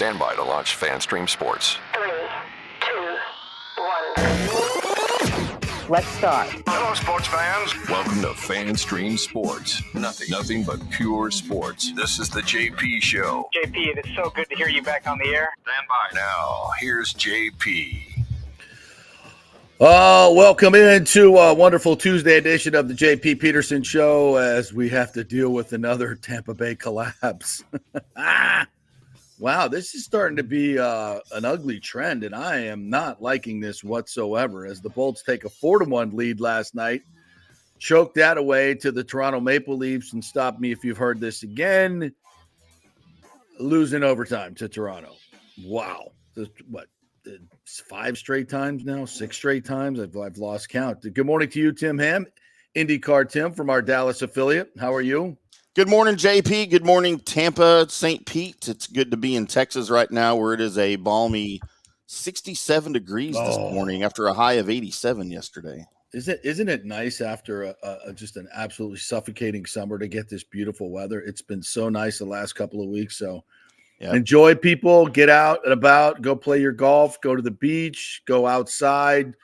Stand by to launch FanStream Sports. 3, 2, 1. Let's start. Hello, sports fans. Welcome to FanStream Sports. Nothing but pure sports. This is the JP Show. JP, it is so good to hear you back on the air. Stand by. Now, here's JP. Welcome into a wonderful Tuesday edition of the JP Peterson Show as we have to deal with another Tampa Bay collapse. Wow, this is starting to be an ugly trend, and I am not liking this whatsoever as the Bolts take a 4-1 lead last night, choked that away to the Toronto Maple Leafs, and stop me if you've heard this again, losing overtime to Toronto. Wow. What? 5 straight times now, 6 straight times. I've lost count. Good morning to you, Tim Ham, IndyCar Tim from our Dallas affiliate. How are you? Good morning, JP. Good morning, Tampa, St. Pete. It's good to be in Texas right now where it is a balmy 67 degrees this morning after a high of 87 yesterday. Isn't it nice after just an absolutely suffocating summer to get this beautiful weather? It's been so nice the last couple of weeks. So enjoy, people. Get out and about. Go play your golf. Go to the beach. Go outside.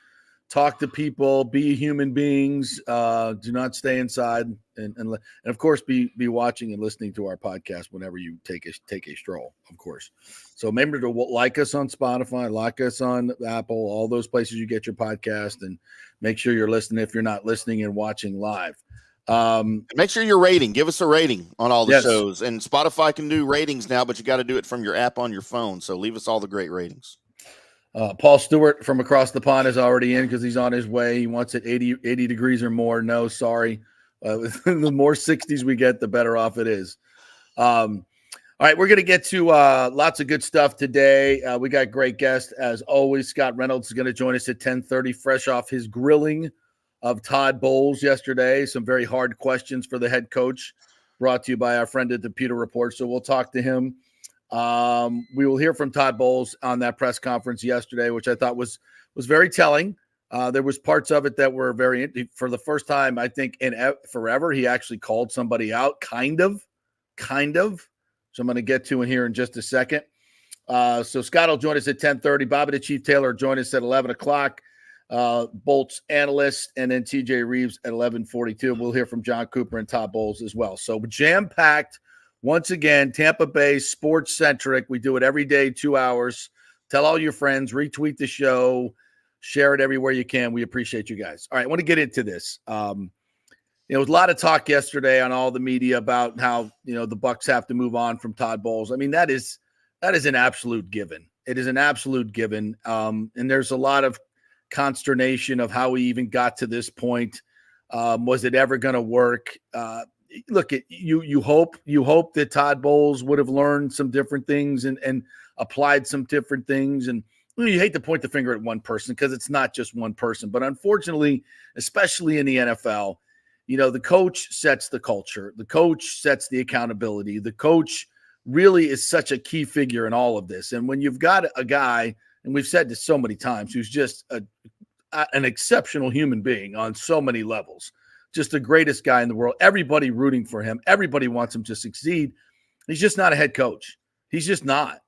Talk to people. Be human beings. Do not stay inside. And of course, be watching and listening to our podcast whenever you take a stroll, of course. So remember to like us on Spotify, like us on Apple, all those places you get your podcast, and make sure you're listening if you're not listening and watching live. Make sure you're rating. Give us a rating on all the shows. And Spotify can do ratings now, but you got to do it from your app on your phone. So leave us all the great ratings. Paul Stewart from across the pond is already in because he's on his way. He wants it 80 degrees or more. No, sorry. The more 60s we get, the better off it is. All right, we're going to get to lots of good stuff today. We got great guests, as always. Scott Reynolds is going to join us at 10:30, fresh off his grilling of Todd Bowles yesterday. Some very hard questions for the head coach, brought to you by our friend at the Pewter Report. So we'll talk to him. We will hear from Todd Bowles on that press conference yesterday, which I thought was very telling. There was parts of it that were for the first time, I think, in forever, he actually called somebody out, kind of. So I'm going to get to it here in just a second. So Scott will join us at 10:30. Bobby the Chief Taylor will join us at 11 o'clock. Bolts analyst, and then TJ Rives at 11:42. We'll hear from John Cooper and Todd Bowles as well. So jam-packed. Once again, Tampa Bay sports-centric. We do it every day, 2 hours. Tell all your friends, retweet the show, share it everywhere you can. We appreciate you guys. All right, I want to get into this. There was a lot of talk yesterday on all the media about how, the Bucs have to move on from Todd Bowles. I mean, that is an absolute given. It is an absolute given. And there's a lot of consternation of how we even got to this point. Was it ever going to work? Look, you hope that Todd Bowles would have learned some different things and applied some different things. And you hate to point the finger at one person because it's not just one person. But unfortunately, especially in the NFL, the coach sets the culture. The coach sets the accountability. The coach really is such a key figure in all of this. And when you've got a guy, and we've said this so many times, who's just an exceptional human being on so many levels, just the greatest guy in the world, everybody rooting for him, everybody wants him to succeed. He's just not a head coach. He's just not.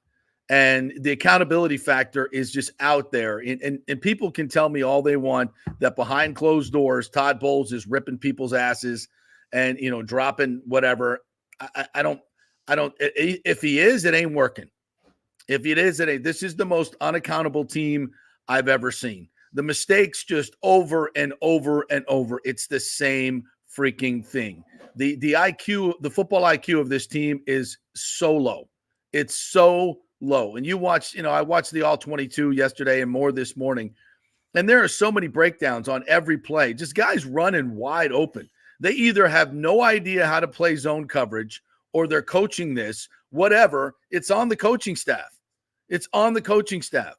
And the accountability factor is just out there. And people can tell me all they want that behind closed doors, Todd Bowles is ripping people's asses and, dropping whatever. I don't, if he is, it ain't working. If it is, it ain't. This is the most unaccountable team I've ever seen. The mistakes just over and over and over. It's the same freaking thing. The IQ, the football IQ of this team is so low. It's so low. And you watch, I watched the All 22 yesterday and more this morning. And there are so many breakdowns on every play. Just guys running wide open. They either have no idea how to play zone coverage or they're coaching this, whatever. It's on the coaching staff. It's on the coaching staff.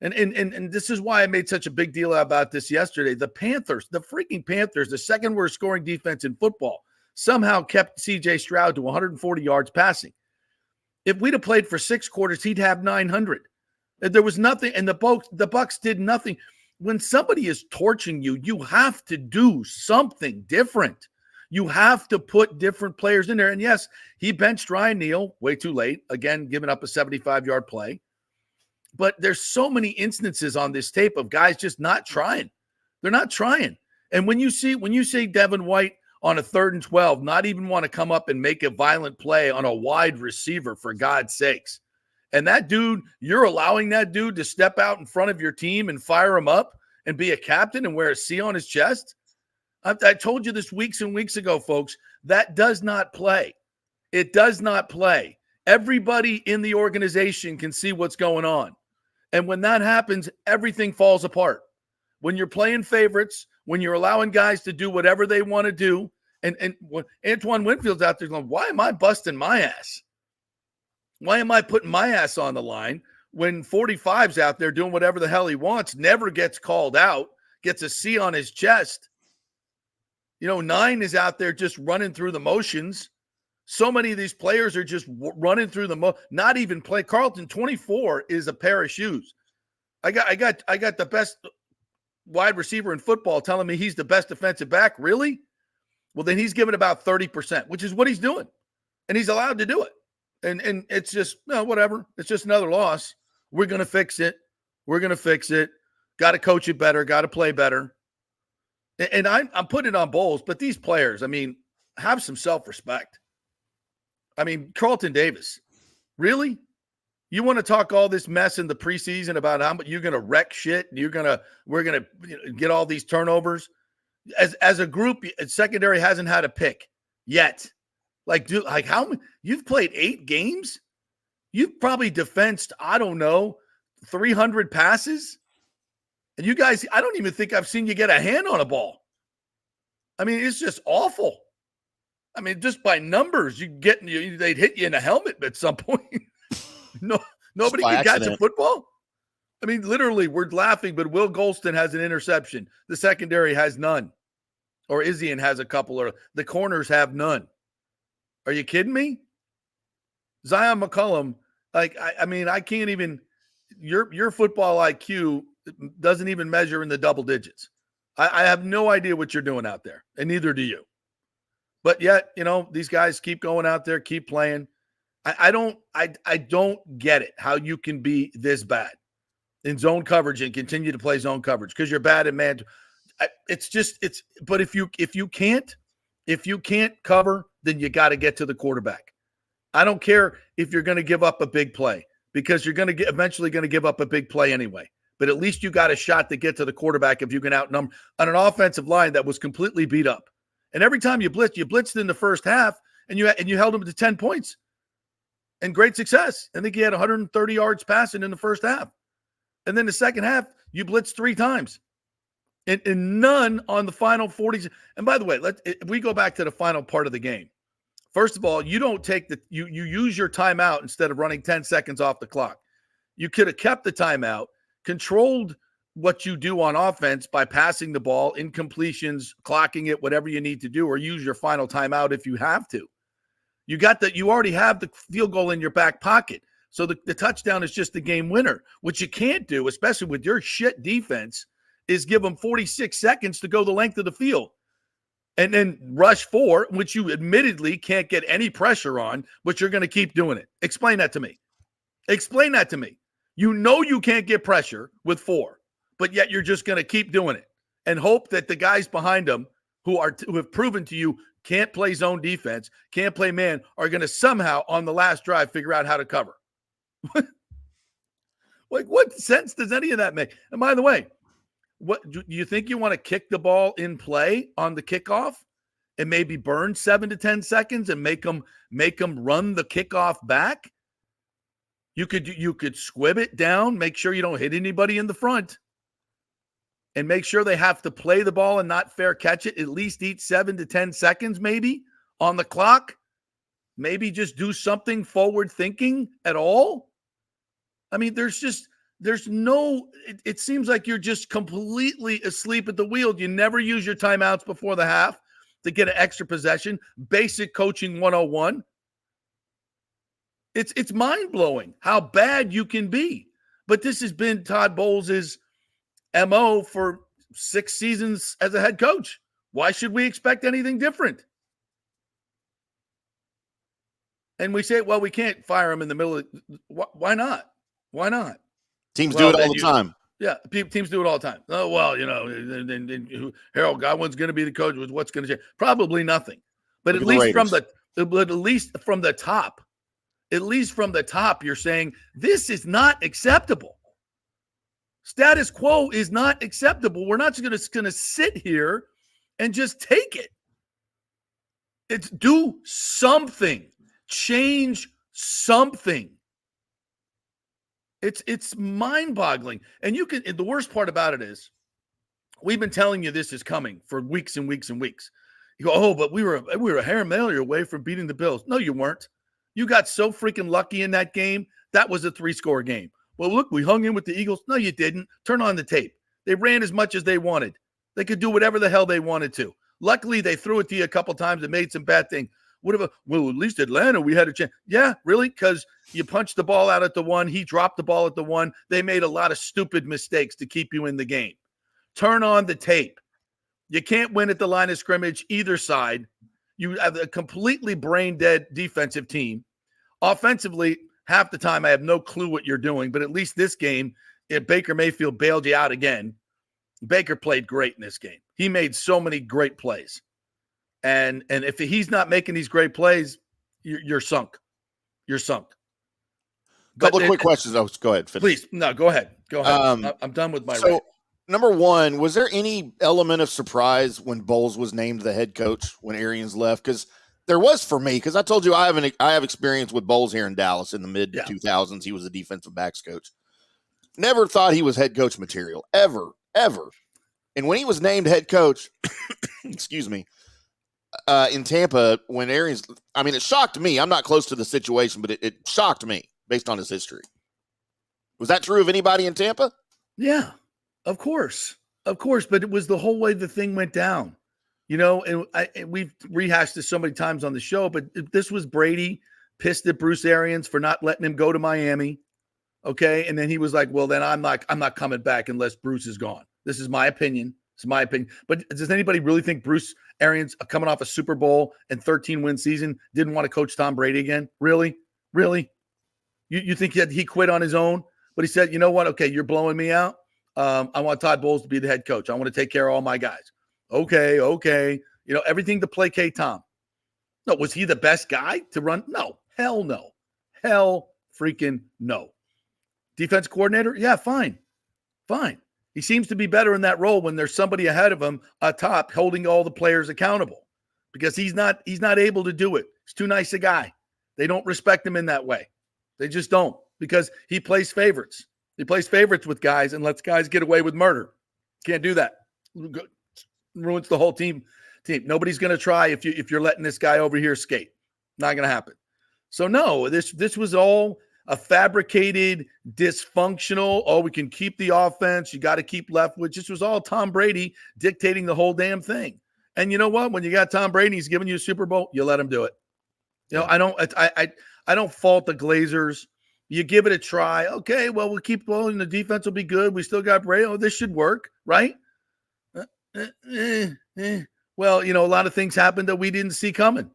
And this is why I made such a big deal about this yesterday. The freaking Panthers, the second worst scoring defense in football, somehow kept C.J. Stroud to 140 yards passing. If we'd have played for 6 quarters, he'd have 900. There was nothing, and the Bucs did nothing. When somebody is torching you, you have to do something different. You have to put different players in there. And yes, he benched Ryan Neal way too late, again, giving up a 75-yard play. But there's so many instances on this tape of guys just not trying. They're not trying. And when you see Devin White on a 3rd and 12, not even want to come up and make a violent play on a wide receiver, for God's sakes. And that dude, you're allowing that dude to step out in front of your team and fire him up and be a captain and wear a C on his chest. I told you this weeks and weeks ago, folks. That does not play. It does not play. Everybody in the organization can see what's going on. And when that happens, everything falls apart. When you're playing favorites, when you're allowing guys to do whatever they want to do, and when Antoine Winfield's out there going, why am I busting my ass? Why am I putting my ass on the line when 45's out there doing whatever the hell he wants, never gets called out, gets a C on his chest? 9 is out there just running through the motions. So many of these players are just running through not even play. Carlton, 24 is a pair of shoes. I got the best wide receiver in football telling me he's the best defensive back. Really? Well, then he's giving about 30%, which is what he's doing. And he's allowed to do it. And it's just, whatever. It's just another loss. We're going to fix it. Got to coach it better. Got to play better. And I'm putting it on Bowles, but these players, have some self-respect. Carlton Davis, really? You want to talk all this mess in the preseason about how much you're going to wreck shit and we're going to get all these turnovers? As a group, secondary hasn't had a pick yet. How you've played 8 games? You've probably defensed, 300 passes. And you guys, I don't even think I've seen you get a hand on a ball. It's just awful. Just by numbers, they'd hit you in the helmet at some point. Nobody can catch a football. Literally, we're laughing, but Will Golston has an interception. The secondary has none. Or Izzian has a couple, or the corners have none. Are you kidding me? Zion McCollum, I can't even – your football IQ doesn't even measure in the double digits. I have no idea what you're doing out there, and neither do you. But yet, these guys keep going out there, keep playing. I don't get it, how you can be this bad in zone coverage and continue to play zone coverage because you're bad at man. But if you can't cover, then you got to get to the quarterback. I don't care if you're going to give up a big play because you're going to eventually going to give up a big play anyway. But at least you got a shot to get to the quarterback if you can outnumber on an offensive line that was completely beat up. And every time you blitzed in the first half and you held them to 10 points and great success. I think he had 130 yards passing in the first half. And then the second half, you blitzed 3 times. And none on the final 40. And by the way, if we go back to the final part of the game. First of all, you don't take you use your timeout instead of running 10 seconds off the clock. You could have kept the timeout, controlled what you do on offense by passing the ball, incompletions, clocking it, whatever you need to do, or use your final timeout if you have to. You already have the field goal in your back pocket. So the touchdown is just the game winner. What you can't do, especially with your shit defense, is give them 46 seconds to go the length of the field and then rush 4, which you admittedly can't get any pressure on, but you're going to keep doing it. Explain that to me. You can't get pressure with 4, but yet you're just going to keep doing it and hope that the guys behind them who have proven to you can't play zone defense, can't play man, are going to somehow on the last drive figure out how to cover. What sense does any of that make? And by the way, what do you think you want to kick the ball in play on the kickoff and maybe burn 7 to 10 seconds and make them run the kickoff back? You could squib it down, make sure you don't hit anybody in the front, and make sure they have to play the ball and not fair catch it, at least eat 7 to 10 seconds maybe on the clock. Maybe just do something forward thinking at all. It seems like you're just completely asleep at the wheel. You never use your timeouts before the half to get an extra possession. Basic coaching 101. It's mind-blowing how bad you can be. But this has been Todd Bowles' MO for 6 seasons as a head coach. Why should we expect anything different? And we say, well, we can't fire him in the middle of why not? Why not? Teams do it all the time. Yeah, teams do it all the time. Oh, well, Harold Godwin's going to be the coach. What's going to change? Probably nothing. But at least from the top, you're saying this is not acceptable. Status quo is not acceptable. We're not just going to sit here and just take it. It's do something. Change something. It's mind-boggling. And the worst part about it is we've been telling you this is coming for weeks and weeks and weeks. You go, oh, but we were a hair mailer away from beating the Bills. No, you weren't. You got so freaking lucky in that game. That was a 3-score game. Well, look, we hung in with the Eagles. No, you didn't. Turn on the tape. They ran as much as they wanted. They could do whatever the hell they wanted to. Luckily, they threw it to you a couple times and made some bad things. Well, at least Atlanta, we had a chance. Yeah, really? Because you punched the ball out at the one. He dropped the ball at the one. They made a lot of stupid mistakes to keep you in the game. Turn on the tape. You can't win at the line of scrimmage either side. You have a completely brain-dead defensive team. Offensively, half the time I have no clue what you're doing, but at least this game, if Baker Mayfield bailed you out again, Baker played great in this game. He made so many great plays. And if he's not making these great plays, you're sunk. You're sunk. Couple of quick questions. Oh, go ahead. Finish. Please. No, go ahead. Go ahead. I'm done with my rant. Number one, was there any element of surprise when Bowles was named the head coach when Arians left? Because there was for me, because I told you I have experience with Bowles here in Dallas in the mid-2000s. He was a defensive backs coach. Never thought he was head coach material, ever. And when he was named head coach, excuse me, in Tampa, when Arians, it shocked me. I'm not close to the situation, but it shocked me based on his history. Was that true of anybody in Tampa? Yeah, of course. But it was the whole way the thing went down, and we've rehashed this so many times on the show, but this was Brady pissed at Bruce Arians for not letting him go to Miami. Okay. And then he was like, well, then I'm not coming back unless Bruce is gone. This is my opinion. It's my opinion. But does anybody really think Bruce Arians, coming off a Super Bowl and 13-win season, didn't want to coach Tom Brady again? Really? You think he quit on his own? But he said, you know what? Okay, you're blowing me out. I want Todd Bowles to be the head coach. I want to take care of all my guys. Okay. Everything to placate Tom. No, was he the best guy to run? No. Hell no. Hell freaking no. Defense coordinator? Yeah, fine. He seems to be better in that role when there's somebody ahead of him atop holding all the players accountable because he's not able to do it. He's too nice a guy. They don't respect him in that way. They just don't because he plays favorites. He plays favorites with guys and lets guys get away with murder. Can't do that. Ruins the whole team. Nobody's going to try if you're letting this guy over here skate. Not going to happen. So no, this was all a fabricated, dysfunctional, we can keep the offense. You got to keep Leftwich. This was all Tom Brady dictating the whole damn thing. And you know what? When you got Tom Brady, he's giving you a Super Bowl, you let him do it. I don't fault the Glazers. You give it a try. Okay, well, we'll keep going. The defense will be good. We still got Brady. Oh, this should work, right? Well, a lot of things happened that we didn't see coming,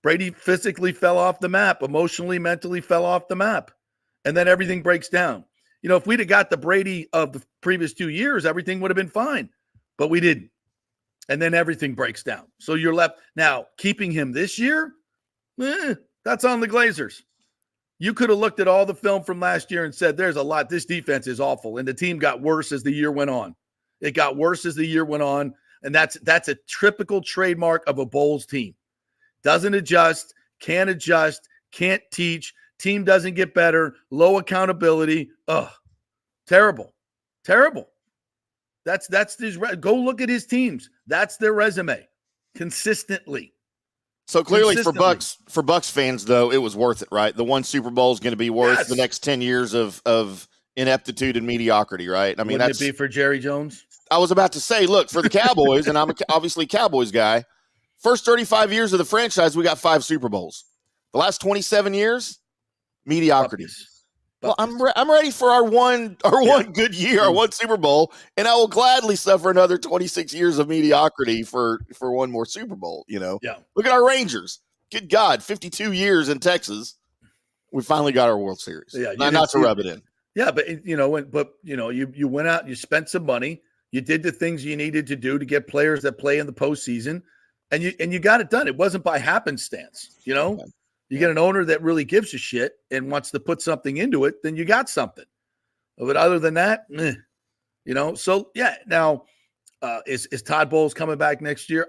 Brady physically fell off the map, emotionally, mentally fell off the map. And then everything breaks down. If we'd have got the Brady of the previous 2 years, everything would have been fine. But we didn't. And then everything breaks down. So you're left. Now, keeping him this year, that's on the Glazers. You could have looked at all the film from last year and said, there's a lot. This defense is awful. And the team got worse as the year went on. It got worse as the year went on. And that's a typical trademark of a Bowles team. Doesn't adjust, can't teach, team doesn't get better, low accountability. Terrible. That's his. Go look at his teams. That's their resume consistently. So clearly for Bucs fans, though, it was worth it, right? The one Super Bowl is going to be worth the next 10 years of ineptitude and mediocrity, right? Wouldn't it be for Jerry Jones? I was about to say, look, for the Cowboys, and I'm obviously a Cowboys guy, first 35 years of the franchise, we got 5 Super Bowls. The last 27 years, mediocrity. Well, I'm ready for our one good year, our one Super Bowl, and I will gladly suffer another 26 years of mediocrity for one more Super Bowl. Yeah. Look at our Rangers. good God, 52 years in Texas. We finally got our World Series. Yeah, not to rub it in. Yeah, but you went out, you spent some money, you did the things you needed to do to get players that play in the postseason, and you got it done. It wasn't by happenstance. You get an owner that really gives a shit and wants to put something into it, then you got something. But other than that, So yeah, now is Todd Bowles coming back next year?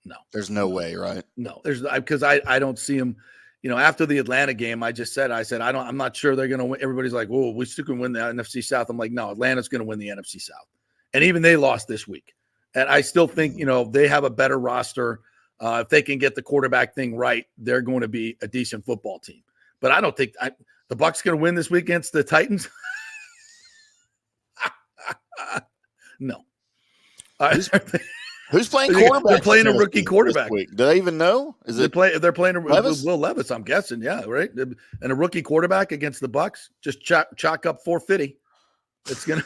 No. There's no way, right? No, because I don't see him. After the Atlanta game, I said I'm not sure they're going to win. Everybody's like, "Whoa, we still can win the NFC South." I'm like, no, Atlanta's going to win the NFC South, and even they lost this week. And I still think they have a better roster. If they can get the quarterback thing right, they're going to be a decent football team. But I don't think the Bucs going to win this week against the Titans. No. Who's playing quarterback? They're playing a rookie quarterback. Do they even know? They're playing Will Levis, I'm guessing. Yeah, right. And a rookie quarterback against the Bucs. Just chalk up 450. It's gonna.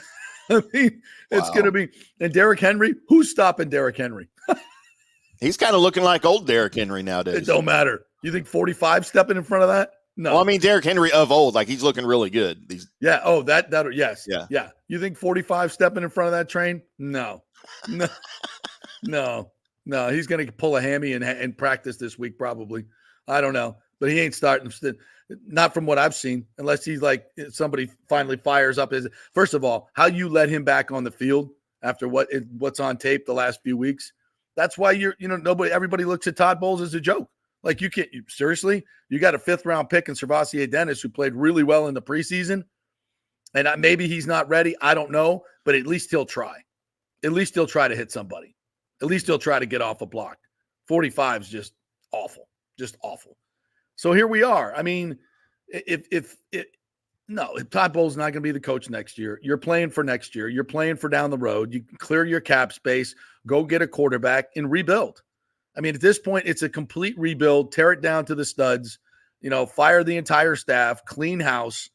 It's gonna be. And Derrick Henry. Who's stopping Derrick Henry? He's kind of looking like old Derrick Henry nowadays. It don't matter. You think 45 stepping in front of that? No. Well, I mean Derrick Henry of old, like he's looking really good. Yeah. Oh, that. Yes. Yeah. You think 45 stepping in front of that train? No. No. He's going to pull a hammy and practice this week probably. I don't know, but he ain't starting. Not from what I've seen, unless he's like somebody finally fires up his. First of all, how you let him back on the field after what's on tape the last few weeks. That's why everybody looks at Todd Bowles as a joke. Like you can't seriously. You got a 5th round pick in Servassier Dennis who played really well in the preseason, and maybe he's not ready. I don't know, but at least he'll try. At least he'll try to hit somebody. At least he'll try to get off a block. 45 is just awful. Just awful. So here we are. I mean, if Todd Bowles is not going to be the coach next year, you're playing for next year. You're playing for down the road. You can clear your cap space, go get a quarterback, and rebuild. I mean, at this point, it's a complete rebuild. Tear it down to the studs. Fire the entire staff. Clean house.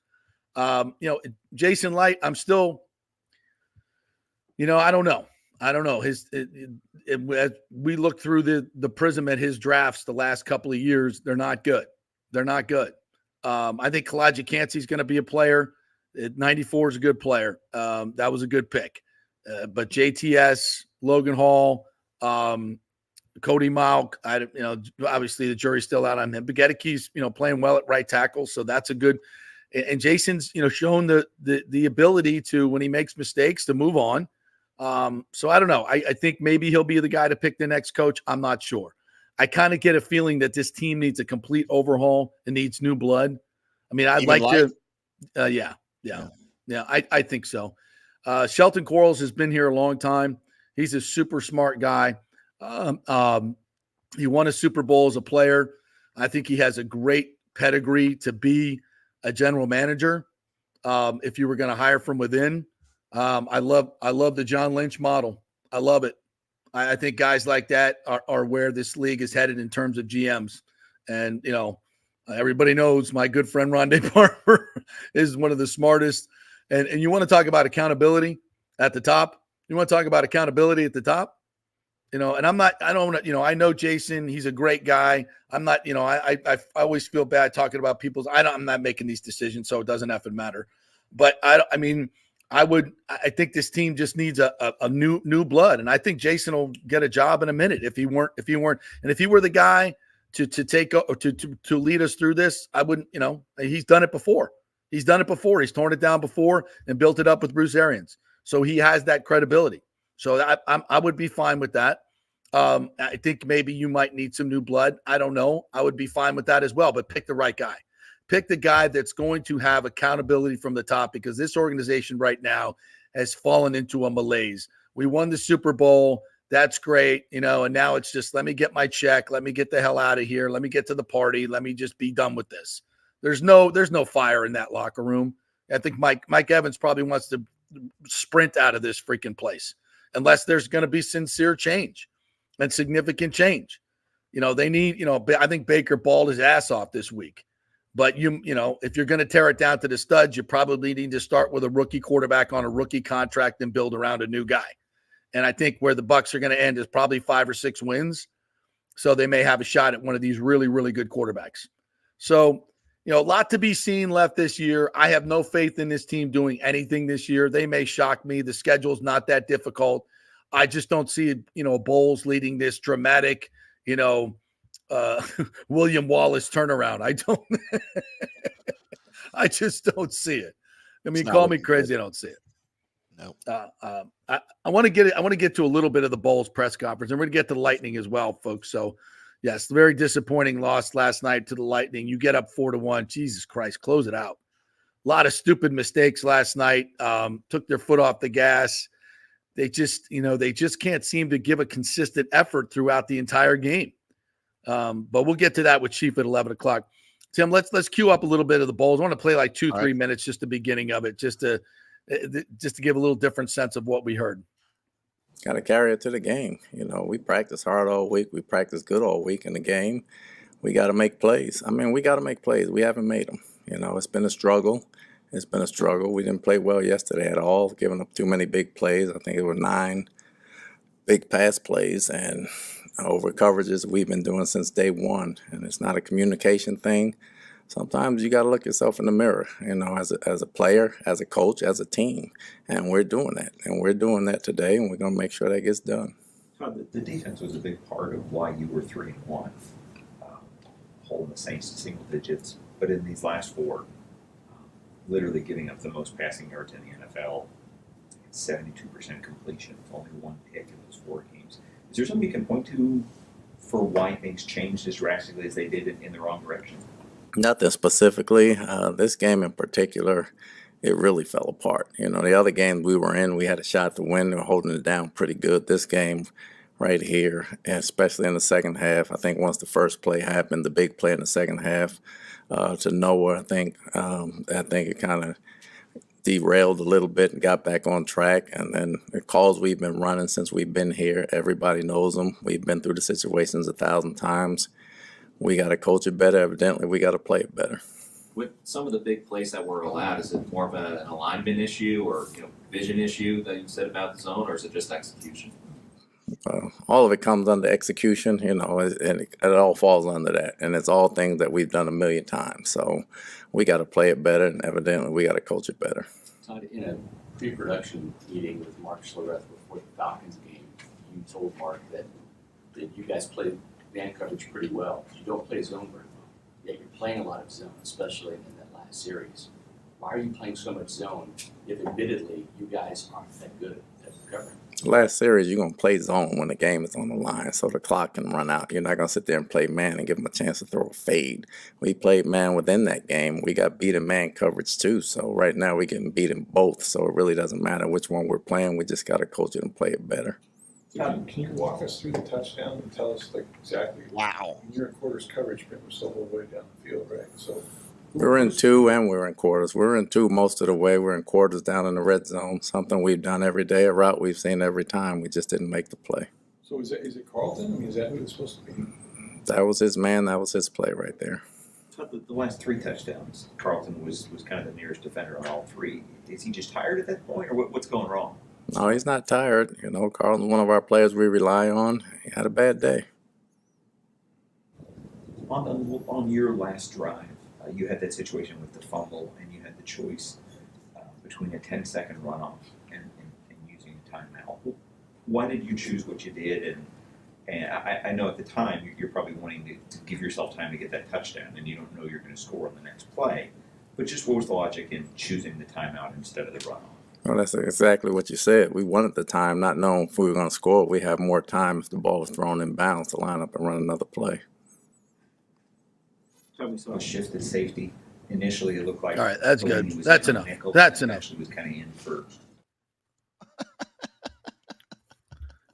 Jason Light, I'm still – I don't know. As we look through the prism at his drafts the last couple of years, they're not good. I think Kalijah Cansey's going to be a player. 94 is a good player. That was a good pick. But JTS, Logan Hall, Cody Mauk, obviously the jury's still out on him. But Gedecke's, playing well at right tackle, so that's a good. And Jason's, shown the ability to, when he makes mistakes, to move on. So I don't know. I think maybe he'll be the guy to pick the next coach. I'm not sure. I kind of get a feeling that this team needs a complete overhaul and needs new blood. I mean, I'd like to. Yeah. I think so. Shelton Quarles has been here a long time. He's a super smart guy. He won a Super Bowl as a player. I think he has a great pedigree to be a general manager. If you were going to hire from within. I love the John Lynch model. I love it. I think guys like that are where this league is headed in terms of GMs. And, everybody knows my good friend Rondé Barber is one of the smartest. And you want to talk about accountability at the top. You want to talk about accountability at the top. And I know Jason, he's a great guy. I'm not, I always feel bad talking about I'm not making these decisions, so it doesn't effing matter. But I think this team just needs a new blood, and I think Jason will get a job in a minute if he weren't, and if he were the guy to lead us through this, I wouldn't. He's done it before. He's torn it down before and built it up with Bruce Arians, so he has that credibility. So I would be fine with that. I think maybe you might need some new blood. I don't know. I would be fine with that as well, but pick the right guy. Pick the guy that's going to have accountability from the top, because this organization right now has fallen into a malaise. We won the Super Bowl. That's great. And now it's just, let me get my check. Let me get the hell out of here. Let me get to the party. Let me just be done with this. There's no fire in that locker room. I think Mike Evans probably wants to sprint out of this freaking place unless there's going to be sincere change and significant change. They need, I think Baker balled his ass off this week. But if you're going to tear it down to the studs, you probably need to start with a rookie quarterback on a rookie contract and build around a new guy. And I think where the Bucs are going to end is probably 5 or 6 wins. So they may have a shot at one of these really, really good quarterbacks. So, a lot to be seen left this year. I have no faith in this team doing anything this year. They may shock me. The schedule's not that difficult. I just don't see, Bowles leading this dramatic, William Wallace turnaround. I just don't see it. I mean, call me crazy. I don't see it. No. I want to get to a little bit of the Bowles press conference, and we're going to get to the Lightning as well, folks. So, yes, very disappointing loss last night to the Lightning. You get up 4-1. Jesus Christ, close it out. A lot of stupid mistakes last night. Took their foot off the gas. They just can't seem to give a consistent effort throughout the entire game. But we'll get to that with Chief at 11 o'clock. Tim, let's cue up a little bit of the Bowls. I want to play like 2-3 minutes, just the beginning of it, just to give a little different sense of what we heard. Got to carry it to the game. We practice hard all week. We practice good all week in the game. We got to make plays. We got to make plays. We haven't made them. It's been a struggle. We didn't play well yesterday at all, giving up too many big plays. I think it were 9 big pass plays and over coverages we've been doing since day one. And it's not a communication thing. Sometimes you got to look yourself in the mirror, as a player, as a coach, as a team. And we're doing that. And we're doing that today, and we're going to make sure that gets done. Todd, the defense was a big part of why you were 3-1, holding the Saints to single digits. But in these last 4, literally giving up the most passing yards in the NFL, 72% completion, only 1 pick in those 4 games. Is there something you can point to for why things changed as drastically as they did in the wrong direction? Nothing specifically. This game in particular, it really fell apart. The other games we were in, we had a shot to win. They were holding it down pretty good. This game right here, and especially in the second half, I think once the first play happened, the big play in the second half to Noah, I think it kind of derailed a little bit and got back on track. And then the calls we've been running since we've been here, everybody knows them. We've been through the situations 1,000 times. We got to coach it better. Evidently, we got to play it better. With some of the big plays that were allowed, is it more of an alignment issue or vision issue that you said about the zone, or is it just execution? All of it comes under execution, and it all falls under that. And it's all things that we've done 1,000,000 times. So we got to play it better, and evidently we got to coach it better. Todd, in a pre-production meeting with Mark Schlereth before the Falcons game, you told Mark that you guys played man coverage pretty well. You don't play zone very well, yet you're playing a lot of zone, especially in that last series. Why are you playing so much zone if admittedly you guys aren't that good at covering? Last series, you're going to play zone when the game is on the line so the clock can run out. You're not going to sit there and play man and give them a chance to throw a fade. We played man within that game. We got beat in man coverage too. So right now we're getting beat in both. So it really doesn't matter which one we're playing. We just got to coach it and play it better. Can you walk us through the touchdown and tell us exactly? Wow. You're in quarters coverage, pretty much the whole way down the field, right? So we're in 2 and we're in quarters. We're in 2 most of the way. We're in quarters down in the red zone. Something we've done every day, a route we've seen every time. We just didn't make the play. So is it Carlton? Is that who it's supposed to be? That was his man. That was his play right there. The last 3 touchdowns, Carlton was kind of the nearest defender on all 3. Is he just tired at that point, or what's going wrong? No, he's not tired. Carlton's one of our players we rely on. He had a bad day. On your last drive, you had that situation with the fumble, and you had the choice between a 10-second runoff and using a timeout. Why did you choose what you did? And I know at the time you're probably wanting to give yourself time to get that touchdown, and you don't know you're going to score on the next play. But just what was the logic in choosing the timeout instead of the runoff? Well, that's exactly what you said. We wanted the time, not knowing if we were going to score. We have more time if the ball was thrown in bounds to line up and run another play. So we saw a shift at safety. Initially, it looked like. All right, that's good. That's enough. That's enough. Actually, was kind of in for.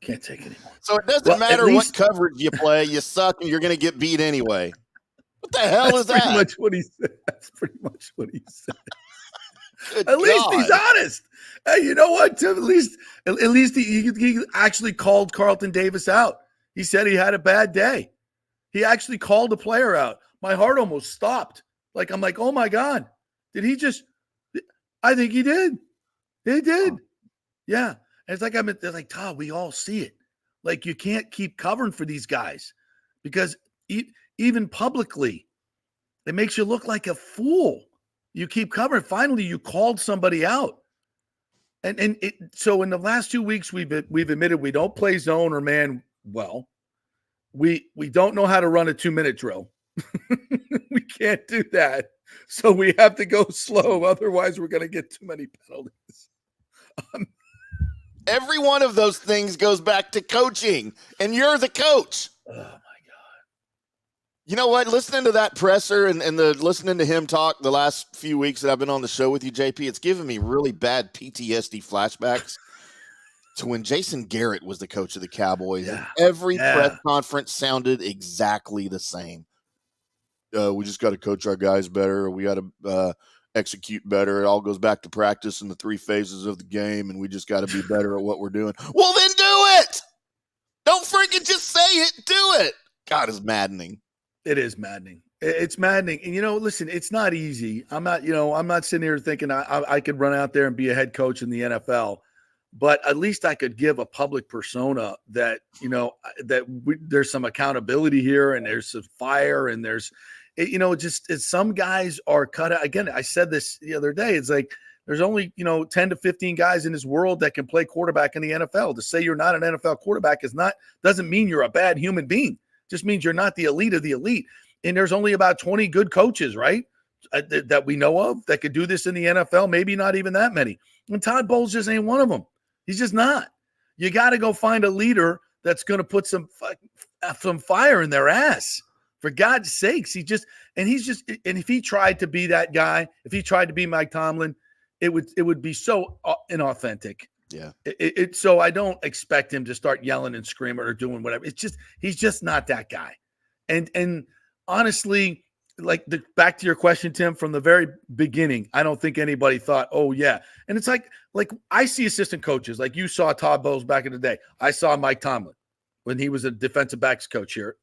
Can't take it anymore. So it doesn't matter what coverage you play, you suck and you're going to get beat anyway. What the hell is that? Pretty much what he said. That's pretty much what he said. At least he's honest. Hey, you know what, Tim? At least he actually called Carlton Davis out. He said he had a bad day. He actually called a player out. My heart almost stopped. I'm like, oh my God. Did he just? I think he did. He did. Yeah. And it's like, Todd, we all see it. You can't keep covering for these guys. because even publicly, it makes you look like a fool. You keep covering. Finally, you called somebody out. So in the last 2 weeks, we've admitted we don't play zone or man well. We don't know how to run a 2-minute drill. We can't do that. So we have to go slow. Otherwise, we're going to get too many penalties. Every one of those things goes back to coaching, and you're the coach. Oh, my God. You know what? Listening to that presser and listening to him talk the last few weeks that I've been on the show with you, JP, it's given me really bad PTSD flashbacks to when Jason Garrett was the coach of the Cowboys. Yeah. And every press conference sounded exactly the same. We just got to coach our guys better. We got to execute better. It all goes back to practice in the 3 phases of the game, and we just got to be better at what we're doing. Well, then do it. Don't freaking just say it. Do it. God, it's maddening. It is maddening. It's maddening. And, listen, it's not easy. I'm not sitting here thinking I could run out there and be a head coach in the NFL, but at least I could give a public persona that, there's some accountability here and there's some fire and there's, some guys are cut out. Again, I said this the other day. It's like there's only, 10 to 15 guys in this world that can play quarterback in the NFL. To say you're not an NFL quarterback doesn't mean you're a bad human being. It just means you're not the elite of the elite. And there's only about 20 good coaches, right, that we know of that could do this in the NFL. Maybe not even that many. And Todd Bowles just ain't one of them. He's just not. You got to go find a leader that's going to put some fire in their ass. For God's sakes, and if he tried to be that guy, if he tried to be Mike Tomlin, it would be so inauthentic. Yeah. So I don't expect him to start yelling and screaming or doing whatever. He's just not that guy. And honestly, back to your question, Tim, from the very beginning, I don't think anybody thought, oh yeah. And it's like I see assistant coaches, like you saw Todd Bowles back in the day. I saw Mike Tomlin when he was a defensive backs coach here.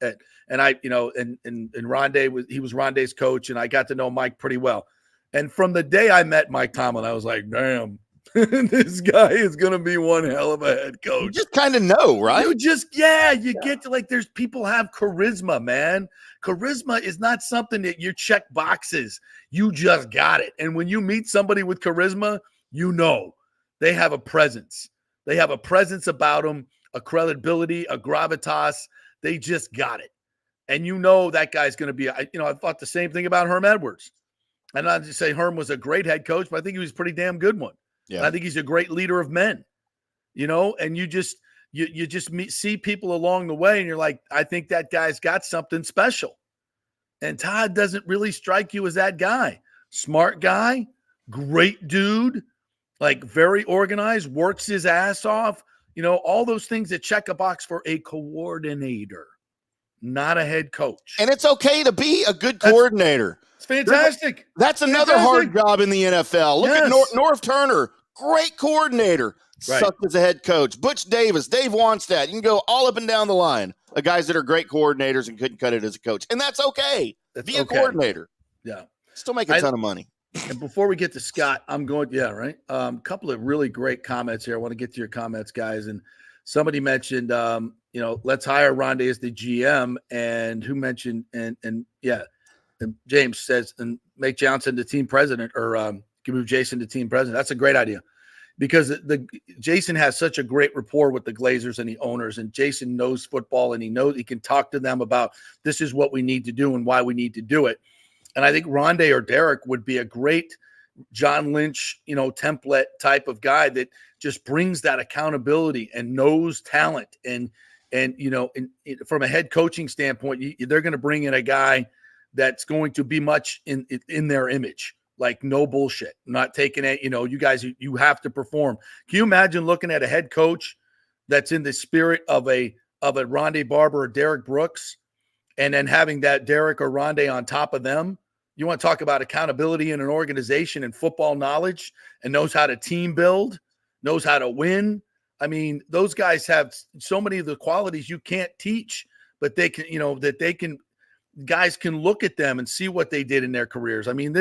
And I, and Rondé he was Rondé's coach, and I got to know Mike pretty well. And from the day I met Mike Tomlin, I was like, damn, this guy is going to be one hell of a head coach. You just kind of know, right? Get to there's people have charisma, man. Charisma is not something that you check boxes. You just got it. And when you meet somebody with charisma, they have a presence. They have a presence about them, a credibility, a gravitas. They just got it. And that guy's going to be, I thought the same thing about Herm Edwards. And not to say Herm was a great head coach, but I think he was a pretty damn good one. Yeah. And I think he's a great leader of men, and you just see people along the way and you're like, I think that guy's got something special. And Todd doesn't really strike you as that guy. Smart guy, great dude, very organized, works his ass off, all those things that check a box for a coordinator, not a head coach. And it's okay to be a good coordinator. It's fantastic. That's another hard job in the NFL. Look at Norv Turner, great coordinator, sucked as a head coach. Butch Davis, Dave Wanstead. You can go all up and down the line of guys that are great coordinators and couldn't cut it as a coach. And that's okay. Be a coordinator. Yeah. Still make a ton of money. And before we get to Scott, I'm going, a couple of really great comments here. I want to get to your comments, guys. And somebody mentioned, let's hire Rondé as the GM. And who mentioned, and James says, and make Johnson the team president, or move Jason to team president. That's a great idea, because Jason has such a great rapport with the Glazers and the owners, and Jason knows football, and he can talk to them about this is what we need to do and why we need to do it. And I think Rondé or Derek would be a great John Lynch, template type of guy that just brings that accountability and knows talent. And from a head coaching standpoint, they're going to bring in a guy that's going to be much in their image, like no bullshit, not taking it. You guys, you have to perform. Can you imagine looking at a head coach that's in the spirit of a Rondé Barber or Derek Brooks, and then having that Derek or Rondé on top of them? You want to talk about accountability in an organization and football knowledge, and knows how to team build, knows how to win. I mean, those guys have so many of the qualities you can't teach, but they can, guys can look at them and see what they did in their careers. I mean,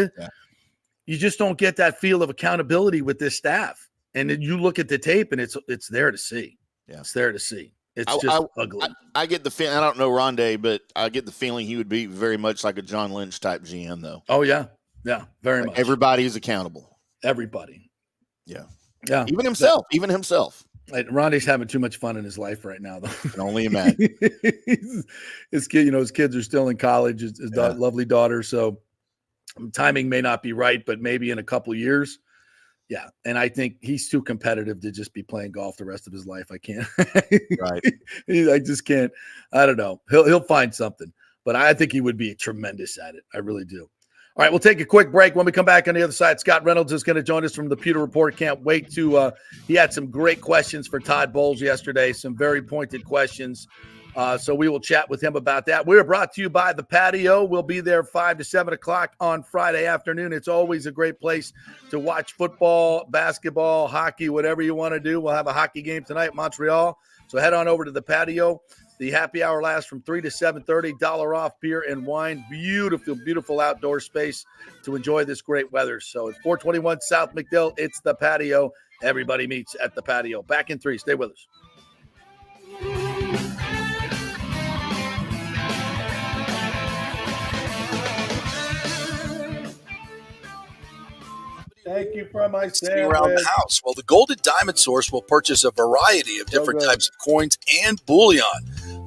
you just don't get that feel of accountability with this staff. And then you look at the tape and it's there to see. Yeah. It's there to see. It's just ugly. I get the feeling. I don't know Rondé, but I get the feeling he would be very much like a John Lynch type GM, though. Oh yeah, very much. Everybody is accountable. Everybody. Yeah. Even himself. Rondé's having too much fun in his life right now, though. I can only imagine. His kids are still in college. His lovely daughter. So timing may not be right, but maybe in a couple of years. Yeah, and I think he's too competitive to just be playing golf the rest of his life. I can't. Right. I just can't. I don't know. He'll find something, but I think he would be tremendous at it. I really do. All right, we'll take a quick break. When we come back on the other side, Scott Reynolds is going to join us from the Pewter Report. Can't wait to he had some great questions for Todd Bowles yesterday, some very pointed questions. So we will chat with him about that. We are brought to you by The Patio. We'll be there 5 to 7 o'clock on Friday afternoon. It's always a great place to watch football, basketball, hockey, whatever you want to do. We'll have a hockey game tonight in Montreal. So head on over to The Patio. The happy hour lasts from 3 to 7:30, $1 off beer and wine. Beautiful, beautiful outdoor space to enjoy this great weather. So it's 421 South McDill. It's The Patio. Everybody meets at The Patio. Back in 3. Stay with us. Thank you for my sandwich. Around the house. Well, the Golden Diamond Source will purchase a variety of different types of coins and bullion.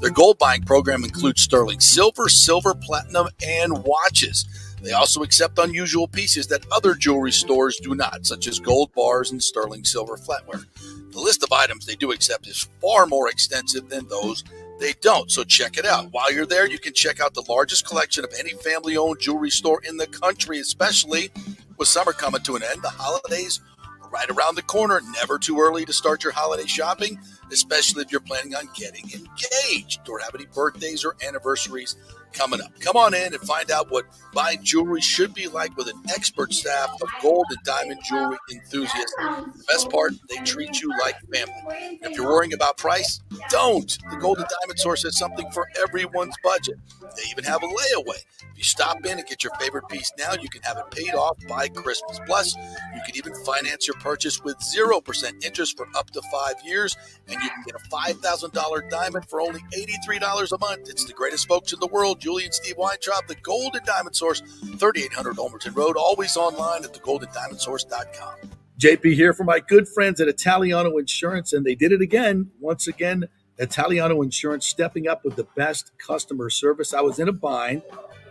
Their gold buying program includes sterling silver, silver, platinum, and watches. They also accept unusual pieces that other jewelry stores do not, such as gold bars and sterling silver flatware. The list of items they do accept is far more extensive than those they don't, so check it out. While you're there, you can check out the largest collection of any family-owned jewelry store in the country, especially with summer coming to an end. The holidays are right around the corner. Never too early to start your holiday shopping, especially if you're planning on getting engaged or have any birthdays or anniversaries coming up. Come on in and find out what buying jewelry should be like with an expert staff of gold and diamond jewelry enthusiasts. The best part, they treat you like family. If you're worrying about price, don't. The Golden Diamond Source has something for everyone's budget. They even have a layaway. If you stop in and get your favorite piece now, you can have it paid off by Christmas. Plus, you can even finance your purchase with 0% interest for up to 5 years, and you can get a $5,000 diamond for only $83 a month. It's the greatest folks in the world, Julie and Steve Weintraub, the Golden Diamond Source, 3800 Olmerton Road, always online at thegoldendiamondsource.com. JP here for my good friends at Italiano Insurance, and they did it again. Once again, Italiano Insurance stepping up with the best customer service. I was in a bind.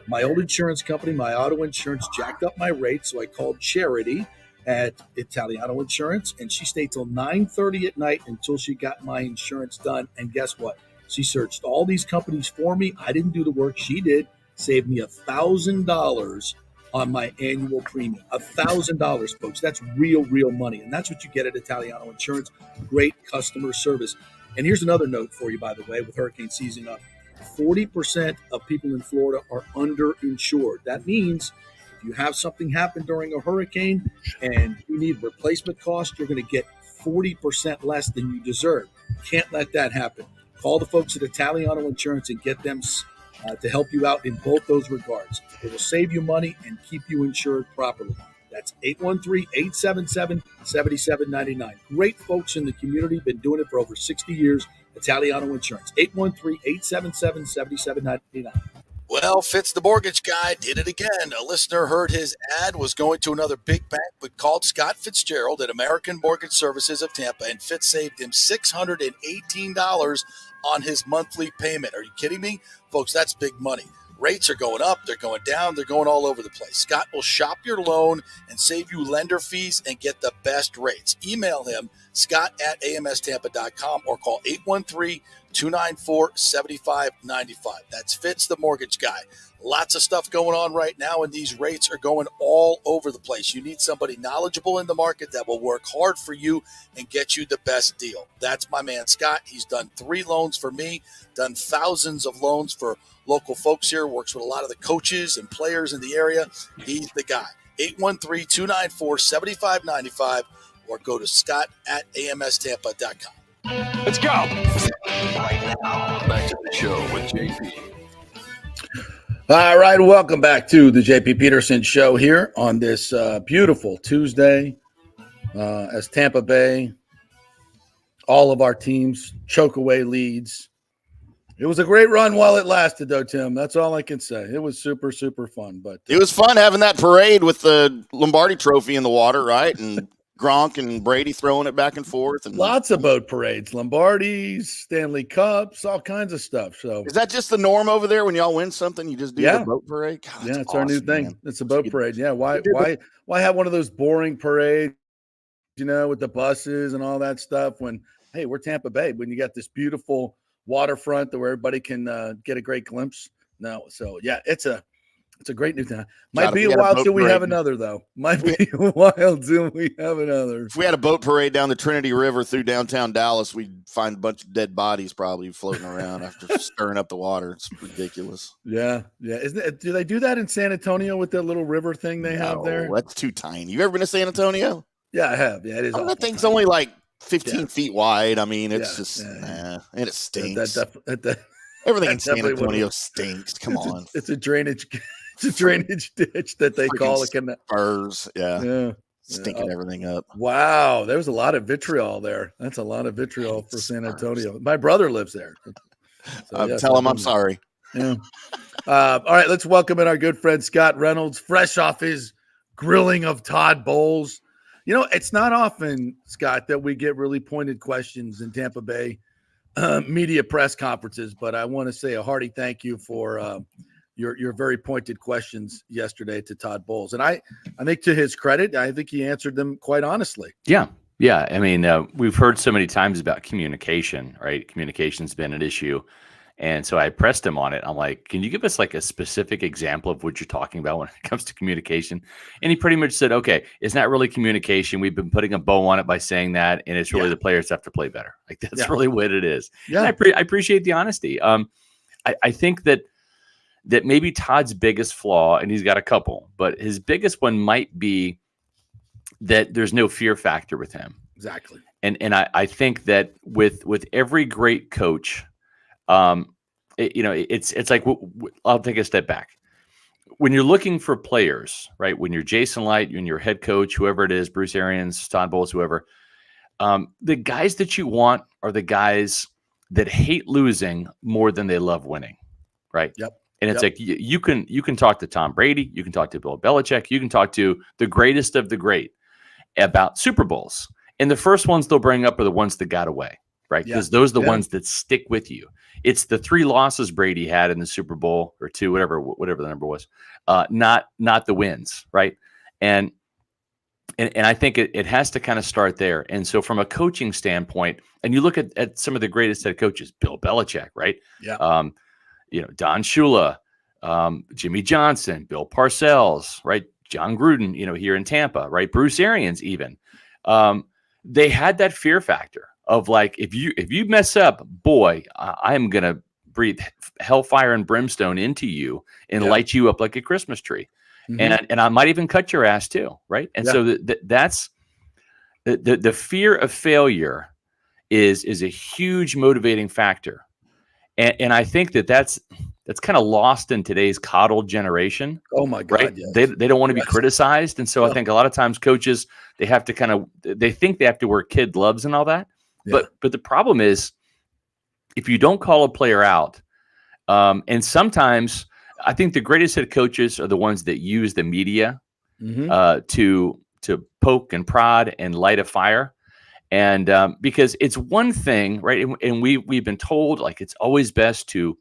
My old insurance company, my auto insurance, jacked up my rates, so I called Charity at Italiano Insurance, and she stayed till 9:30 at night until she got my insurance done. And guess what? She searched all these companies for me. I didn't do the work. She did. Saved me $1,000 on my annual premium. $1,000, folks. That's real money. And that's what you get at Italiano Insurance. Great customer service. And here's another note for you, by the way, with hurricane season up. 40% of people in Florida are underinsured. That means if you have something happen during a hurricane and you need replacement costs, you're going to get 40% less than you deserve. Can't let that happen. Call the folks at Italiano Insurance and get them to help you out in both those regards. It will save you money and keep you insured properly. That's 813-877-7799. Great folks in the community, been doing it for over 60 years. Italiano Insurance, 813-877-7799. Well, Fitz the mortgage guy did it again. A listener heard his ad, was going to another big bank, but called Scott Fitzgerald at American Mortgage Services of Tampa, and Fitz saved him $618 on his monthly payment. Are you kidding me? Folks, that's big money. Rates are going up, they're going down, they're going all over the place. Scott will shop your loan and save you lender fees and get the best rates. Email him, scott@amstampa.com, or call 813-294-7595. That's Fitz the mortgage guy. Lots of stuff going on right now, and these rates are going all over the place. You need somebody knowledgeable in the market that will work hard for you and get you the best deal. That's my man, Scott. He's done 3 loans for me, done thousands of loans for local folks here, works with a lot of the coaches and players in the area. He's the guy. 813-294-7595, or go to scott@amstampa.com. Let's go. Right now, back to the show with JP. All right, welcome back to the JP Peterson Show here on this beautiful Tuesday as Tampa Bay all of our teams choke away leads. It was a great run while it lasted, though, Tim. That's all I can say. It was super, super fun. But it was fun having that parade with the Lombardi Trophy in the water, right? And Gronk and Brady throwing it back and forth. And lots of boat parades, Lombardis, Stanley Cups, all kinds of stuff. So is that just the norm over there when y'all win something? You just do the boat parade? God, yeah, it's awesome, our new thing. Man. It's a boat parade. Yeah. Why have one of those boring parades, with the buses and all that stuff when, hey, we're Tampa Bay, when you got this beautiful waterfront where everybody can get a great glimpse. No. So yeah, it's a great new thing. Might be a while till we have another, though. Might be a while till we have another. If we had a boat parade down the Trinity River through downtown Dallas, we'd find a bunch of dead bodies probably floating around after stirring up the water. It's ridiculous. Yeah. Do they do that in San Antonio with that little river thing they have there? That's too tiny. You ever been to San Antonio? Yeah, I have. Yeah, it is. That thing's tiny. Only like 15 feet wide. I mean, it's and it stinks. Everything in San Antonio stinks. Come on. It's a drainage. It's a drainage ditch that they call it. Spurs. Yeah. Stinking everything up. Wow. There's a lot of vitriol there. That's a lot of vitriol for San Antonio. My brother lives there. So, tell him I'm sorry. Yeah. All right. Let's welcome in our good friend, Scott Reynolds, fresh off his grilling of Todd Bowles. It's not often, Scott, that we get really pointed questions in Tampa Bay media press conferences, but I want to say a hearty thank you for your very pointed questions yesterday to Todd Bowles. And I think to his credit, I think he answered them quite honestly. Yeah. I mean, we've heard so many times about communication, right? Communication's been an issue. And so I pressed him on it. I'm like, can you give us like a specific example of what you're talking about when it comes to communication? And he pretty much said, okay, it's not really communication. We've been putting a bow on it by saying that. And it's really the players have to play better. Like that's really what it is. Yeah. And I appreciate the honesty. I think that maybe Todd's biggest flaw, and he's got a couple, but his biggest one might be that there's no fear factor with him. Exactly. And I think that with every great coach, it's like, I'll take a step back. When you're looking for players, right? When you're Jason Light, when you're head coach, whoever it is, Bruce Arians, Todd Bowles, whoever, the guys that you want are the guys that hate losing more than they love winning, right? Yep. And it's like you can talk to Tom Brady, you can talk to Bill Belichick, you can talk to the greatest of the great about Super Bowls. And the first ones they'll bring up are the ones that got away, right? Because those are the ones that stick with you. It's the 3 losses Brady had in the Super Bowl or 2, whatever the number was, not the wins, right? And I think it has to kind of start there. And so from a coaching standpoint, and you look at some of the greatest head coaches, Bill Belichick, right? Yeah. Don Shula, Jimmy Johnson, Bill Parcells, right? John Gruden, here in Tampa, right? Bruce Arians, even. They had that fear factor of like, if you mess up, boy, I'm going to breathe hellfire and brimstone into you and light you up like a Christmas tree. Mm-hmm. And I might even cut your ass too. Right. And so that's the fear of failure is a huge motivating factor. And I think that's kind of lost in today's coddled generation. Oh my God. Right? Yes. They don't want to be criticized. And so I think a lot of times coaches, they have to they think they have to wear kid gloves and all that. Yeah. But the problem is if you don't call a player out, and sometimes I think the greatest head coaches are the ones that use the media to poke and prod and light a fire. And because it's one thing, right? And we've been told like it's always best to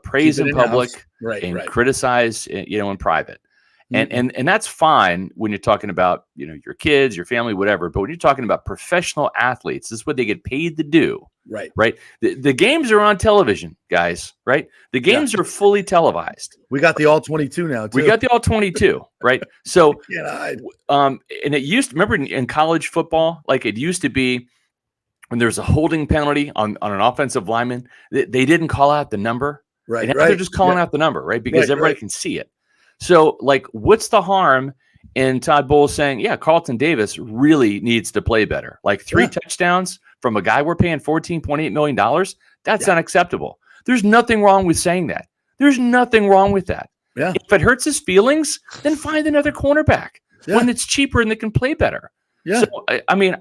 praise in public and criticize, in private. Mm-hmm. And that's fine when you're talking about, your kids, your family, whatever. But when you're talking about professional athletes, this is what they get paid to do. Right. Right. The games are on television, guys. Right. The games are fully televised. We got the all 22 now, too. We got the all 22. Right. So, and it used to, remember in college football, like it used to be when there's a holding penalty on an offensive lineman, they didn't call out the number. Right. And they're just calling out the number. Right. Because everybody can see it. So, like, what's the harm in Todd Bowles saying, Carlton Davis really needs to play better? Like 3 touchdowns from a guy we're paying $14.8 million, that's unacceptable. There's nothing wrong with saying that. There's nothing wrong with that. Yeah. If it hurts his feelings, then find another cornerback when it's cheaper and they can play better. Yeah. So, I mean,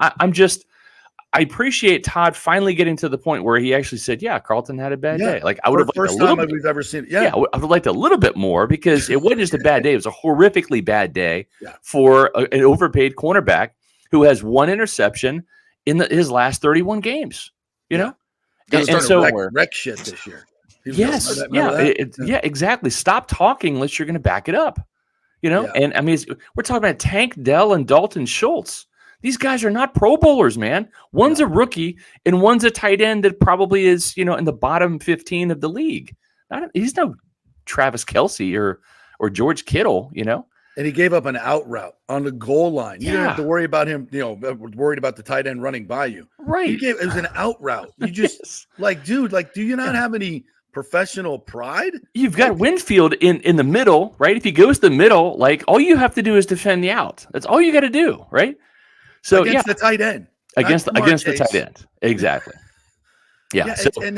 I appreciate Todd finally getting to the point where he actually said, "Yeah, Carlton had a bad day." Like I would have liked first a little time bit. we've ever seen it. Yeah, I would have liked a little bit more because it wasn't just a bad day; it was a horrifically bad day for an overpaid cornerback who has one interception in his last 31 games. You know, and so wreck shit this year. Yes, yeah, exactly. Stop talking unless you're going to back it up. You know, and I mean, we're talking about Tank Dell and Dalton Schultz. These guys are not Pro Bowlers, man. One's a rookie and one's a tight end that probably is, you know, in the bottom 15 of the league. He's no Travis Kelce or George Kittle, you know. And he gave up an out route on the goal line. You didn't have to worry about him, you know, worried about the tight end running by you. Right. It was an out route. You just like, dude, like, do you not have any professional pride? You've got Winfield in the middle, right? If he goes to the middle, like all you have to do is defend the out. That's all you got to do, right? So against the tight end. Against the tight end. Exactly. Yeah. So, and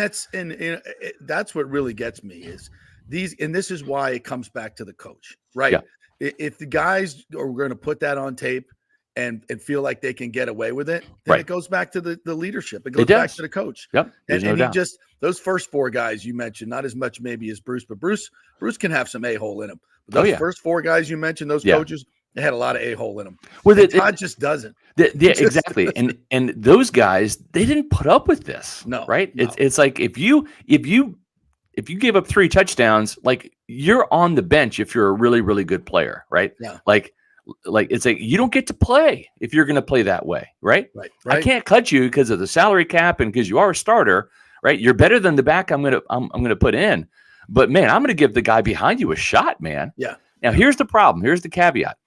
that's what really gets me is these, and this is why it comes back to the coach, right? Yeah. If the guys are going to put that on tape and feel like they can get away with it, then it goes back to the leadership. It goes back to the coach. Yep. And he just, those first four guys you mentioned, not as much maybe as Bruce, but Bruce can have some a-hole in him. But those first four guys you mentioned, those coaches, they had a lot of a-hole in them. Well, Todd just doesn't. Exactly. And those guys, they didn't put up with this. No. Right? No. It's like if you give up 3 touchdowns, like you're on the bench if you're a really, really good player, right? Yeah. Like it's like you don't get to play if you're going to play that way, right? Right. I can't cut you because of the salary cap and because you are a starter, right? You're better than the back I'm gonna put in, but man, I'm gonna give the guy behind you a shot, man. Yeah. Now here's the problem. Here's the caveat.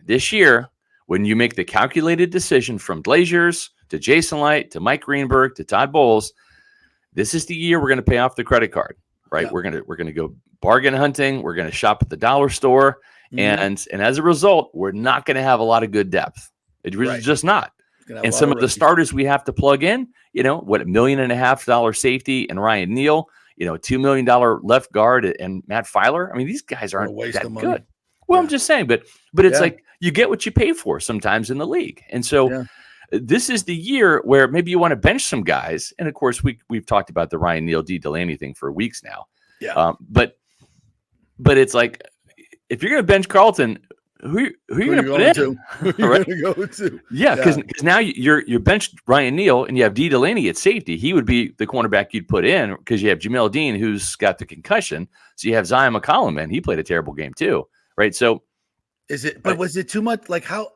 This year, when you make the calculated decision from Glaziers to Jason Light to Mike Greenberg to Todd Bowles, this is the year we're going to pay off the credit card, right? Yeah. We're gonna go bargain hunting. We're going to shop at the dollar store, and as a result, we're not going to have a lot of good depth. It's just not. And some of the starters we have to plug in, you know, what $1.5 million safety and Ryan Neal, you know, $2 million left guard and Matt Filer. I mean, these guys aren't that good. Well, I'm just saying, but it's like you get what you pay for sometimes in the league. And so this is the year where maybe you want to bench some guys. And of course, we've talked about the Ryan Neal, D. Delaney thing for weeks now. Yeah. But it's like, if you're going to bench Carlton, who are you going to put in? Who are you going to go to? Yeah, because now you're benched Ryan Neal and you have D. Delaney at safety. He would be the cornerback you'd put in because you have Jamel Dean, who's got the concussion. So you have Zion McCollum, and he played a terrible game too, right? So was it too much? Like, how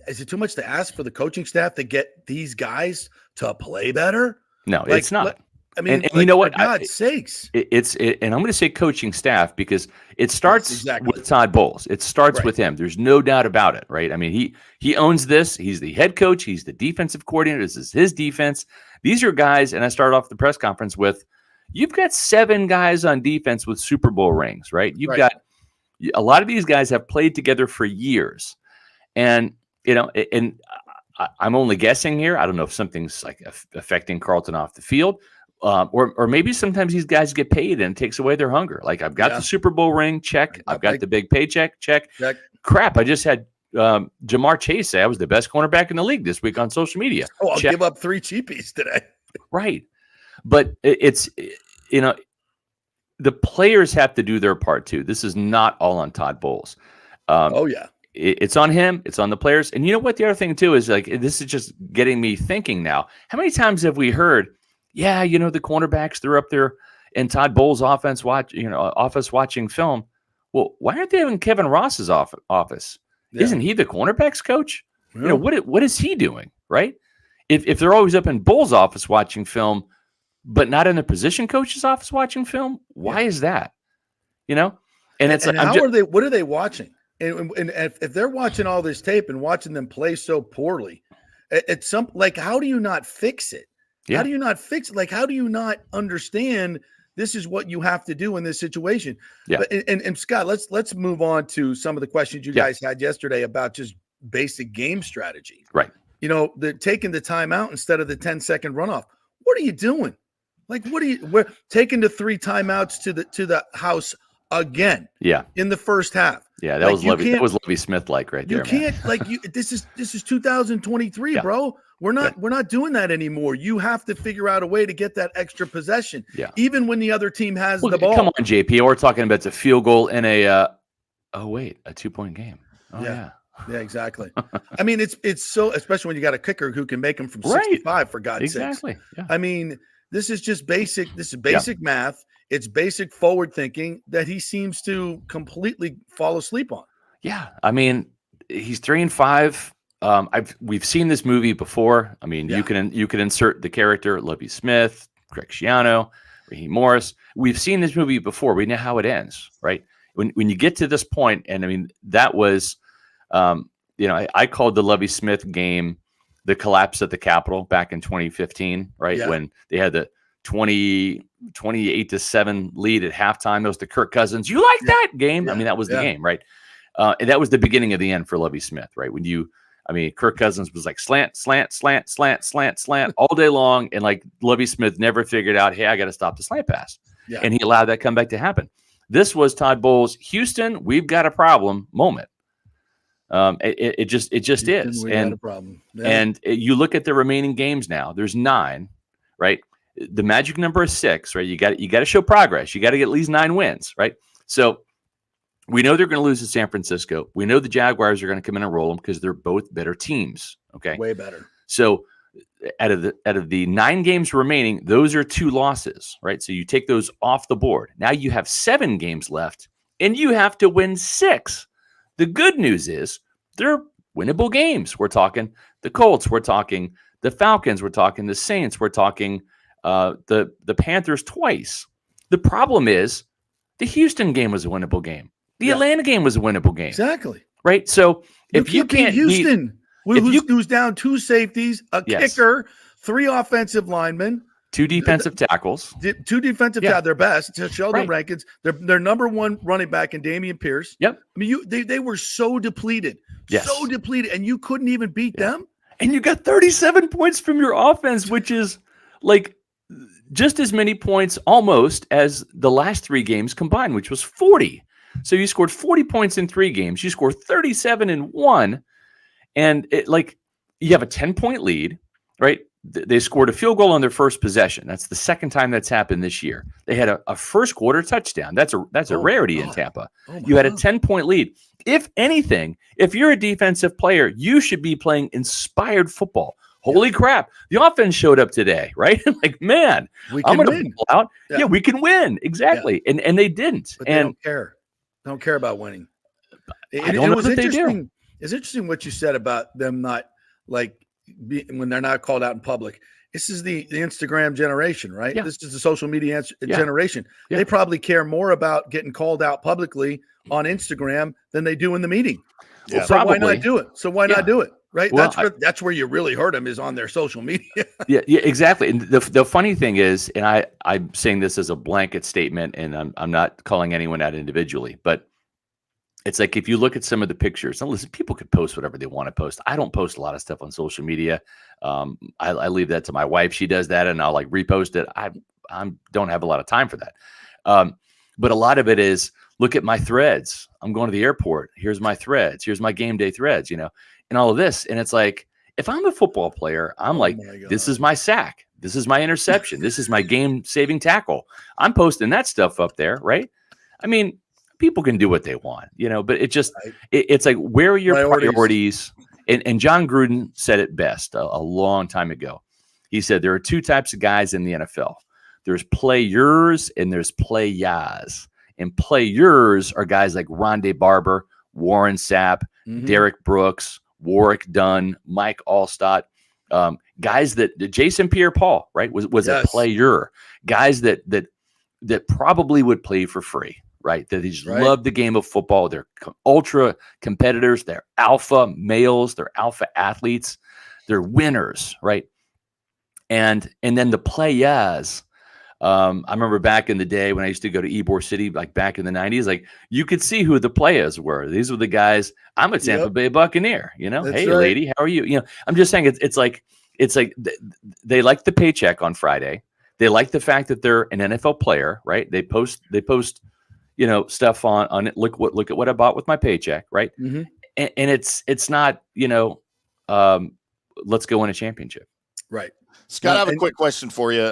is it too much to ask for the coaching staff to get these guys to play better? No, it's not. I mean, and you know what? For God's sakes. And I'm going to say coaching staff because it starts with Todd Bowles. It starts with him. There's no doubt about it, right? I mean, he owns this. He's the head coach. He's the defensive coordinator. This is his defense. These are guys, and I started off the press conference with, you've got 7 guys on defense with Super Bowl rings, right? You've got a lot of these guys have played together for years, and you know, and I'm only guessing here. I don't know if something's like affecting Carlton off the field. Or maybe sometimes these guys get paid and it takes away their hunger. Like, I've got the Super Bowl ring, check. I've got the big paycheck, check. Crap, I just had Jamar Chase say I was the best cornerback in the league this week on social media. Oh, I'll give up 3 cheapies today. Right. But it's, you know, the players have to do their part too. This is not all on Todd Bowles. It's on him. It's on the players. And you know what? The other thing too is, like, this is just getting me thinking now. How many times have we heard, yeah, you know, the cornerbacks, they're up there in Todd Bowles' office watching film. Well, why aren't they having Kevin Ross's office? Yeah. Isn't he the cornerbacks coach? Yeah. You know, what is he doing, right? If they're always up in Bowles' office watching film, but not in the position coach's office watching film, why is that? You know? And it's what are they watching? And if they're watching all this tape and watching them play so poorly, it's how do you not fix it? Yeah. How do you not fix it? Like, how do you not understand this is what you have to do in this situation? Yeah. But, and Scott, let's move on to some of the questions you guys had yesterday about just basic game strategy. Right. You know, they're taking the timeout instead of the 10-second runoff. What are you doing? Like, we're taking the 3 timeouts to the house again. Yeah. In the first half. Yeah, that was Lovie Smith like right there. You can't this is 2023, bro. We're not doing that anymore. You have to figure out a way to get that extra possession. Yeah. Even when the other team has the ball. Come on, JP. We're talking about a field goal in a 2-point game. Oh yeah. Yeah, exactly. I mean, it's so, especially when you got a kicker who can make them from 65 for God's sakes. Exactly. Yeah. I mean, this is just basic. This is basic math. It's basic forward thinking that he seems to completely fall asleep on. Yeah, I mean, he's 3-5. We've seen this movie before. I mean, you can insert the character Lovie Smith, Greg Schiano, Raheem Morris. We've seen this movie before. We know how it ends, right? When you get to this point, and I mean, that was, I called the Lovie Smith game the collapse at the Capitol back in 2015, right? Yeah. When they had the 28-7 lead at halftime. That was the Kirk Cousins. You like that game? I mean, that was the game, right? And that was the beginning of the end for Lovie Smith, right? Kirk Cousins was like slant all day long. And like Lovie Smith never figured out, hey, I got to stop the slant pass. Yeah. And he allowed that comeback to happen. This was Todd Bowles' Houston, we've got a problem moment. It just is. And, and you look at the remaining games now, there's 9, right? The magic number is 6, right? You got to show progress. You got to get at least 9 wins, right? So we know they're going to lose to San Francisco. We know the Jaguars are going to come in and roll them because they're both better teams. Okay, way better. So out of the 9 games remaining, those are 2 losses, right? So you take those off the board. Now you have 7 games left, and you have to win 6. The good news is they're winnable games. We're talking the Colts. We're talking the Falcons. We're talking the Saints. We're talking the Panthers twice. The problem is the Houston game was a winnable game. The Atlanta game was a winnable game. Exactly. Right. So if you can't beat Houston, who's down 2 safeties, a kicker, 3 offensive linemen, 2 defensive tackles, 2 defensive tackles, their best, Sheldon Rankins, their number 1 running back in Damian Pierce. Yep. I mean, they were so depleted, and you couldn't even beat them. And you got 37 points from your offense, which is like just as many points almost as the last 3 games combined, which was 40. So you scored 40 points in 3 games. You scored 37 in 1. And you have a 10-point lead, right? They scored a field goal on their first possession. That's the second time that's happened this year. They had a first quarter touchdown. That's a rarity in Tampa. You had a 10-point lead. If anything, if you're a defensive player, you should be playing inspired football. Holy crap. The offense showed up today, right? Like, man, I'm going to pull out. Yeah, we can win. Exactly. Yeah. And they didn't. But they don't care. They don't care about winning. I don't know that they do. It's interesting what you said about them not when they're not called out in public. This is the Instagram generation, right? Yeah. This is the social media generation. Yeah. They probably care more about getting called out publicly on Instagram than they do in the meeting. Yeah. So why not do it? Not do it? Right. Well, that's where you really hurt them is on their social media. yeah, exactly. And the funny thing is, and I'm saying this as a blanket statement, and I'm not calling anyone out individually, but it's like if you look at some of the pictures, and listen, people could post whatever they want to post. I don't post a lot of stuff on social media. I leave that to my wife. She does that, and I'll repost it. I don't have a lot of time for that. But a lot of it is look at my threads. I'm going to the airport. Here's my threads. Here's my game day threads. And all of this. And it's like, if I'm a football player, I'm this is my sack. This is my interception. This is my game-saving tackle. I'm posting that stuff up there, right? I mean, people can do what they want, but it's like, where are your priorities? And John Gruden said it best a long time ago. He said, there are 2 types of guys in the NFL. There's players and there's playas. And players are guys like Rondé Barber, Warren Sapp, Derek Brooks, Warwick Dunn, Mike Allstott, guys that Jason Pierre-Paul, right, was a player, guys that probably would play for free, right? That they just love the game of football. They're ultra competitors. They're alpha males. They're alpha athletes. They're winners, right? And then the players. I remember back in the day when I used to go to Ybor City, like back in the 90s, you could see who the players were. These were the guys. I'm a Tampa Bay Buccaneer, Hey, lady, how are you? I'm just saying it's like they like the paycheck on Friday. They like the fact that they're an NFL player, right? They post, stuff on it. Look at what I bought with my paycheck, right? Mm-hmm. And it's not, let's go win a championship. Right. Scott, I have a quick question for you.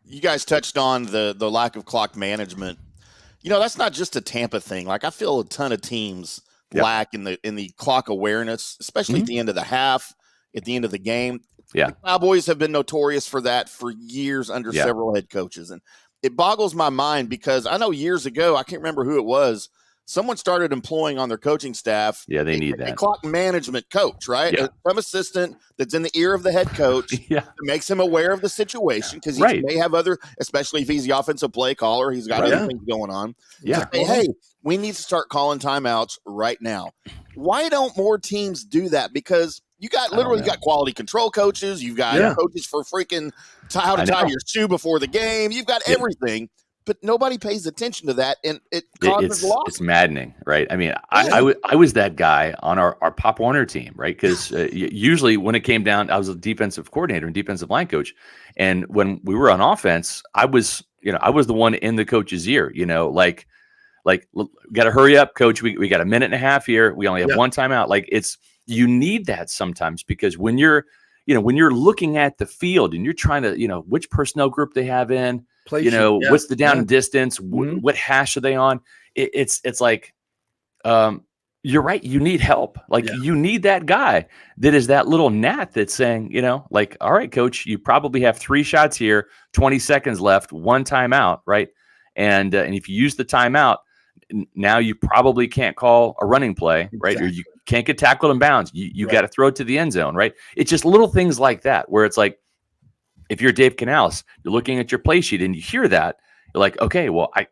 You guys touched on the lack of clock management. That's not just a Tampa thing. Like, I feel a ton of teams lack in the clock awareness, especially at the end of the half, at the end of the game. Yeah. The Cowboys have been notorious for that for years under several head coaches. And it boggles my mind because I know years ago, I can't remember who it was, someone started employing on their coaching staff. Yeah, they need a clock management coach, right? Yeah. Some assistant that's in the ear of the head coach that makes him aware of the situation because he may have other, especially if he's the offensive play caller, he's got other things going on. Yeah. Say, hey, we need to start calling timeouts right now. Why don't more teams do that? Because you got quality control coaches. You've got coaches for freaking how to tie your shoe before the game. You've got everything. But nobody pays attention to that, and it causes loss. It's maddening, right? I mean, I was that guy on our Pop Warner team, right? Because usually when it came down, I was a defensive coordinator and defensive line coach, and when we were on offense, I was the one in the coach's ear, like got to hurry up, coach. We got a minute and a half here. We only have one timeout. Like you need that sometimes because when you're looking at the field and you're trying to, which personnel group they have in. What's the down and distance? What hash are they on? It's like, you're right. You need help. You need that guy that is that little gnat that's saying, all right, coach, you probably have 3 shots here, 20 seconds left, 1 timeout, right? And if you use the timeout, now you probably can't call a running play, right? Exactly. Or you can't get tackled in bounds. You got to throw it to the end zone, right? It's just little things like that where it's like, if you're Dave Canales, you're looking at your play sheet and you hear that, you're like, okay, well, I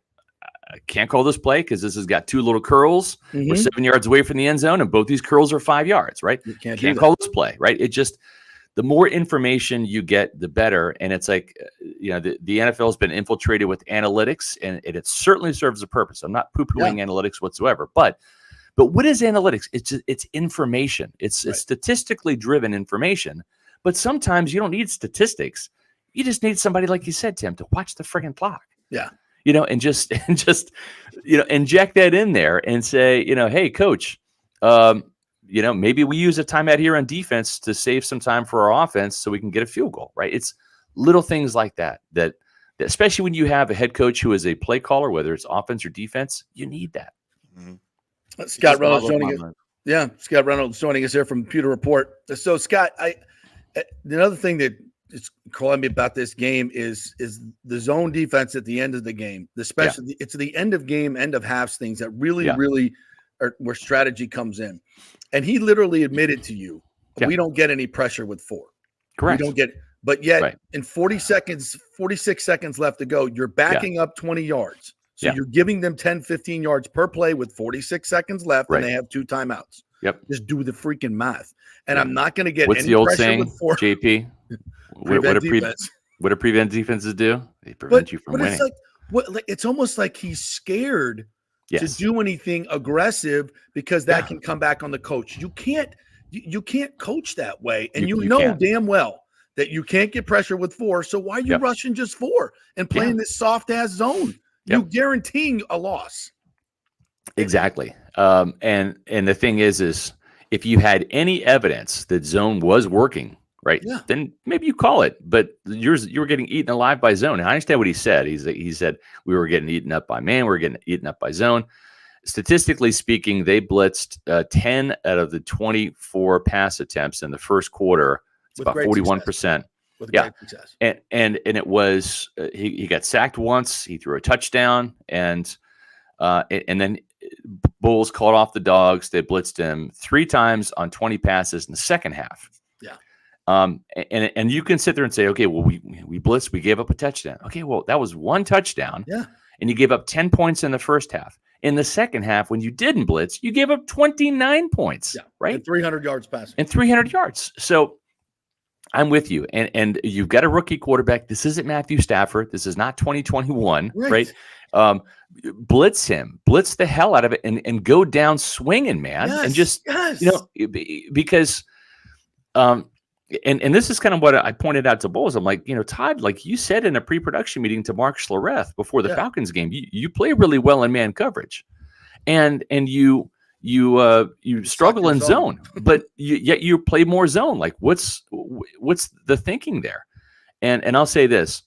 can't call this play because this has got 2 little curls. We're 7 yards away from the end zone, and both these curls are 5 yards, right? You can't call this play, right? It just, the more information you get, the better. And it's like, the NFL has been infiltrated with analytics, and it certainly serves a purpose. I'm not poo-pooing analytics whatsoever, but what is analytics? It's information. It's statistically driven information. But sometimes you don't need statistics. You just need somebody, like you said, Tim, to watch the friggin' clock. Yeah. And just inject that in there and say, hey, coach, maybe we use a timeout here on defense to save some time for our offense so we can get a field goal, right? It's little things like that, especially when you have a head coach who is a play caller, whether it's offense or defense, you need that. Mm-hmm. Scott Reynolds joining us. Yeah, Scott Reynolds joining us here from Pewter Report. So, Scott, another thing that is calling me about this game is the zone defense at the end of the game. Especially, it's the end of game, end of halves things that really are where strategy comes in. And he literally admitted to you, we don't get any pressure with 4. Correct. We don't get, but yet in 46 seconds left to go, you're backing up 20 yards. So you're giving them 10, 15 yards per play with 46 seconds left, and they have 2 timeouts. Yep. Just do the freaking math. And I'm not going to get what's any the old pressure saying, with 4. JP? What do prevent defenses do? They prevent you from winning. It's it's almost like he's scared to do anything aggressive because that can come back on the coach. You can't coach that way. And you know damn well that you can't get pressure with 4. So why are you rushing just 4 and playing this soft ass zone? You guaranteeing a loss. Exactly. And the thing is if you had any evidence that zone was working, right, then maybe you call it. But you were getting eaten alive by zone. And I understand what he said. He said we were getting eaten up by man. We were getting eaten up by zone. Statistically speaking, they blitzed 10 out of the 24 pass attempts in the first quarter. It's about 41%. With great success. And it was he got sacked once. He threw a touchdown, and then Bulls called off the dogs. They blitzed him 3 times on 20 passes in the second half. Yeah. And you can sit there and say, okay, well, we blitzed, we gave up a touchdown. Okay, well, that was 1 touchdown. Yeah. And you gave up 10 points in the first half. In the second half, when you didn't blitz, you gave up 29 points. Yeah. Right. And 300 yards passing. And 300 yards. So I'm with you. And you've got a rookie quarterback. This isn't Matthew Stafford. This is not 2021, right? Blitz him, blitz the hell out of it, and go down swinging, man. And just, because And this is kind of what I pointed out to Bowles. I'm like, Todd, like you said in a pre-production meeting to Mark Schlereth before the Falcons game, you play really well in man coverage, and you struggle in zone, but yet you play more zone. Like what's the thinking there? And I'll say this.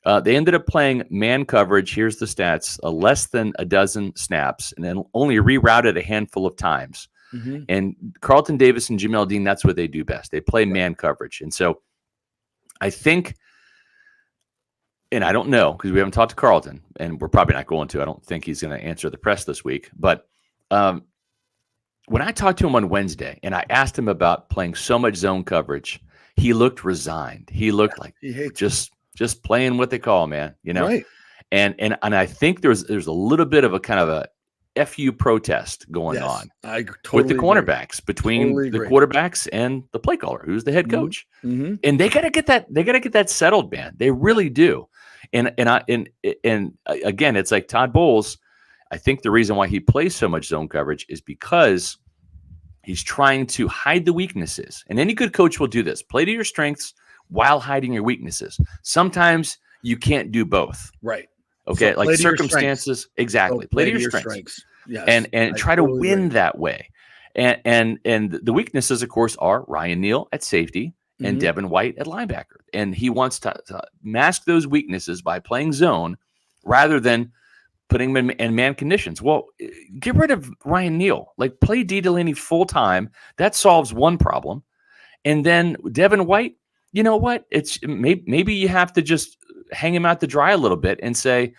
They ended up playing man coverage. Here's the stats: less than a dozen snaps, and then only rerouted a handful of times. Mm-hmm. And Carlton Davis and Jamel Dean, that's what they do best. They play man coverage. And so I think, and I don't know because we haven't talked to Carlton, and we're probably not going to. I don't think he's going to answer the press this week. But when I talked to him on Wednesday and I asked him about playing so much zone coverage, he looked resigned. He looked like just playing what they call, man, Right. And I think there's a little bit of a kind of a FU protest going on with the cornerbacks between the quarterbacks and the play caller, who's the head coach. Mm-hmm. And they got to get that settled, man. They really do. And again, it's like Todd Bowles. I think the reason why he plays so much zone coverage is because he's trying to hide the weaknesses. And any good coach will do this. Play to your strengths while hiding your weaknesses. Sometimes you can't do both. Right. Okay, so like circumstances, exactly. Play to your strengths. Yes, and try to win that way. And the weaknesses, of course, are Ryan Neal at safety and Devin White at linebacker. And he wants to mask those weaknesses by playing zone rather than putting him in man conditions. Well, get rid of Ryan Neal. Like play D. Delaney full time. That solves one problem. And then Devin White, you know what? It's maybe you have to just hang him out to dry a little bit and say,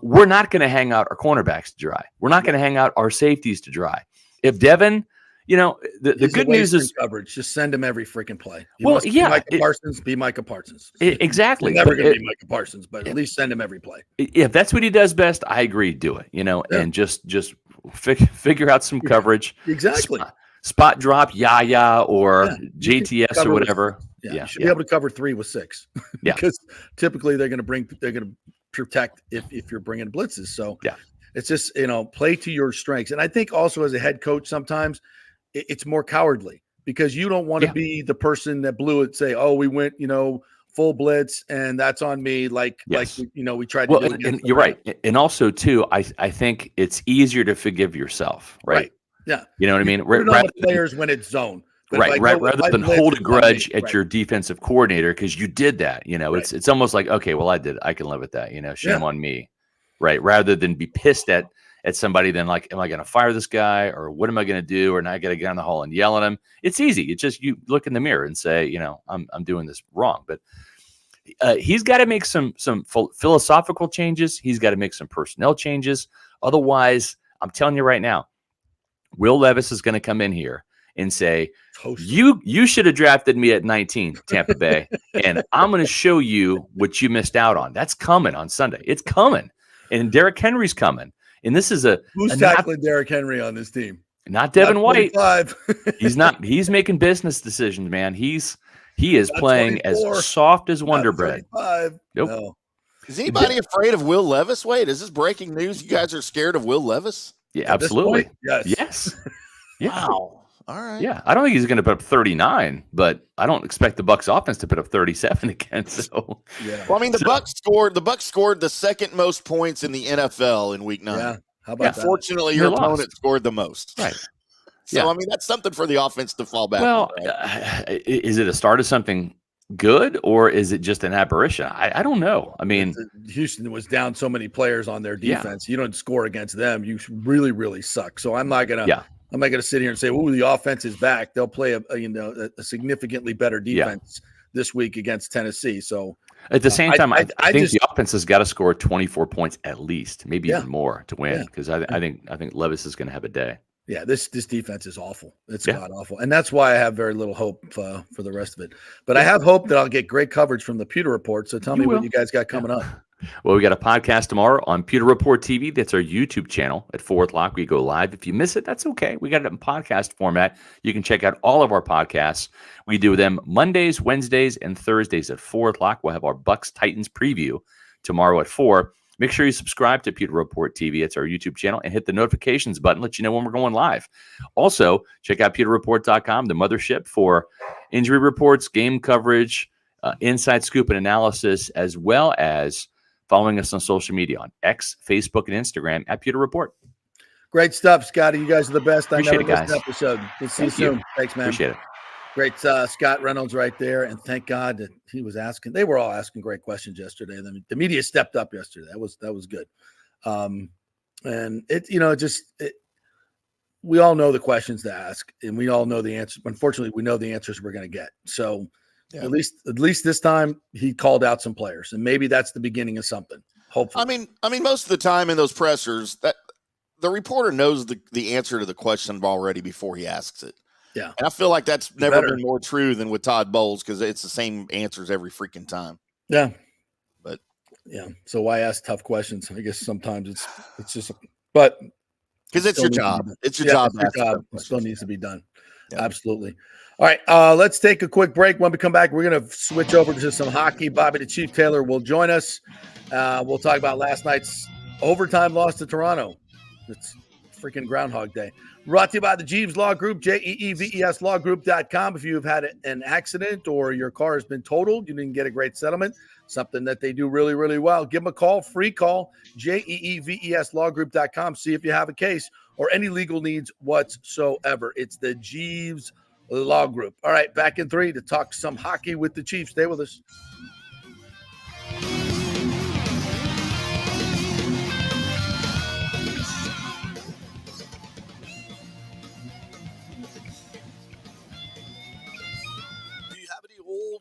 we're not going to hang out our cornerbacks to dry. We're not going to hang out our safeties to dry. If Devin, the good news is coverage. Just send him every freaking play. Be Micah Parsons. Exactly. He's never going to be Micah Parsons, but at least send him every play. If that's what he does best, I agree. Do it. And just figure out some coverage. Exactly. Spot drop, or JTS or whatever. You should be able to cover 3 with 6. Yeah, because typically they're going to protect if you're bringing blitzes. So it's just play to your strengths. And I think also as a head coach, sometimes it's more cowardly because you don't want to be the person that blew it. Say, oh, we went full blitz and that's on me. We tried to do it. And you're right. And also too, I think it's easier to forgive yourself, right? Yeah. You know what I mean? Rather players when it's zone. But rather than hold a grudge at your defensive coordinator because you did that, it's almost like, okay, well, I did it. I can live with that, shame on me, right? Rather than be pissed at somebody, then like, am I going to fire this guy or what am I going to do? Or not got to get on the hall and yell at him. It's easy. It's just you look in the mirror and say, I'm doing this wrong. But he's got to make some philosophical changes. He's got to make some personnel changes. Otherwise, I'm telling you right now, Will Levis is going to come in here and say, you should have drafted me at 19, Tampa Bay, and I'm going to show you what you missed out on. That's coming on Sunday. It's coming. And Derrick Henry's coming. And this is who's tackling Derrick Henry on this team? Not Devin White. He's not. He's making business decisions, man. He is playing as soft as Wonder Bread. Nope. No. Is anybody afraid of Will Levis? Wait, is this breaking news? You guys are scared of Will Levis? Yeah, absolutely. Yes. Yeah. Wow. All right. Yeah, I don't think he's going to put up 39, but I don't expect the Bucs offense to put up 37 again. So, well, I mean, the Bucs scored the second most points in the NFL in Week 9. Yeah, how about that? Fortunately, your opponent scored the most. Right. So, I mean, that's something for the offense to fall back. Well, on, right? Is it a start of something good or is it just an aberration? I don't know. I mean, Houston was down so many players on their defense. You don't score against them. You really, really suck. So I'm not gonna. Yeah. I'm not going to sit here and say, "Oh, the offense is back." They'll play a significantly better defense this week against Tennessee. So at the same time, I think the offense has got to score 24 points at least, maybe even more to win. Because I think Levis is going to have a day. Yeah, this defense is awful. It's god awful, and that's why I have very little hope for the rest of it. But I have hope that I'll get great coverage from the Pewter Report. So tell me what you guys got coming up. Well, we got a podcast tomorrow on Pewter Report TV. That's our YouTube channel at 4 o'clock. We go live. If you miss it, that's okay. We got it in podcast format. You can check out all of our podcasts. We do them Mondays, Wednesdays, and Thursdays at 4 o'clock. We'll have our Bucs Titans preview tomorrow at 4. Make sure you subscribe to Pewter Report TV. It's our YouTube channel, and hit the notifications button, let you know when we're going live. Also, check out pewterreport.com, the mothership, for injury reports, game coverage, inside scoop and analysis, as well as following us on social media on X, Facebook, and Instagram at Pewter Report. Great stuff, Scotty. You guys are the best. Appreciate I never it, missed guys. an episode. We'll see Thank you you. soon. Thanks, man. Appreciate it. Great. Scott Reynolds right there. And thank God that he was asking. They were all asking great questions yesterday. The media stepped up yesterday. That was good. And we all know the questions to ask, and we all know the answers. Unfortunately, we know the answers we're going to get. So at least this time he called out some players, and maybe that's the beginning of something. Hopefully. I mean, most of the time in those pressers, that the reporter knows the answer to the question already before he asks it. Yeah. And I feel like that's never been more true than with Todd Bowles, because it's the same answers every freaking time. Yeah. But yeah. So why ask tough questions? I guess sometimes it's just, but because it's your job. It's your job. It still needs to be done. Yeah. Absolutely. All right. Let's take a quick break. When we come back, we're going to switch over to some hockey. Bobby the Chief Taylor will join us. We'll talk about last night's overtime loss to Toronto. It's freaking Groundhog Day. Brought to you by the Jeeves Law Group, JEEVES lawgroup.com. If you've had an accident or your car has been totaled, you didn't get a great settlement, something that they do really, really well, give them a call, free call, JEEVES lawgroup.com. See if you have a case or any legal needs whatsoever. It's the Jeeves Law Group. All right, back in 3 to talk some hockey with the Chiefs. Stay with us.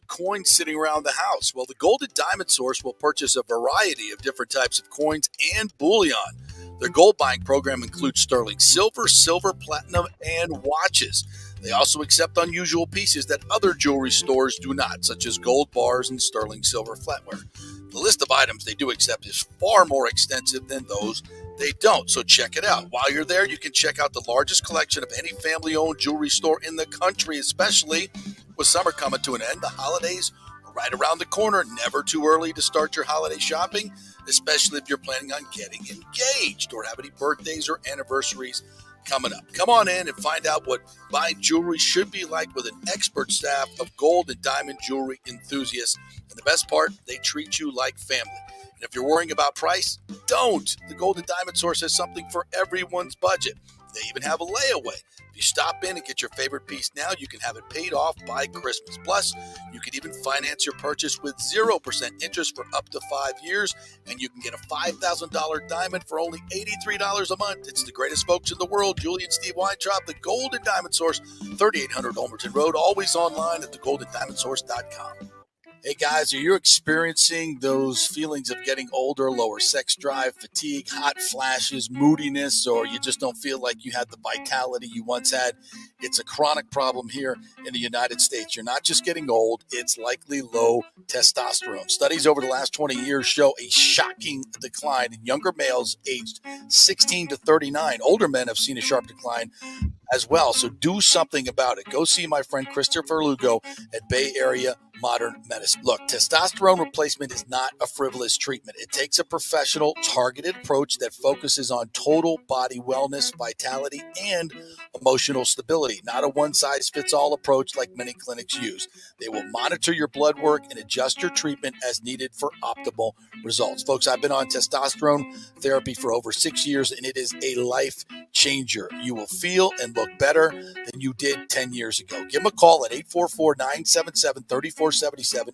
Coins sitting around the house? Well, the Golden Diamond Source will purchase a variety of different types of coins and bullion. Their gold buying program includes sterling silver, silver, platinum, and watches. They also accept unusual pieces that other jewelry stores do not, such as gold bars and sterling silver flatware. The list of items they do accept is far more extensive than those they don't, so check it out. While you're there, you can check out the largest collection of any family-owned jewelry store in the country, especially with summer coming to an end. The holidays are right around the corner. Never too early to start your holiday shopping, especially if you're planning on getting engaged or have any birthdays or anniversaries coming up. Come on in and find out what buying jewelry should be like with an expert staff of gold and diamond jewelry enthusiasts. And the best part, they treat you like family. And if you're worrying about price, don't. The Golden Diamond Source has something for everyone's budget. They even have a layaway. If you stop in and get your favorite piece now, you can have it paid off by Christmas. Plus, you can even finance your purchase with 0% interest for up to 5 years, and you can get a $5,000 diamond for only $83 a month. It's the greatest folks in the world, Julie and Steve Weintraub, the Golden Diamond Source, 3800 Olmerton Road, always online at thegoldendiamondsource.com. Hey guys, are you experiencing those feelings of getting older, lower sex drive, fatigue, hot flashes, moodiness, or you just don't feel like you had the vitality you once had? It's a chronic problem here in the United States. You're not just getting old, it's likely low testosterone. Studies over the last 20 years show a shocking decline in younger males aged 16 to 39. Older men have seen a sharp decline as well. So do something about it. Go see my friend Christopher Lugo at Bay Area Modern Medicine. Look, testosterone replacement is not a frivolous treatment. It takes a professional, targeted approach that focuses on total body wellness, vitality, and emotional stability, not a one-size-fits-all approach like many clinics use. They will monitor your blood work and adjust your treatment as needed for optimal results. Folks, I've been on testosterone therapy for over 6 years, and it is a life changer. You will feel and look better than you did 10 years ago. Give them a call at 844-977-3477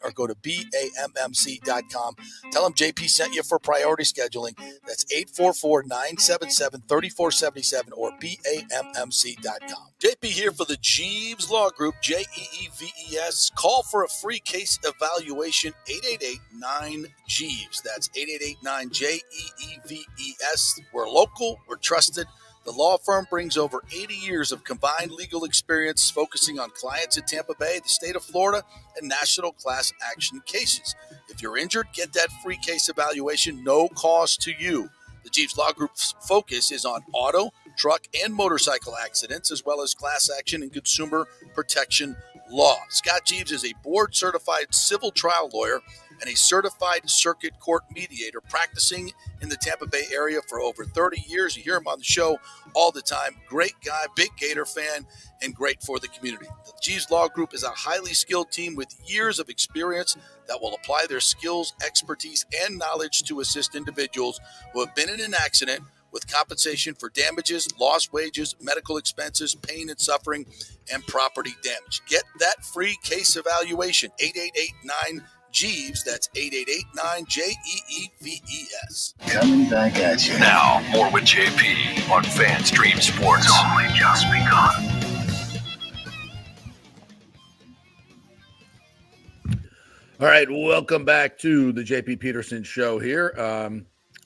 or go to BAMMC.com. Tell them JP sent you for priority scheduling. That's 844-977-3477 or BAMMC.com. JP here for the Jeeves Law Group, JEEVES. Call for a free case evaluation, 888-9-JEEVES. That's 888-9-JEEVES. We're local, we're trusted. The law firm brings over 80 years of combined legal experience focusing on clients in Tampa Bay, the state of Florida, and national class action cases. If you're injured, get that free case evaluation, no cost to you. The Jeeves Law Group's focus is on auto, truck, and motorcycle accidents, as well as class action and consumer protection law. Scott Jeeves is a board-certified civil trial lawyer and a certified circuit court mediator practicing in the Tampa Bay area for over 30 years. You hear him on the show all the time. Great guy, big Gator fan, and great for the community. The Jeeves Law Group is a highly skilled team with years of experience that will apply their skills, expertise, and knowledge to assist individuals who have been in an accident with compensation for damages, lost wages, medical expenses, pain and suffering, and property damage. Get that free case evaluation, 888-9-JEEVES. That's 888-9-JEEVES. Coming back at you. Now, more with JP on FanStream Sports. It's only just begun. All right, welcome back to the JP Peterson show here.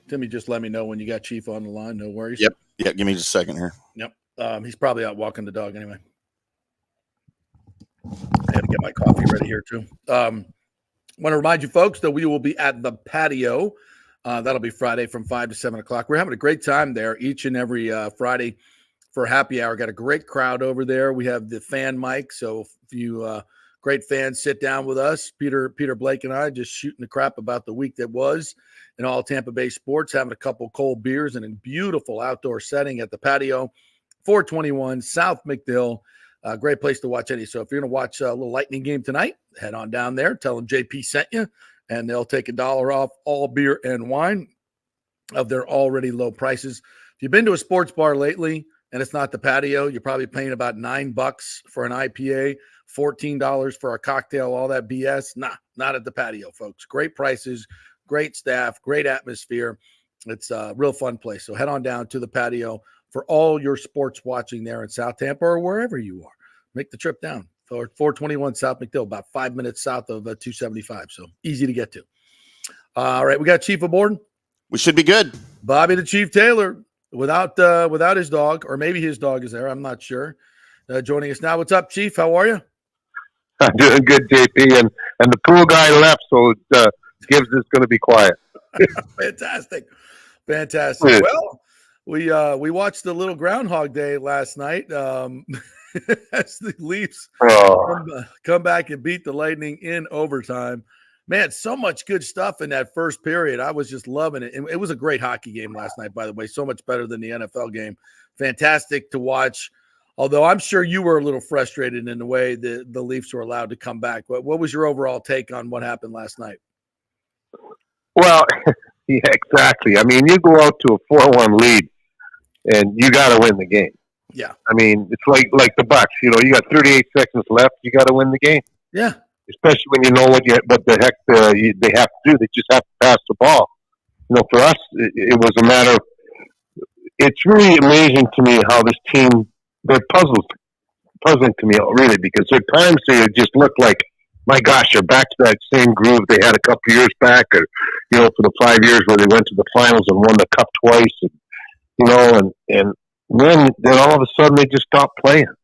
Timmy, just let me know when you got Chief on the line. No worries. Yep. Give me just a second here. Yep. He's probably out walking the dog anyway. I had to get my coffee ready here too. Want to remind you folks that we will be at the patio. That'll be Friday from 5 to 7 o'clock. We're having a great time there each and every Friday for happy hour. Got a great crowd over there. We have the fan mic. So if you great fans sit down with us, Peter Blake and I, just shooting the crap about the week that was in all Tampa Bay sports, having a couple cold beers in a beautiful outdoor setting at the patio, 421 South McDill. Great place to watch any. So if you're going to watch a little Lightning game tonight, head on down there, tell them JP sent you, and they'll take $1 off all beer and wine of their already low prices. If you've been to a sports bar lately and it's not the patio, you're probably paying about $9 for an IPA, $14 for a cocktail, all that BS. Nah, not at the patio, folks. Great prices, great staff, great atmosphere. It's a real fun place. So head on down to the patio for all your sports watching there in South Tampa or wherever you are. Make the trip down. 421 South McDill, about 5 minutes south of 275. So easy to get to. All right, we got Chief aboard. We should be good. Bobby the Chief Taylor, without his dog, or maybe his dog is there. I'm not sure. Joining us now. What's up, Chief? How are you? I'm doing good, JP, and the pool guy left, so Gibbs is going to be quiet. Fantastic. Well, we watched the little Groundhog Day last night as the Leafs come back and beat the Lightning in overtime. Man, so much good stuff in that first period. I was just loving it. And it was a great hockey game last night, by the way, so much better than the NFL game. Fantastic to watch. Although I'm sure you were a little frustrated in the way the Leafs were allowed to come back. What was your overall take on what happened last night? Well, yeah, exactly. I mean, you go out to a 4-1 lead, and you got to win the game. Yeah. I mean, it's like the Bucks. You know, you got 38 seconds left. You got to win the game. Yeah. Especially when you know what the heck they have to do. They just have to pass the ball. You know, for us, it was a matter of. It's really amazing to me how this team. They're puzzling to me, really, because there are times they just look like, my gosh, they're back to that same groove they had a couple years back, or, you know, for the 5 years where they went to the finals and won the cup twice, and, you know, and then all of a sudden they just stopped playing.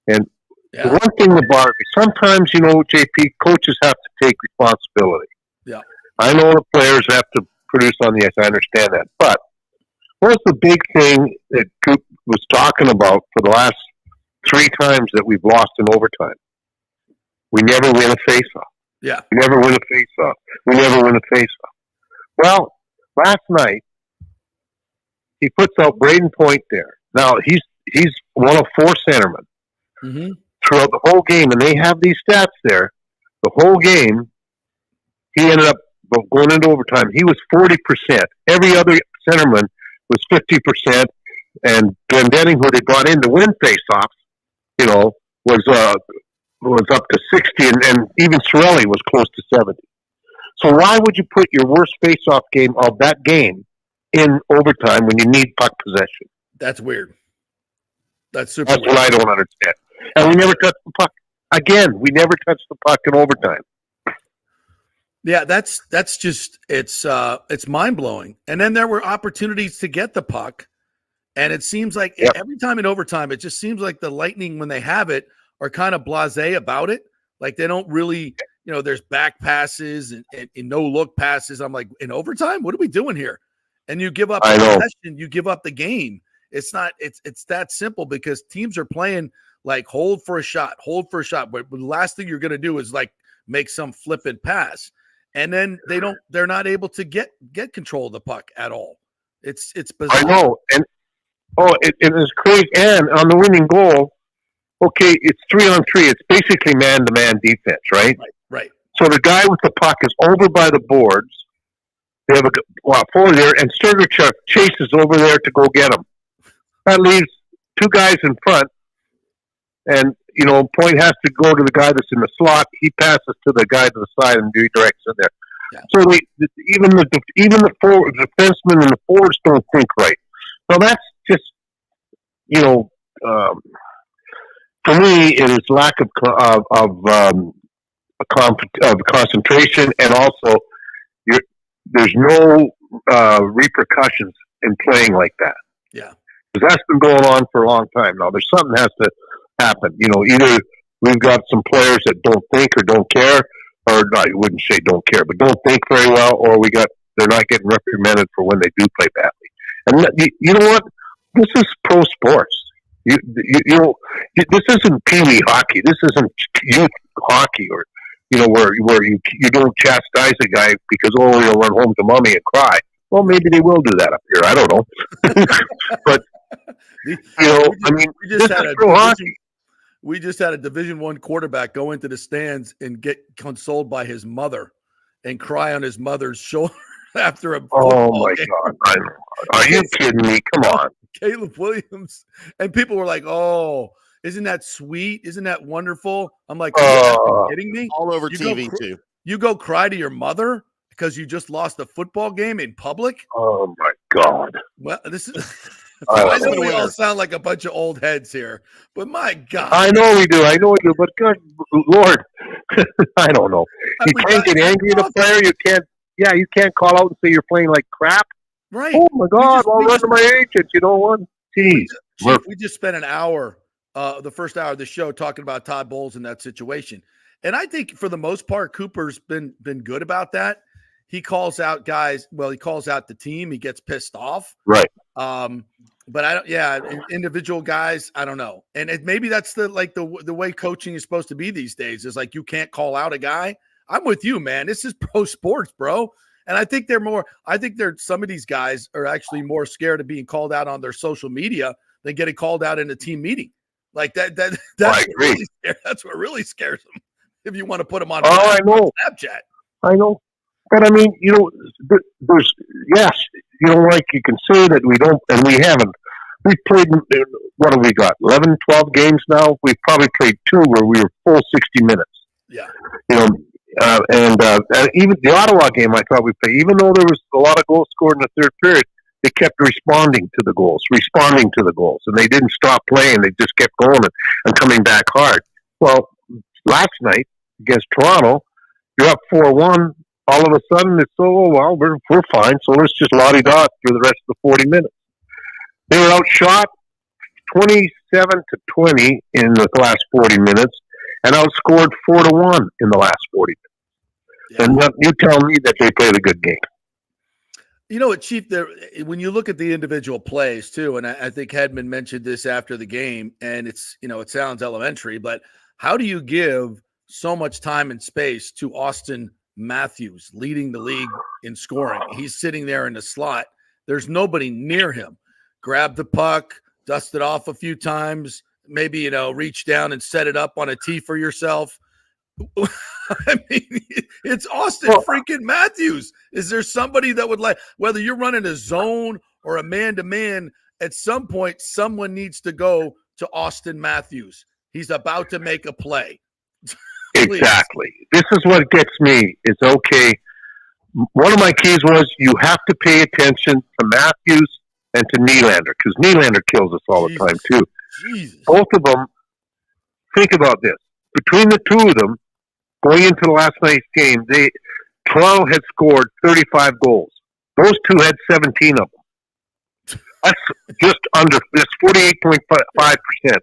And the one thing about it, sometimes, you know, JP, coaches have to take responsibility. Yeah. I know the players have to produce on the ice. I understand that. But what's the big thing that Coop was talking about for the last 3 times that we've lost in overtime? We never win a face-off. Yeah. We never win a face-off. We never win a face-off. Well, last night, he puts out Braden Point there. Now, he's one of 4 centermen throughout the whole game, and they have these stats there. The whole game, he ended up going into overtime. He was 40%. Every other centerman was 50%, and Glendening, who they brought in to win faceoffs, you know, was up to 60, and even Cirelli was close to 70. So why would you put your worst faceoff game of that game in overtime when you need puck possession? That's weird. That's what I don't understand. And we never touched the puck. Again, we never touched the puck in overtime. Yeah, that's just it's mind blowing. And then there were opportunities to get the puck, and it seems like every time in overtime, it just seems like the Lightning, when they have it, are kind of blasé about it. Like they don't really, you know, there's back passes and no look passes. I'm like, in overtime, what are we doing here? And you give up possession, you give up the game. It's that simple, because teams are playing like hold for a shot. But the last thing you're going to do is like make some flippant pass. and then they're not able to get control of the puck at all. It's bizarre. I know, and it is crazy. And on the winning goal, okay, it's 3-on-3. It's basically man-to-man defense, right? Right. So the guy with the puck is over by the boards. They have a forward there, and Sergachuk chases over there to go get him. That leaves two guys in front, and point has to go to the guy that's in the slot. He passes to the guy to the side and redirects it there. Yeah. So even the forward defensemen and the forwards don't think right. Now that's just for me, it is lack of concentration, and also there's no repercussions in playing like that. Yeah, because that's been going on for a long time now. There's something has to happen. Either we've got some players that don't think or don't care, or not. You wouldn't say don't care, but don't think very well, or they're not getting reprimanded for when they do play badly. And you know what? This is pro sports. This isn't pee-wee hockey. This isn't youth hockey, or where you don't chastise a guy because he'll run home to mommy and cry. Well, maybe they will do that up here. I don't know, but this is pro hockey. We just had a Division I quarterback go into the stands and get consoled by his mother and cry on his mother's shoulder after a football game. God! Are you kidding me? Come on. Caleb Williams, and people were like, "Oh, isn't that sweet? Isn't that wonderful?" I'm like, "Are you kidding me?" All over TV too. You go cry to your mother because you just lost a football game in public? Oh my God! Well, this is. I know we all sound like a bunch of old heads here, but my God, I know we do, but good Lord, I don't know. You can't get angry at a player. You can't. Yeah, you can't call out and say you're playing like crap. Right. Oh my God! I'll run to my agent. You know what? Jeez. Chief, we just spent an hour, the first hour of the show, talking about Todd Bowles in that situation, and I think for the most part, Cooper's been good about that. He calls out guys. Well, he calls out the team. He gets pissed off. Right. But I don't. Yeah, individual guys. I don't know. And maybe that's the way coaching is supposed to be these days. Is like you can't call out a guy. I'm with you, man. This is pro sports, bro. And I think some of these guys are actually more scared of being called out on their social media than getting called out in a team meeting. Like that's that's what really scares them. If you want to put them on, I know. Snapchat. I know. But I mean, there's like you can say that we don't, and we haven't. We've played, what have we got, 11, 12 games now? We've probably played 2 where we were full 60 minutes. Yeah. And even the Ottawa game, I thought we played, even though there was a lot of goals scored in the third period, they kept responding to the goals, and they didn't stop playing. They just kept going and coming back hard. Well, last night against Toronto, you're up 4-1. All of a sudden, it's we're fine. So let's just la-di-da for the rest of the 40 minutes. They were outshot 27-20 in the last 40 minutes, and outscored 4-1 in the last 40 minutes. Yeah. And you tell me that they played a good game. You know what, Chief? When you look at the individual plays too, and I think Hedman mentioned this after the game, and it's it sounds elementary, but how do you give so much time and space to Austin Matthews, leading the league in scoring? He's sitting there in the slot. There's nobody near him. Grab the puck, dust it off a few times, maybe, reach down and set it up on a tee for yourself. I mean, it's Austin freaking Matthews. Is there somebody that would whether you're running a zone or a man-to-man, at some point, someone needs to go to Austin Matthews. He's about to make a play. Exactly. This is what gets me. It's okay. One of my keys was you have to pay attention to Matthews and to Nylander, because Nylander kills us all the time too. Jesus. Both of them, think about this. Between the two of them, going into last night's game, Toronto had scored 35 goals. Those two had 17 of them. That's just under, that's 48.5%. Yeah.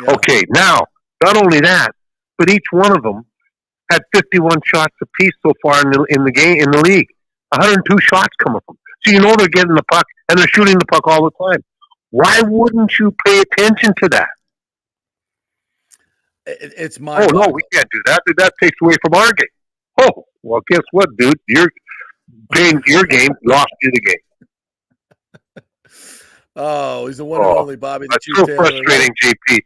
Okay, now, not only that, but each one of them had 51 shots apiece so far in the league. 102 shots coming from them. So they're getting the puck, and they're shooting the puck all the time. Why wouldn't you pay attention to that? It's my. Oh, no, we can't do that. That takes away from our game. Oh, Well, guess what, dude? You're playing your game, lost you the game. Oh, he's the one and only Bobby. That's so frustrating, JP.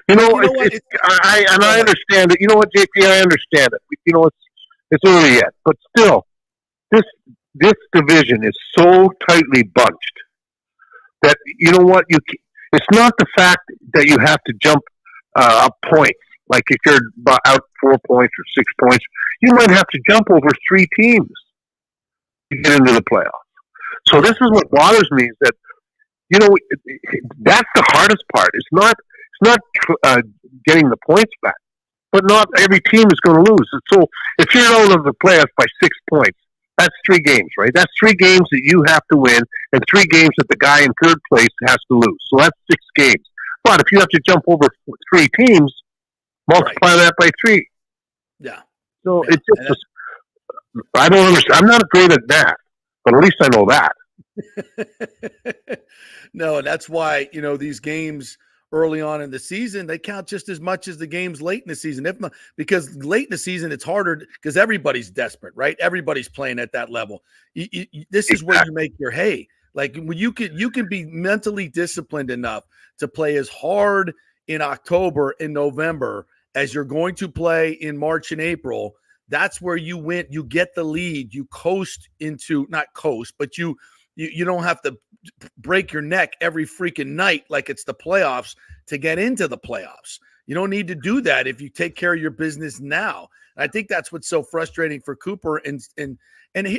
You know what? I understand it. You know what, JP? I understand it. You know, it's early yet, but still, this division is so tightly bunched that you know what? It's not the fact that you have to jump up points. Like if you're out 4 points or 6 points, you might have to jump over 3 teams to get into the playoffs. So this is what bothers me is that, you know, that's the hardest part. It's not getting the points back, but not every team is going to lose. So if you're out of the playoffs by 6 points, that's 3 games, right? That's 3 games that you have to win and 3 games that the guy in third place has to lose. So that's 6 games. But if you have to jump over 3 teams, multiply that by 3. Yeah. So it's just, I don't understand. I'm not great at math, but at least I know that. No, that's why, you know, these games early on in the season, they count just as much as the games late in the season. If not, because late in the season, it's harder because everybody's desperate, right? Everybody's playing at that level. This is where you make your hay. Like when you can be mentally disciplined enough to play as hard in October and November as you're going to play in March and April. That's where you win. You get the lead. You coast into, not coast, but you don't have to break your neck every freaking night like it's the playoffs to get into the playoffs. You don't need to do that if you take care of your business now. And I think that's what's so frustrating for Cooper. And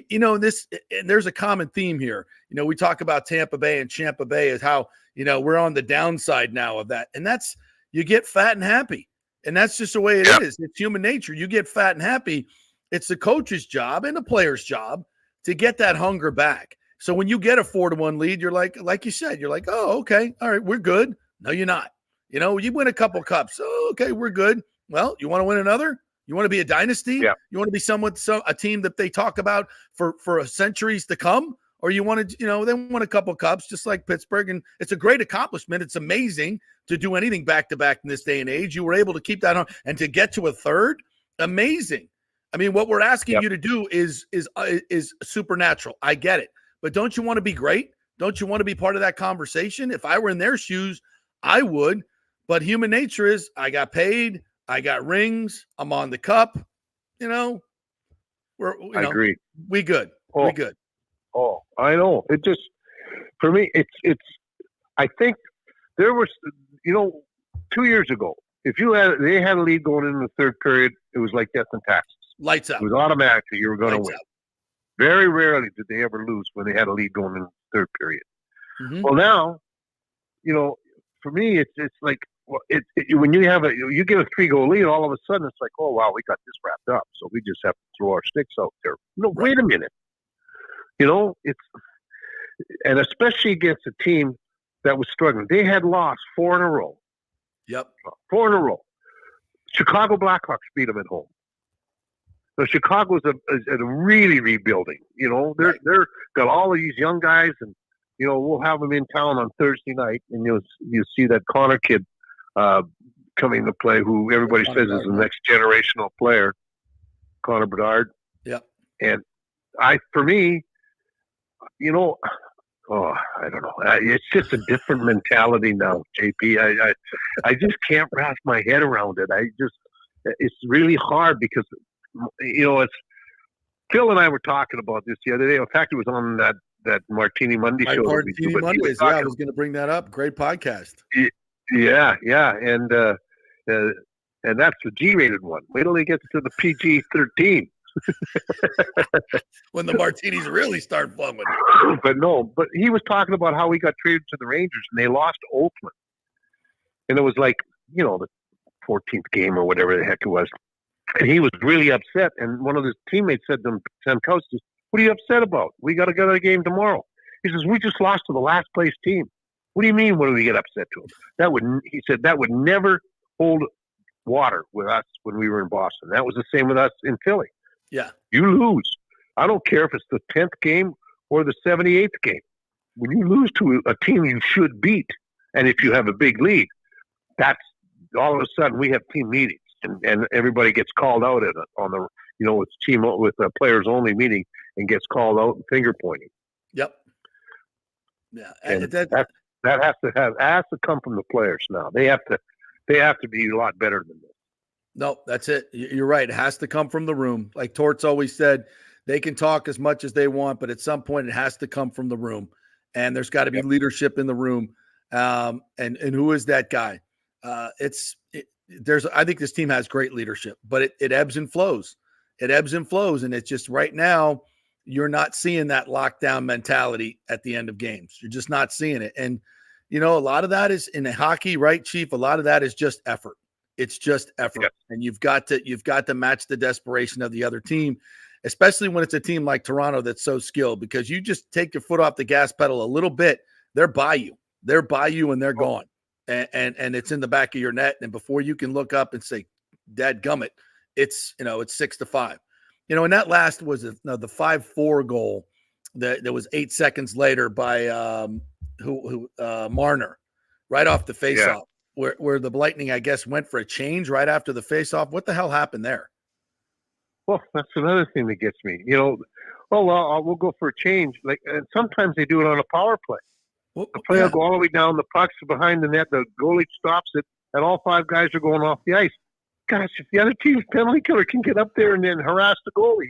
you know, there's a common theme here. You know, we talk about Tampa Bay and Champa Bay as how, you know, we're on the downside now of that. And that's, you get fat and happy. And that's just the way it is. It's human nature. You get fat and happy. It's the coach's job and the player's job to get that hunger back. So when you get a 4-1 lead, you're like you said, you're like, oh, okay, all right, we're good. No, you're not. You know, you win a couple cups. Oh, okay, we're good. Well, you want to win another? You want to be a dynasty? Yeah. You want to be a team that they talk about for centuries to come? Or you want to, you know, they won a couple cups just like Pittsburgh. And it's a great accomplishment. It's amazing to do anything back-to-back in this day and age. You were able to keep that on and to get to a third, amazing. I mean, what we're asking you to do is supernatural. I get it. But don't you want to be great? Don't you want to be part of that conversation? If I were in their shoes, I would. But human nature is I got paid, I got rings, I'm on the cup. You know, I agree. We good. We good. Oh, I know. It just, for me, it's. I think there was, you know, 2 years ago, if they had a lead going into the third period, it was like death and taxes. Lights out. It was automatically you were going to win. Out. Very rarely did they ever lose when they had a lead going in the third period. Mm-hmm. Well, now, you know, for me, it's like, well, when you get a 3-goal lead, all of a sudden it's like, oh wow, we got this wrapped up, so we just have to throw our sticks out there. No, wait a minute. You know, and especially against a team that was struggling. They had lost 4 in a row. Yep, 4 in a row. Chicago Blackhawks beat them at home. So Chicago's a really rebuilding. You know, they're got all of these young guys, and you know we'll have them in town on Thursday night, and you'll see that Connor kid coming to play, who everybody says is the next generational player, Connor Bedard. Yep. And for me, you know, I don't know. It's just a different mentality now, JP. I just can't wrap my head around it. It's really hard because. You know, it's Phil and I were talking about this the other day. In fact, it was on that Martini Monday show. Martini Mondays. Yeah, I was going to bring that up. Great podcast. Yeah, and that's the G-rated one. Wait till he gets to the PG-13. When the martinis really start flowing. But he was talking about how he got traded to the Rangers and they lost Oakland, and it was like, you know, the 14th game or whatever the heck it was. And he was really upset. And one of his teammates said to him, Stankowski, what are you upset about? We got to go to the game tomorrow. He says, we just lost to the last place team. What do you mean, what do we get upset to him? He said, that would never hold water with us when we were in Boston. That was the same with us in Philly. Yeah. You lose. I don't care if it's the 10th game or the 78th game. When you lose to a team you should beat, and if you have a big lead, that's all of a sudden we have team meetings. and everybody gets called out at it on the, it's team with the players only meeting and gets called out and finger pointing. Yep. Yeah. And that has to come from the players now. They have to be a lot better than this. No, that's it. You're right. It has to come from the room. Like Torts always said, they can talk as much as they want, but at some point it has to come from the room. And there's got to be leadership in the room. And who is that guy? I think this team has great leadership, but it ebbs and flows. It ebbs and flows. And it's just right now, you're not seeing that lockdown mentality at the end of games. You're just not seeing it. And, a lot of that is in hockey, right, Chief? A lot of that is just effort. It's just effort. Yep. And you've got to match the desperation of the other team, especially when it's a team like Toronto that's so skilled, because you just take your foot off the gas pedal a little bit, they're by you. They're by you and they're gone. And it's in the back of your net. And before you can look up and say, dadgummit, it's 6-5. And that last was the 5-4 goal that was 8 seconds later by Marner, right off the faceoff, where the Lightning, I guess, went for a change right after the faceoff. What the hell happened there? Well, that's another thing that gets me. We'll go for a change. And sometimes they do it on a power play. The play will go all the way down, the puck's behind the net, the goalie stops it, and all 5 guys are going off the ice. Gosh, if the other team's penalty killer can get up there and then harass the goalie,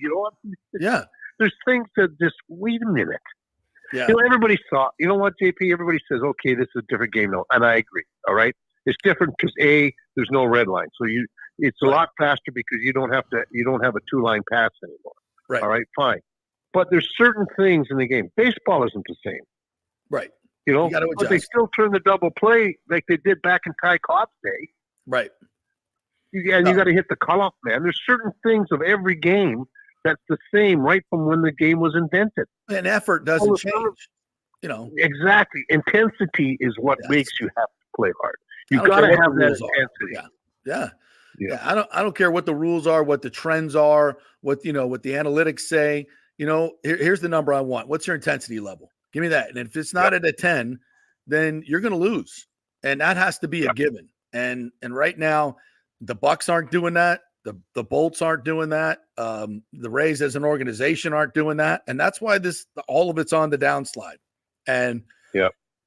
Yeah. There's things that just, wait a minute. Yeah. Everybody saw, you know what, JP? Everybody says, okay, this is a different game now. And I agree, all right? It's different because, there's no red line. So it's a lot faster because you don't have a 2-line pass anymore. Right. All right, fine. But there's certain things in the game. Baseball isn't the same. Right. But they still turn the double play like they did back in Ty Cobb's day. Right. You got to hit the cutoff, man. There's certain things of every game that's the same right from when the game was invented. And effort doesn't change. Exactly. Intensity is what makes you have to play hard. You got to have that intensity. Yeah. I don't care what the rules are, what the trends are, what the analytics say. Here's the number I want. What's your intensity level? Give me that. And if it's not at a 10, then you're going to lose. And that has to be a given. And right now, the Bucks aren't doing that. The Bolts aren't doing that. The Rays as an organization aren't doing that. And that's why all of it's on the downslide. And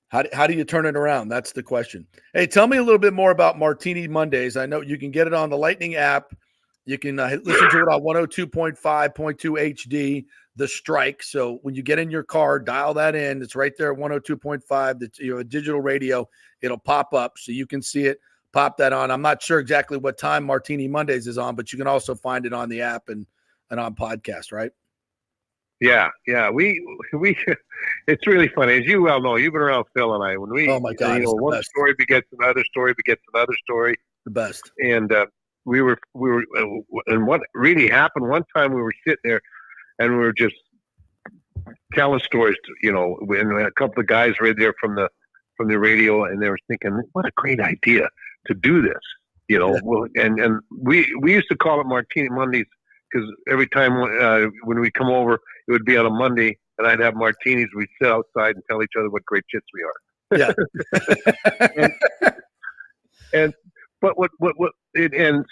how do you turn it around? That's the question. Hey, tell me a little bit more about Martini Mondays. I know you can get it on the Lightning app. You can listen to it on 102.5.2 HD, the Strike. So when you get in your car, dial that in. It's right there at 102.5. It's a digital radio. It'll pop up so you can see it. Pop that on. I'm not sure exactly what time Martini Mondays is on, but you can also find it on the app and on podcast, right? Yeah. We it's really funny. As you well know, you've been around Phil and I. When we, oh my God, one story begets another story begets another story. The best. And we were, and what really happened one time, we were sitting there and we were just telling stories. And a couple of guys right there from the radio, and they were thinking, what a great idea to do this. Well, and we used to call it Martini Mondays because every time when we come over, it would be on a Monday, and I'd have martinis. We'd sit outside and tell each other what great chits we are. Yeah. And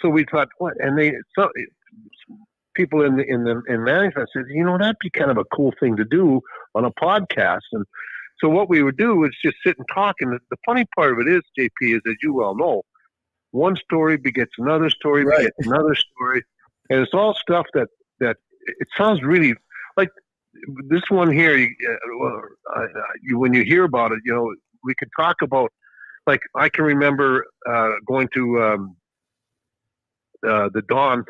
so we thought, what? And people in management said, that'd be kind of a cool thing to do on a podcast. And so what we would do is just sit and talk. And the funny part of it is, JP, is as you well know, one story begets another story, begets another story. And it's all stuff that it sounds really like this one here. When you hear about it, we could talk about, like, I can remember going to the Don,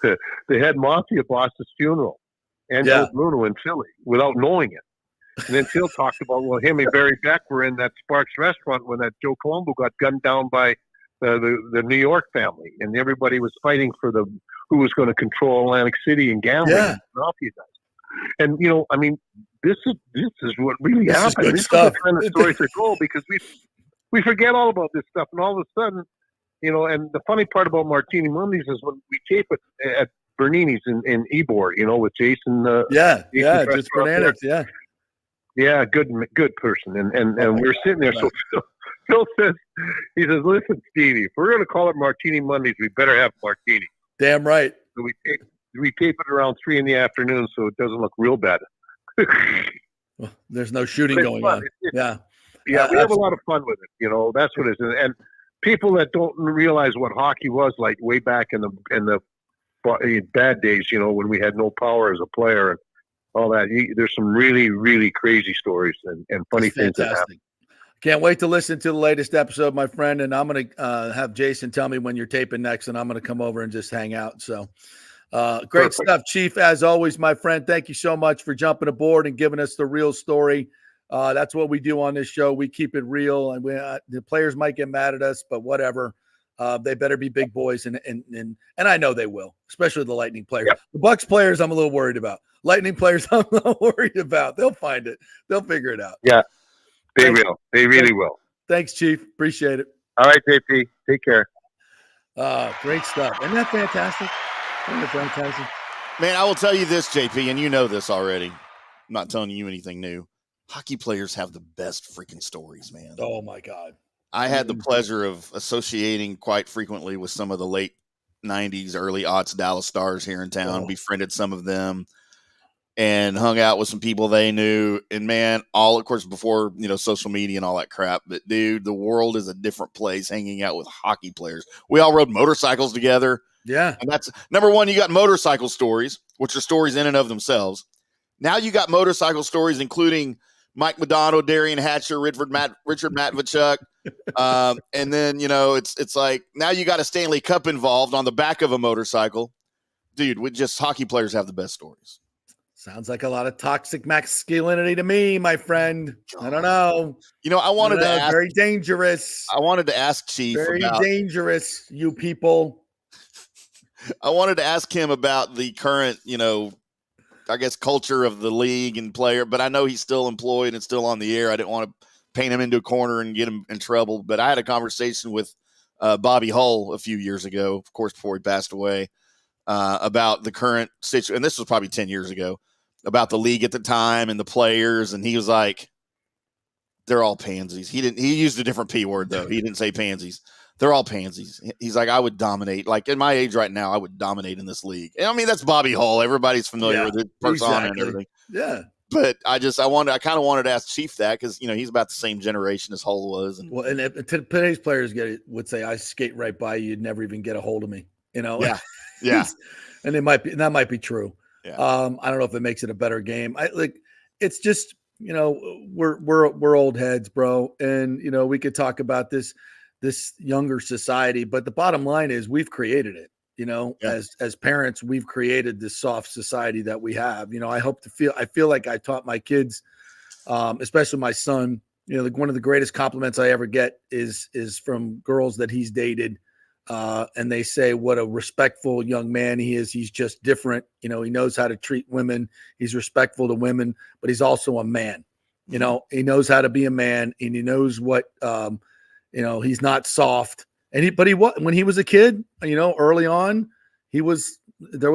the head mafia boss's funeral, Angelo Bruno in Philly, without knowing it. And then Phil talked about, him and Barry Beck were in that Sparks restaurant when that Joe Colombo got gunned down by the New York family, and everybody was fighting for who was going to control Atlantic City and gambling. And mafia guys. And this is what really happened. This is the kind of stories that go, because we forget all about this stuff, and all of a sudden, and the funny part about Martini Mondays is when we tape it at Bernini's in Ybor, with Jason. Just Bernanix, Yeah, good person. And we were sitting there. So Phil says, he says, listen, Stevie, if we're going to call it Martini Mondays, we better have martini. Damn right. So we tape it around 3 in the afternoon so it doesn't look real bad. Well, there's no shooting going on. Yeah. Yeah, we have a lot of fun with it. You know, that's what it is. And people that don't realize what hockey was like way back in the bad days, you know, when we had no power as a player and all that. There's some really, really crazy stories and funny things that happen. Can't wait to listen to the latest episode, my friend. And I'm going to have Jason tell me when you're taping next, and I'm going to come over and just hang out. So great stuff, Chief. As always, my friend, thank you so much for jumping aboard and giving us the real story. That's what we do on this show. We keep it real, and the players might get mad at us, but whatever. They better be big boys, and I know they will, especially the Lightning players. Yep. The Bucks players, I'm a little worried about. Lightning players, I'm not worried about. They'll find it. They'll figure it out. Yeah, they will. They really will. Thanks, Chief. Appreciate it. All right, JP. Take care. Great stuff. Isn't that fantastic? Isn't that fantastic? Man, I will tell you this, JP, and you know this already. I'm not telling you anything new. Hockey players have the best freaking stories, man. Oh, my God. I had the pleasure of associating quite frequently with some of the late 90s, early aughts Dallas Stars here in town, befriended some of them, and hung out with some people they knew. And, man, all, of course, before, you know, social media and all that crap. But, dude, the world is a different place hanging out with hockey players. We all rode motorcycles together. Yeah. And that's, number one, you got motorcycle stories, which are stories in and of themselves. Now you got motorcycle stories, including Mike Madonna, Darian Hatcher, Richard Matvechuk. And then, you know, it's like now you got a Stanley Cup involved on the back of a motorcycle. Dude, we just hockey players have the best stories. Sounds like a lot of toxic masculinity to me, my friend. I don't know. You know, I wanted to ask. Very dangerous. I wanted to ask Chief. Very dangerous, you people. I wanted to ask him about the current, you know, I guess culture of the league and player, but I know he's still employed and still on the air. I didn't want to paint him into a corner and get him in trouble, but I had a conversation with Bobby Hull a few years ago, of course, before he passed away, about the current situation. And this was probably 10 years ago, about the league at the time and the players. And he was like, they're all pansies. He used a different P word though. He didn't say pansies. They're all pansies. He's like, I would dominate. Like in my age right now, I would dominate in this league. And I mean, that's Bobby Hull. Everybody's familiar with it, persona and everything. Yeah. But I kind of wanted to ask Chief that because, you know, he's about the same generation as Hull was. And, well, and today's players would say, I skate right by you. You'd never even get a hold of me, you know? Yeah. Yeah. And that might be true. Yeah. I don't know if it makes it a better game. It's just, you know, we're old heads, bro. And, you know, we could talk about this younger society, but the bottom line is we've created it, you know, as parents, we've created this soft society that we have. You know, I feel like I taught my kids, especially my son, you know, one of the greatest compliments I ever get is from girls that he's dated. And they say what a respectful young man he is. He's just different. You know, he knows how to treat women. He's respectful to women, but he's also a man. You know, he knows how to be a man, and he knows what, you know, he's not soft. When he was a kid, you know, early on, there was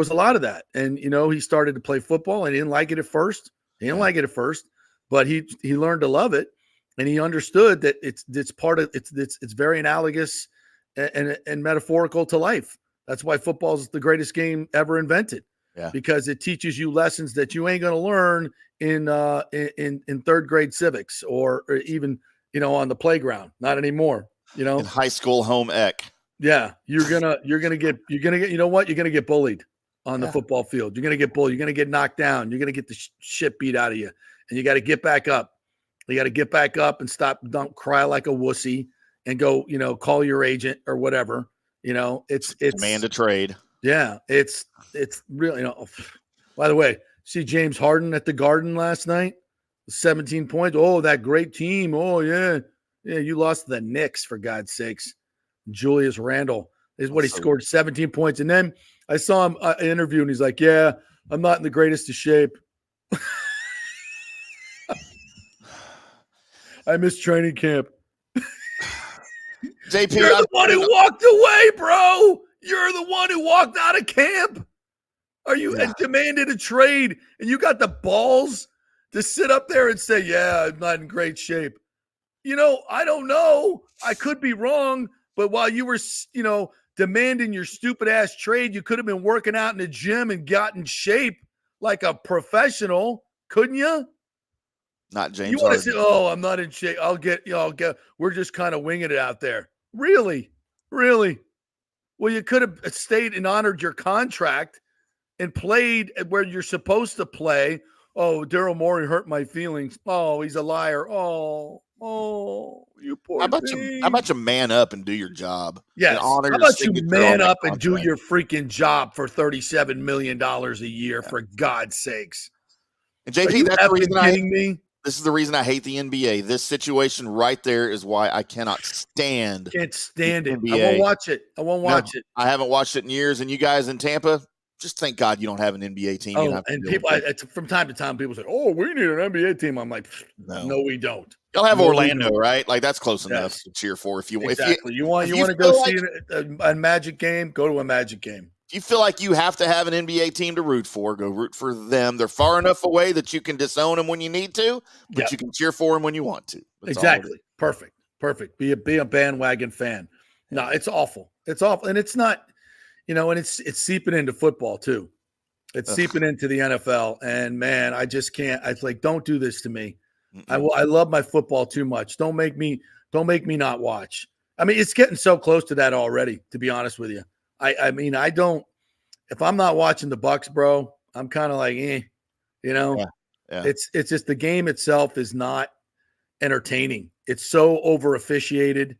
a lot of that. And, you know, he started to play football and he didn't like it at first. But he learned to love it. And he understood that it's very analogous and metaphorical to life. That's why football is the greatest game ever invented. Yeah. Because it teaches you lessons that you ain't going to learn in third grade civics or even, you know, on the playground. Not anymore. You know, in high school home ec. Yeah, you're gonna get. You know what? You're gonna get bullied on the football field. You're gonna get bullied. You're gonna get knocked down. You're gonna get the shit beat out of you, and you got to get back up. You got to get back up and stop. Don't cry like a wussy and go. You know, call your agent or whatever. You know, it's demand a trade. Yeah, it's really. You know, by the way, see James Harden at the Garden last night. 17 points. Oh, that great team. Oh, yeah. Yeah, you lost to the Knicks, for God's sakes. Julius Randle is what he scored 17 points. And then I saw him interview, and he's like, yeah, I'm not in the greatest of shape. I miss training camp. JP, you're the one who walked away, bro. You're the one who walked out of camp. And demanded a trade, and you got the balls to sit up there and say, yeah, I'm not in great shape. I don't know. I could be wrong, but while you were, demanding your stupid ass trade, you could have been working out in the gym and got in shape like a professional, couldn't you? Not James You want to Harden. say, "Oh, I'm not in shape. I'll get. We're just kind of winging it out there." Really? Well, you could have stayed and honored your contract and played where you're supposed to play. Oh, Daryl Morey hurt my feelings. Oh, he's a liar. Oh, you poor How thing. about you man up and do your job? Yes. And honor How your about you signature man on that up and do contract. your freaking job for $37 million a year, for God's sakes? And Are JP, you that's the reason kidding me? This is the reason I hate the NBA. This situation right there is why I cannot stand. Can't stand the it. NBA. I won't watch it. I haven't watched it in years. And you guys in Tampa, just thank God you don't have an NBA team. You don't have to And deal people, with it. from time to time, people say, "Oh, we need an NBA team." I'm like, no we don't. Y'all have No, we Orlando, don't. right? Like that's close enough Yes. to cheer for. If you Exactly. You want to feel go like, see a Magic game? Go to a Magic game. If you feel like you have to have an NBA team to root for, go root for them. They're far enough away that you can disown them when you need to, but you can cheer for them when you want to. That's exactly. Perfect. Be a bandwagon fan. No, it's awful. It's awful, and it's not. And it's seeping into football too. It's seeping into the NFL, and man, I just can't. I like, don't do this to me. I love my football too much. Don't make me not watch. I mean, it's getting so close to that already, to be honest with you. I mean, I don't. If I'm not watching the Bucks, bro, I'm kind of like, Yeah. It's just the game itself is not entertaining. It's so over officiated.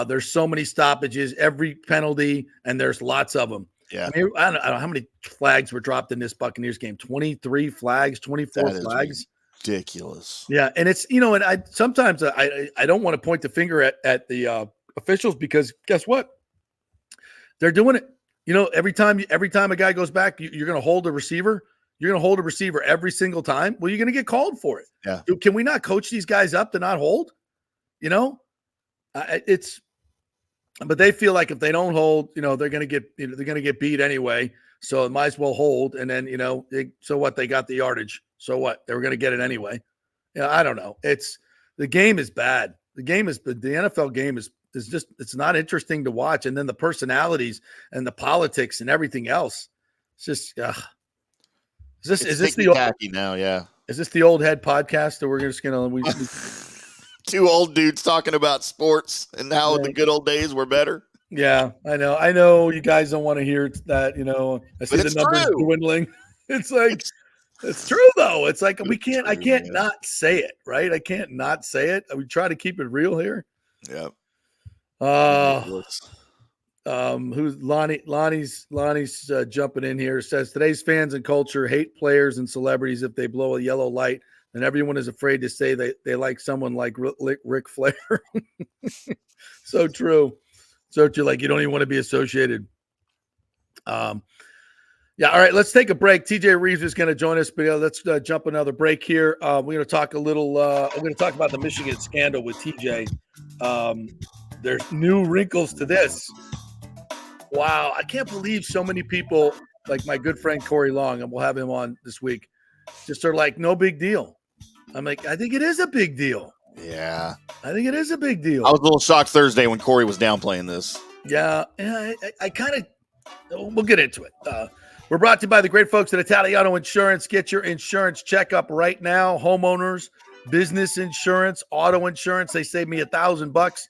There's so many stoppages, every penalty, and there's lots of them. Yeah. I mean, I don't know how many flags were dropped in this Buccaneers game. 23 flags, 24 flags. Ridiculous. Yeah, and it's and I sometimes I don't want to point the finger at the officials, because guess what? They're doing it. Every time a guy goes back, you're going to hold a receiver. You're going to hold a receiver every single time. Well, you're going to get called for it. Yeah. Can we not coach these guys up to not hold? But they feel like if they don't hold, they're going to get beat anyway. So it might as well hold. And then, so what? They got the yardage. So what? They were going to get it anyway. I don't know. The game is bad. The NFL game is just, it's not interesting to watch. And then the personalities and the politics and everything else. It's just, is this the tacky now? Yeah. Is this the old head podcast that we're just going to, two old dudes talking about sports and how the good old days were better? Yeah, I know you guys don't want to hear that, I see the numbers dwindling. It's like, it's true though. It's like, I can't not say it, right? I can't not say it. We try to keep it real here. Yeah. Who's Lonnie's jumping in here. Says today's fans and culture hate players and celebrities. If they blow a yellow light, and everyone is afraid to say they like someone like Ric Flair. So true. So true. Like, you don't even want to be associated. Yeah. All right. Let's take a break. TJ Reeves is going to join us, but let's jump another break here. We're going to talk a little. I'm going to talk about the Michigan scandal with TJ. There's new wrinkles to this. Wow. I can't believe so many people, like my good friend Corey Long, and we'll have him on this week, just are like, no big deal. I'm like, I think it is a big deal. Yeah. I think it is a big deal. I was a little shocked Thursday when Corey was downplaying this. Yeah. I kind of, we'll get into it. We're brought to you by the great folks at Italiano Insurance. Get your insurance checkup right now. Homeowners, business insurance, auto insurance. They saved me $1,000.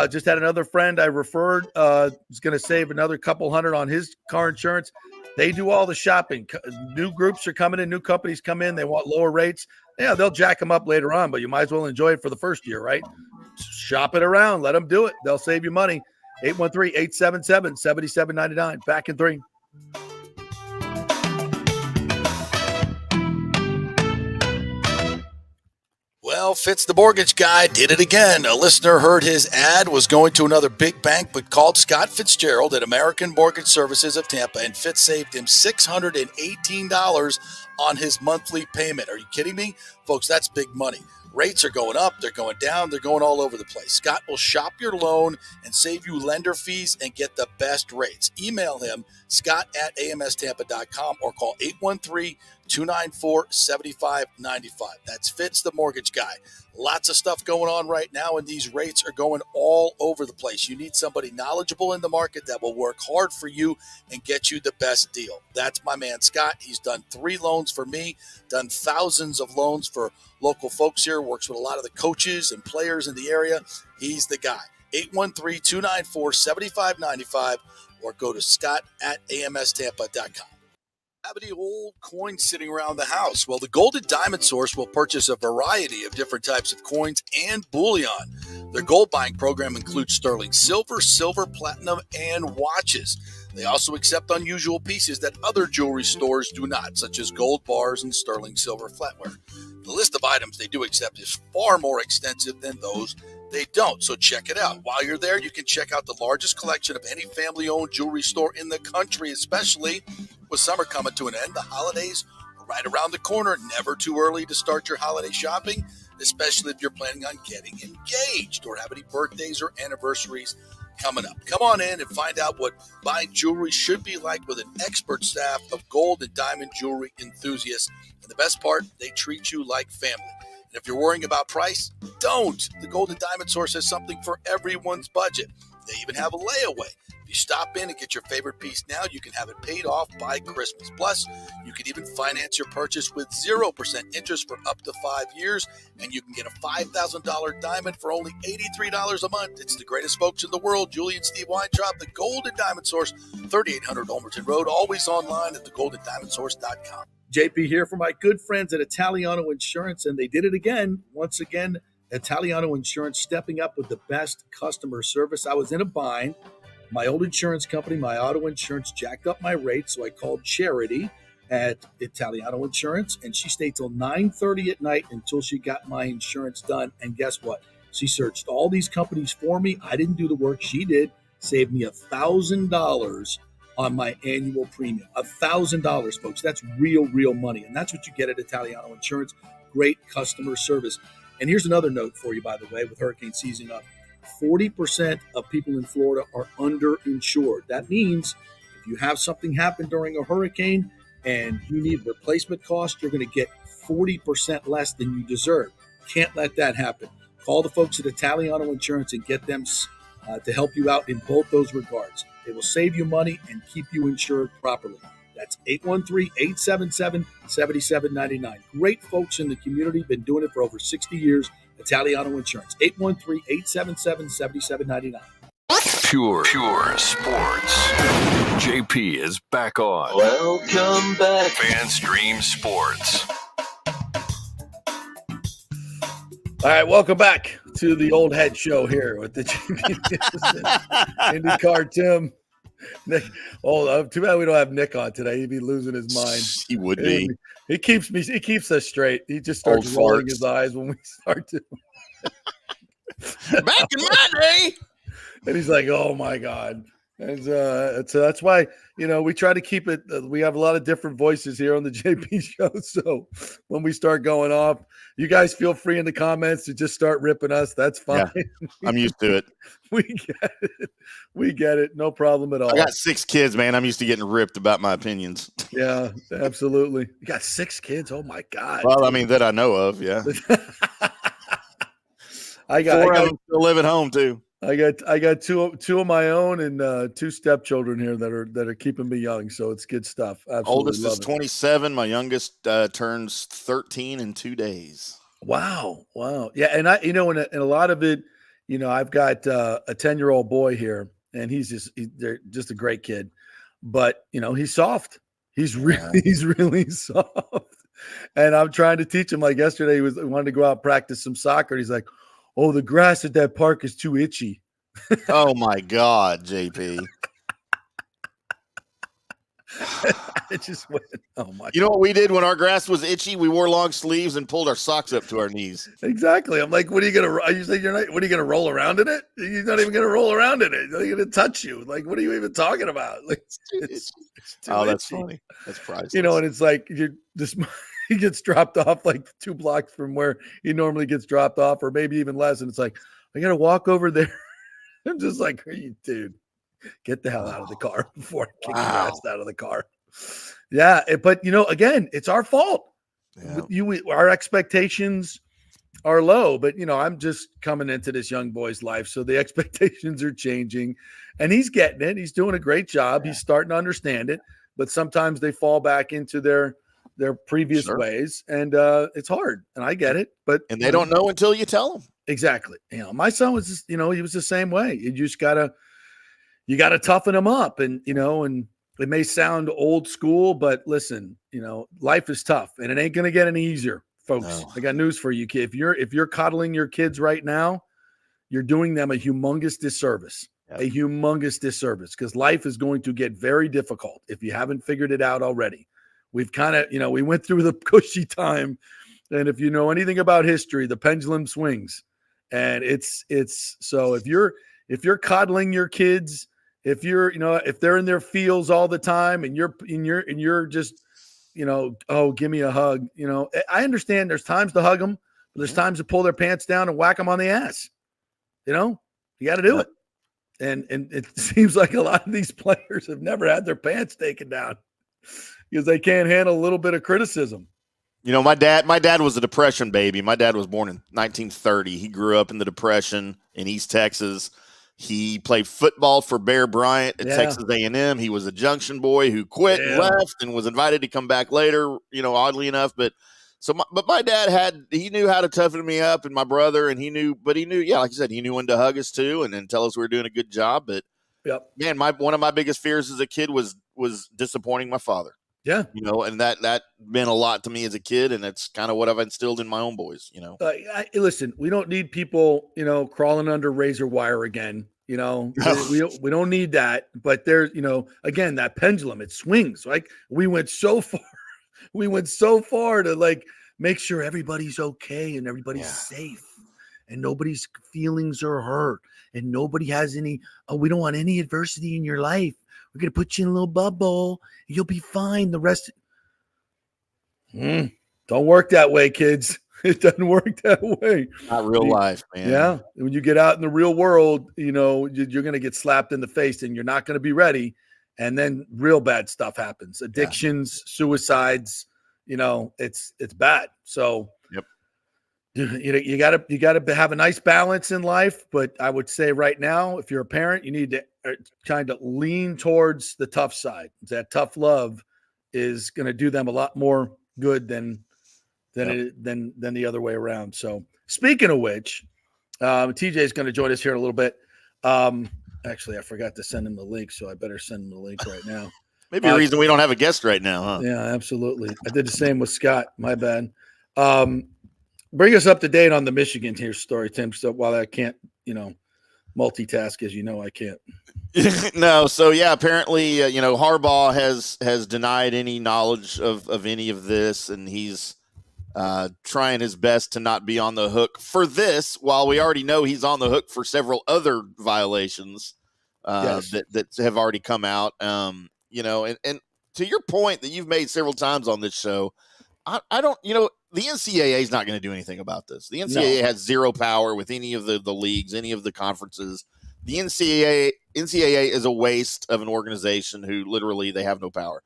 Just had another friend I referred, is going to save another couple hundred on his car insurance. They do all the shopping. New groups are coming in. New companies come in. They want lower rates. Yeah, they'll jack them up later on, but you might as well enjoy it for the first year, right? Shop it around. Let them do it. They'll save you money. 813-877-7799. Back in 3. Well, Fitz the mortgage guy did it again. A listener heard his ad, was going to another big bank, but called Scott Fitzgerald at American Mortgage Services of Tampa, and Fitz saved him $618 on his monthly payment. Are you kidding me? Folks, that's big money. Rates are going up, they're going down, they're going all over the place. Scott will shop your loan and save you lender fees and get the best rates. Email him, scott@amstampa.com, or call 813-294-7595. That's Fitz, the mortgage guy. Lots of stuff going on right now, and these rates are going all over the place. You need somebody knowledgeable in the market that will work hard for you and get you the best deal. That's my man, Scott. He's done 3 loans for me, done thousands of loans for local folks here, works with a lot of the coaches and players in the area. He's the guy. 813-294-7595 or go to scott@amstampa.com. Have any old coins sitting around the house? Well, the Gold and Diamond Source will purchase a variety of different types of coins and bullion. Their gold buying program includes sterling silver, silver, platinum, and watches. They also accept unusual pieces that other jewelry stores do not, such as gold bars and sterling silver flatware. The list of items they do accept is far more extensive than those they don't, so check it out. While you're there, you can check out the largest collection of any family-owned jewelry store in the country, especially with summer coming to an end. The holidays are right around the corner. Never too early to start your holiday shopping, especially if you're planning on getting engaged or have any birthdays or anniversaries coming up. Come on in and find out what buying jewelry should be like with an expert staff of gold and diamond jewelry enthusiasts. And the best part, they treat you like family. And if you're worrying about price, don't. The Gold and Diamond Source has something for everyone's budget. They even have a layaway. If you stop in and get your favorite piece now, you can have it paid off by Christmas. Plus, you can even finance your purchase with 0% interest for up to 5 years, and you can get a $5,000 diamond for only $83 a month. It's the greatest folks in the world, Julie and Steve Weintraub, the Gold and Diamond Source, 3800 Olmerton Road, always online at thegoldendiamondsource.com. JP here for my good friends at Italiano Insurance, and they did it again. Once again, Italiano Insurance stepping up with the best customer service. I was in a bind. My old insurance company, my auto insurance, jacked up my rates, so I called Charity at Italiano Insurance, and she stayed till 9:30 at night until she got my insurance done. And guess what? She searched all these companies for me. I didn't do the work. She did. Saved me $1,000 on my annual premium. $1,000, folks. That's real money. And that's what you get at Italiano Insurance. Great customer service. And here's another note for you, by the way, with hurricane season up. 40% of people in Florida are underinsured. That means if you have something happen during a hurricane and you need replacement costs, you're going to get 40% less than you deserve. Can't let that happen. Call the folks at Italiano Insurance and get them to help you out in both those regards. They will save you money and keep you insured properly. That's 813-877-7799. Great folks in the community, been doing it for over 60 years. Italiano Insurance, 813-877-7799. Pure Sports. JP is back on. Welcome back. FanStream Sports. All right, welcome back to the old head show here with the Peterson, IndyCar Tim. Nick, too bad we don't have Nick on today. He'd be losing his mind. He would be. He keeps us straight. He just starts rolling his eyes when we start to. Back in my day. And he's like, "Oh my God!" And so that's why we try to keep it. We have a lot of different voices here on the JP show. So when we start going off, you guys feel free in the comments to just start ripping us. That's fine. Yeah, I'm used to it. We get it. No problem at all. I got 6 kids, man. I'm used to getting ripped about my opinions. Yeah, absolutely. You got 6 kids. Oh my God. Well, I mean that I know of. Yeah. I got 4 of them still live at home too. I got two of my own and 2 stepchildren here that are keeping me young. So it's good stuff. Absolutely. Oldest is 27. My youngest turns 13 in 2 days. Wow. Yeah, and I, in a lot of it, I've got a 10-year-old boy here, and he's just a great kid, but he's soft. He's really soft, and I'm trying to teach him. Like yesterday, he wanted to go out and practice some soccer. And he's like, "Oh, the grass at that park is too itchy." Oh my God, JP. It just went, oh my. You know what we did when our grass was itchy? We wore long sleeves and pulled our socks up to our knees. Exactly. I'm like, what are you gonna? You say you're not. What are you gonna roll around in it? You're not even gonna roll around in it. They're gonna touch you. Like, what are you even talking about? Like, it's oh, that's funny. That's priceless. And it's like he gets dropped off like 2 blocks from where he normally gets dropped off, or maybe even less. And it's like, I gotta walk over there. I'm just like, are you, dude? Get the hell out of the car before I kick your ass out of the car. Yeah, but again, it's our fault. Yeah. Our expectations are low, but I'm just coming into this young boy's life, so the expectations are changing, and he's getting it. He's doing a great job. He's starting to understand it, but sometimes they fall back into their previous ways, and it's hard. And I get it, but they don't know until you tell them. Exactly. My son was just, he was the same way. You just gotta toughen him up, and and it may sound old school, but listen, life is tough, and it ain't gonna get any easier. Folks, I got news for you, kid. If you're coddling your kids right now, you're doing them a humongous disservice. A humongous disservice, because life is going to get very difficult if you haven't figured it out already. We've kind of, we went through the cushy time, and if you know anything about history, the pendulum swings, and it's so if you're coddling your kids, if you're if they're in their feels all the time, and you're just oh, give me a hug. I understand there's times to hug them, but there's times to pull their pants down and whack them on the ass. You got to do it. And it seems like a lot of these players have never had their pants taken down because they can't handle a little bit of criticism. My dad was a Depression baby. My dad was born in 1930. He grew up in the Depression in East Texas. He played football for Bear Bryant at Texas A&M. He was a Junction boy who quit and left and was invited to come back later, oddly enough. But my dad he knew how to toughen me up, and my brother, and he knew, like you said, he knew when to hug us too and then tell us we were doing a good job. But man, one of my biggest fears as a kid was disappointing my father. Yeah. And that meant a lot to me as a kid, and that's kind of what I've instilled in my own boys, Listen, we don't need people, crawling under razor wire again. We don't need that. But there's, again, that pendulum, it swings. Like we went so far to like make sure everybody's okay and everybody's safe and nobody's feelings are hurt and nobody has any, we don't want any adversity in your life. We're going to put you in a little bubble. You'll be fine. The rest. Don't work that way, kids. It doesn't work that way. Not real life, man. Yeah. When you get out in the real world, you're going to get slapped in the face and you're not going to be ready. And then real bad stuff happens. Addictions, suicides, it's bad. So you gotta have a nice balance in life. But I would say right now, if you're a parent, you need to kind of lean towards the tough side. That tough love is going to do them a lot more good than the other way around. So speaking of which, TJ is going to join us here in a little bit. Actually, I forgot to send him the link, so I better send him the link right now. Maybe a reason we don't have a guest right now, huh? Yeah, absolutely. I did the same with Scott. My bad. Bring us up to date on the Michigan here story, Tim. So while I can't, multitask, as I can't. No. So yeah, apparently, Harbaugh has denied any knowledge of any of this, and he's trying his best to not be on the hook for this, while we already know he's on the hook for several other violations that have already come out. And to your point that you've made several times on this show, I don't, the NCAA is not going to do anything about this. The NCAA has zero power with any of the leagues, any of the conferences. The NCAA is a waste of an organization who literally they have no power.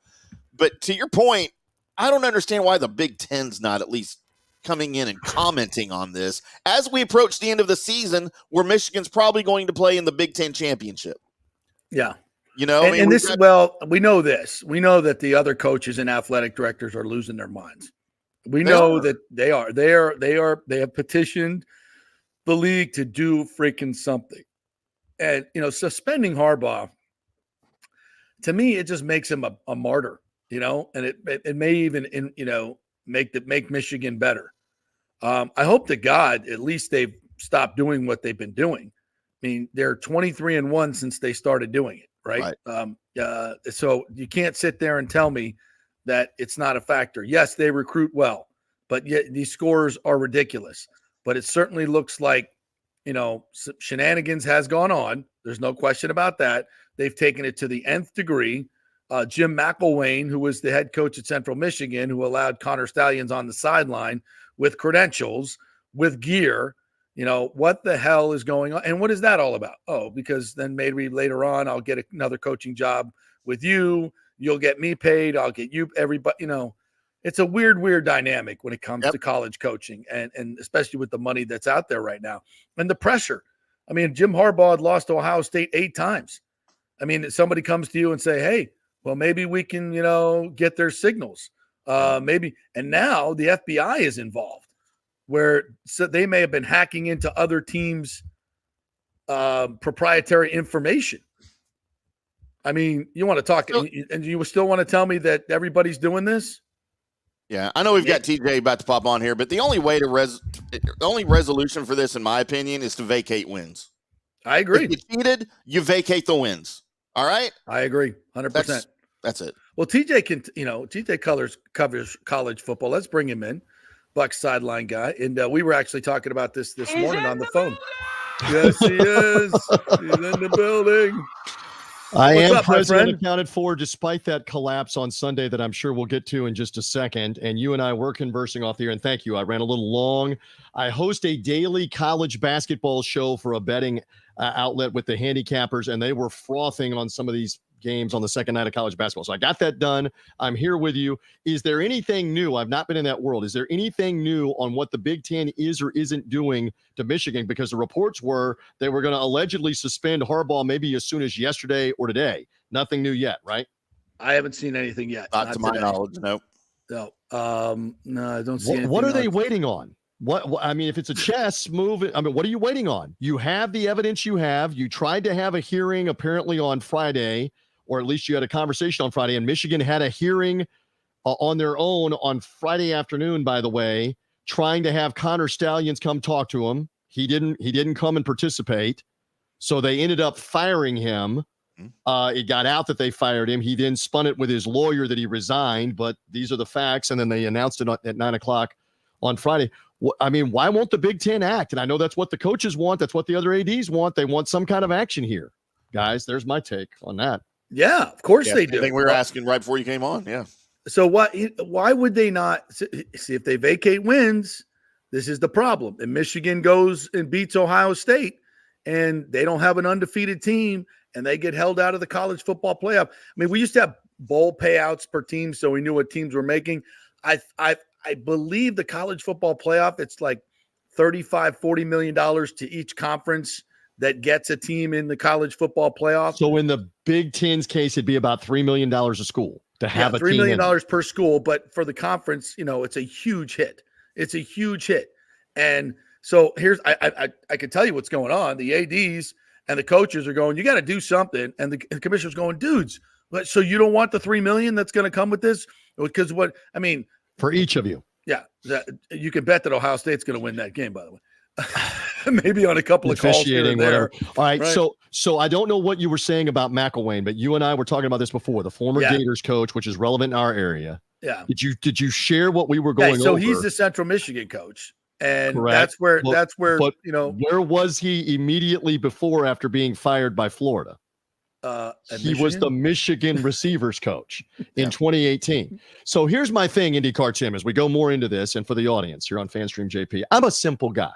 But to your point, I don't understand why the Big Ten's not at least coming in and commenting on this as we approach the end of the season, where Michigan's probably going to play in the Big Ten championship. Yeah. We know this. We know that the other coaches and athletic directors are losing their minds. We know that they have petitioned the league to do freaking something. And, suspending Harbaugh, to me, it just makes him a martyr, and it may even, make Michigan better. I hope to God, at least they've stopped doing what they've been doing. I mean, they're 23-1 since they started doing it. Right. So you can't sit there and tell me that it's not a factor. Yes, they recruit well, but yet these scores are ridiculous. But it certainly looks like, shenanigans has gone on. There's no question about that. They've taken it to the nth degree. Jim McElwain, who was the head coach at Central Michigan, who allowed Connor Stallions on the sideline with credentials, with gear. What the hell is going on? And what is that all about? Oh, because then maybe later on I'll get another coaching job with you. You'll get me paid. I'll get you. Everybody, it's a weird dynamic when it comes to college coaching, and especially with the money that's out there right now and the pressure. I mean, Jim Harbaugh had lost to Ohio State 8 times. I mean, somebody comes to you and say, hey, well, maybe we can, get their signals. Maybe. And now the FBI is involved, where they may have been hacking into other teams' proprietary information. I mean, you want to talk, and you still want to tell me that everybody's doing this? Yeah, I know we've got TJ about to pop on here, but the only way to the only resolution for this, in my opinion, is to vacate wins. I agree. If you cheated, you vacate the wins. All right? I agree, 100%. That's it. Well, TJ can, TJ covers college football. Let's bring him in, Buck's sideline guy, and we were actually talking about this morning on the phone. Yes, he is. He's in the building. I What's am up, my friend? accounted for, despite that collapse on Sunday that I'm sure we'll get to in just a second. And you and I were conversing off the air, and thank you. I ran a little long. I host a daily college basketball show for a betting outlet with the handicappers, and they were frothing on some of these games on the second night of college basketball. So I got that done. I'm here with you. Is there anything new? I've not been in that world. Is there anything new on what the Big Ten is or isn't doing to Michigan? Because the reports were they were going to allegedly suspend Harbaugh maybe as soon as yesterday or today. Nothing new yet, right? I haven't seen anything yet. Not to my knowledge, no. No, I don't see anything. What are they waiting on? What I mean, if it's a chess move, I mean, what are you waiting on? You have the evidence you have. You tried to have a hearing apparently on Friday, or at least you had a conversation on Friday, and Michigan had a hearing on their own on Friday afternoon, by the way, trying to have Connor Stallions come talk to him. He didn't come and participate. So they ended up firing him. It got out that they fired him. He then spun it with his lawyer that he resigned, but these are the facts. And then they announced it at 9:00 on Friday. I mean, why won't the Big Ten act? And I know that's what the coaches want. That's what the other ADs want. They want some kind of action here. Guys, there's my take on that. Yeah, of course they do. I think we were asking right before you came on. Yeah. So why would they not see if they vacate wins? This is the problem. And Michigan goes and beats Ohio State, and they don't have an undefeated team, and they get held out of the college football playoff. I mean, we used to have bowl payouts per team, so we knew what teams were making. I believe the college football playoff, it's like $35-40 million to each conference that gets a team in the college football playoff. So in the Big Ten's case, it'd be about $3 million a school to have a $3 team million per school. But for the conference, it's a huge hit. It's a huge hit. And so here's, I can tell you what's going on. The ADs and the coaches are going, you got to do something. And the commissioner's going, dudes, so you don't want the $3 million that's going to come with this? Because for each of you. Yeah. You can bet that Ohio State's going to win that game, by the way. Maybe on a couple of calls here and there. All right. So I don't know what you were saying about McElwain, but you and I were talking about this before. The former Gators coach, which is relevant in our area. Yeah. Did you share what we were going over? So he's the Central Michigan coach, and correct. that's where where was he immediately before after being fired by Florida? He was the Michigan receivers coach in 2018. So here's my thing, IndyCar Tim, as we go more into this, and for the audience here on FanStream JP, I'm a simple guy.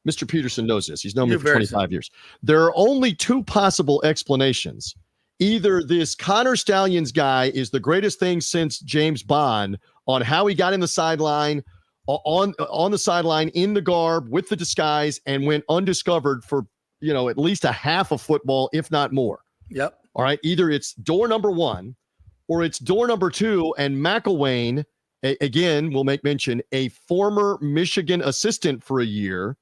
Mr. Peterson knows this. He's known me for 25 years. There are only two possible explanations. Either this Connor Stallions guy is the greatest thing since James Bond on how he got in the sideline, on the sideline in the garb with the disguise and went undiscovered for, at least a half of football, if not more. Yep. All right. Either it's door number one or it's door number two. And McElwain, again, we'll make mention, a former Michigan assistant for a year,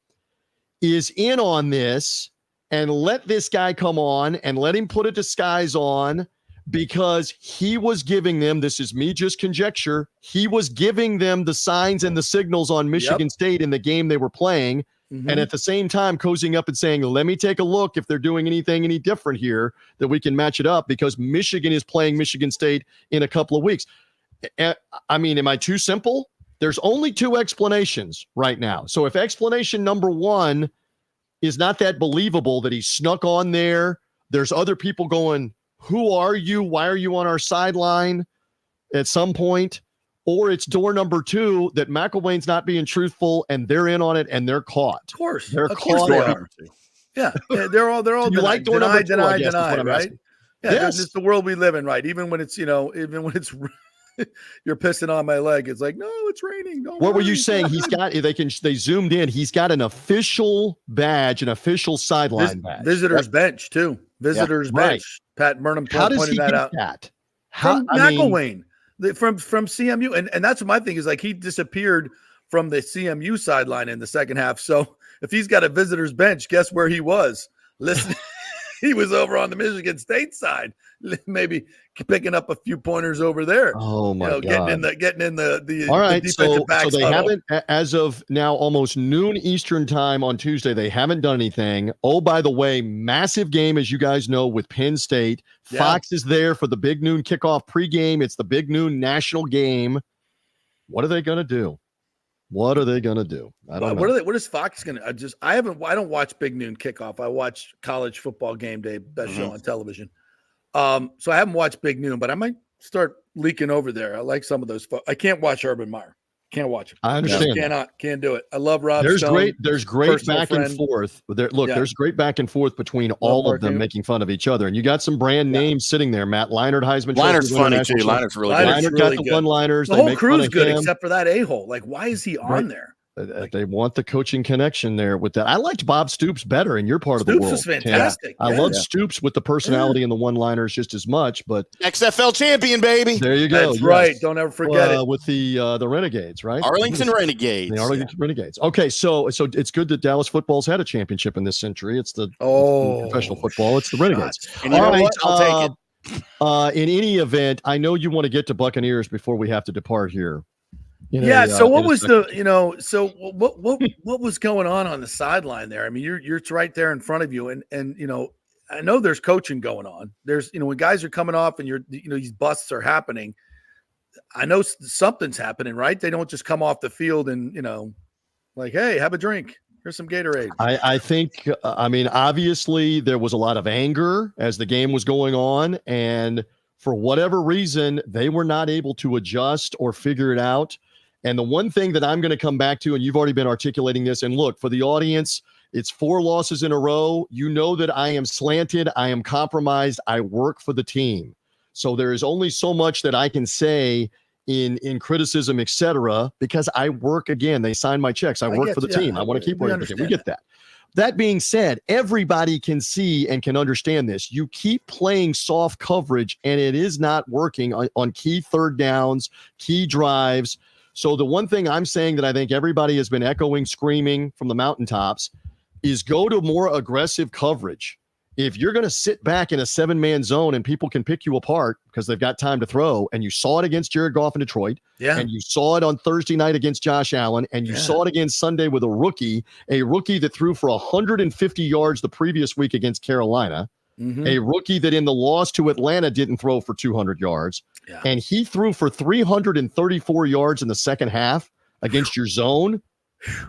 is in on this, and let this guy come on and let him put a disguise on because he was giving them, this is me just conjecture, he was giving them the signs and the signals on Michigan State in the game they were playing. Mm-hmm. And at the same time, cozying up and saying, let me take a look if they're doing anything any different here that we can match it up because Michigan is playing Michigan State in a couple of weeks. I mean, am I too simple? There's only two explanations right now. So if explanation number one is not that believable that he snuck on there, there's other people going, who are you? Why are you on our sideline at some point? Or it's door number two that McElwain's not being truthful and they're in on it and they're caught. Of course. They're of caught. Course they are. Yeah. They're all you like door number two, deny, right? Yeah, Yes. it's the world we live in, right? Even when it's, even when it's you're pissing on my leg, it's like, no, it's raining. What were you saying? They zoomed in. He's got an official badge, an official sideline badge. Visitors bench too. Visitors bench. Right. Pat Burnham How does pointed he that get out. that? From McElwain, from CMU, and that's my thing is like he disappeared from the CMU sideline in the second half. So if he's got a visitors bench, guess where he was? Listen, he was over on the Michigan State side, maybe picking up a few pointers over there. Oh my God! Getting in the all right. The defensive backs so they huddle. haven't, as of now, almost noon Eastern time on Tuesday. They haven't done anything. Oh, by the way, massive game, as you guys know, with Penn State. Yeah. Fox is there for the big noon kickoff pregame. It's the big noon national game. What are they going to do? What are they going to do? I don't know. What is Fox going to? I don't watch Big Noon Kickoff. I watch College Football Game Day, best show on television. So I haven't watched Big Noon, but I might start leaking over there. I like some of those. I can't watch Urban Meyer. Can't watch him. I understand. Can't do it. I love Rob There's Stone. There's great back friend. and forth. There's great back and forth between all of them making fun of each other. And you got some brand names sitting there. Matt Leinart, Heisman. Leinert's funny too. Leinert's really good. Leinart got the one-liners. The whole crew's good except for that a-hole. Like, why is he on there? They want the coaching connection there with that. I liked Bob Stoops better in your part of the world. Stoops was fantastic. I love Stoops with the personality and the one-liners just as much. But XFL champion, baby. There you go. That's right. Don't ever forget it. With the Renegades, right? Arlington Renegades. The Arlington Renegades. Okay, so it's good that Dallas football's had a championship in this century. It's the professional football. It's the Renegades. And you know what? I'll take it. In any event, I know you want to get to Buccaneers before we have to depart here. So what was what was going on the sideline there? I mean, you're right there in front of you, and I know there's coaching going on. There's when guys are coming off and these busts are happening. I know something's happening, right? They don't just come off the field and like, hey, have a drink. Here's some Gatorade. I think obviously there was a lot of anger as the game was going on, and for whatever reason, they were not able to adjust or figure it out. And the one thing that I'm going to come back to, and you've already been articulating this, and look, for the audience, it's 4 losses in a row. You know that I am slanted. I am compromised. I work for the team. So there is only so much that I can say in criticism, etc., because I work, again, they sign my checks. I work for the team. I want to keep working for the team. We get that. That being said, everybody can see and can understand this. You keep playing soft coverage, and it is not working on key third downs, key drives. So the one thing I'm saying that I think everybody has been echoing, screaming from the mountaintops is go to more aggressive coverage. If you're going to sit back in a 7-man zone and people can pick you apart because they've got time to throw, and you saw it against Jared Goff in Detroit, and you saw it on Thursday night against Josh Allen, and you saw it again Sunday with a rookie that threw for 150 yards the previous week against Carolina, a rookie that in the loss to Atlanta didn't throw for 200 yards, and he threw for 334 yards in the second half against your zone.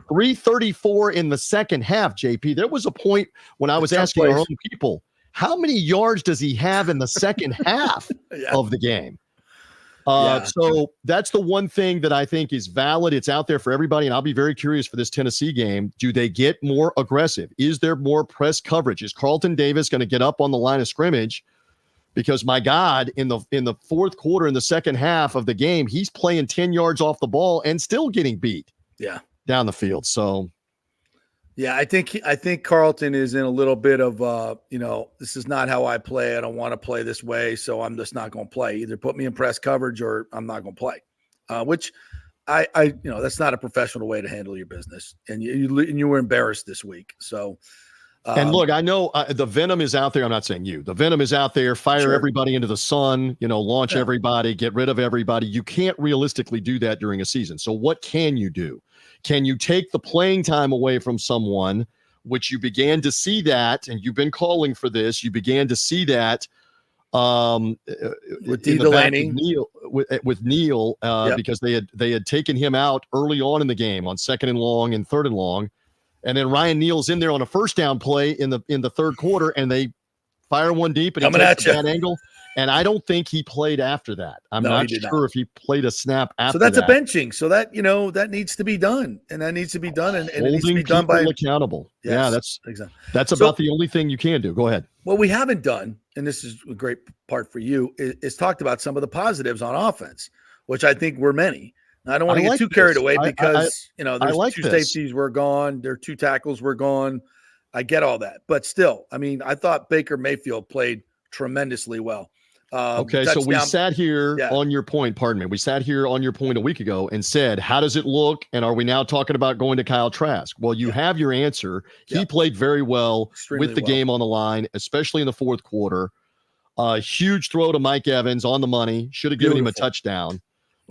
334 in the second half, JP. There was a point when I was asking our own people, how many yards does he have in the second half of the game? So that's the one thing that I think is valid. It's out there for everybody, and I'll be very curious for this Tennessee game. Do they get more aggressive? Is there more press coverage? Is Carlton Davis going to get up on the line of scrimmage? Because my God, in the fourth quarter, in the second half of the game, he's playing 10 yards off the ball and still getting beat. Down the field. So I think Carlton is in a little bit of this is not how I play. I don't want to play this way, so I'm just not going to play. Either put me in press coverage or I'm not going to play. Which I that's not a professional way to handle your business. And you were embarrassed this week. So and look, I know the venom is out there. I'm not saying you. The venom is out there. Fire everybody into the sun, launch everybody, get rid of everybody. You can't realistically do that during a season. So what can you do? Can you take the playing time away from someone, which you began to see that, and you've been calling for this, you began to see that with Delaney, with Neal, because they had taken him out early on in the game on 2nd and long and 3rd and long. And then Ryan Neal's in there on a first down play in the third quarter, and they fire one deep and he takes a bad angle. And I don't think he played after that. I'm not sure if he played a snap after that. So that's a benching. So that, that needs to be done. And that needs to be done. And it needs to be done by accountable. Yes, that's exactly. That's about the only thing you can do. Go ahead. What we haven't done, and this is a great part for you, is talked about some of the positives on offense, which I think were many. Now, I don't want to get too carried away because, there's two safeties were gone. Their 2 tackles were gone. I get all that. But still, I mean, I thought Baker Mayfield played tremendously well. Okay, so we sat here on your point, pardon me. We sat here on your point a week ago and said, how does it look? And are we now talking about going to Kyle Trask? Well, you have your answer. He played very well with the game on the line, especially in the fourth quarter. Huge throw to Mike Evans on the money. Should have given him a touchdown.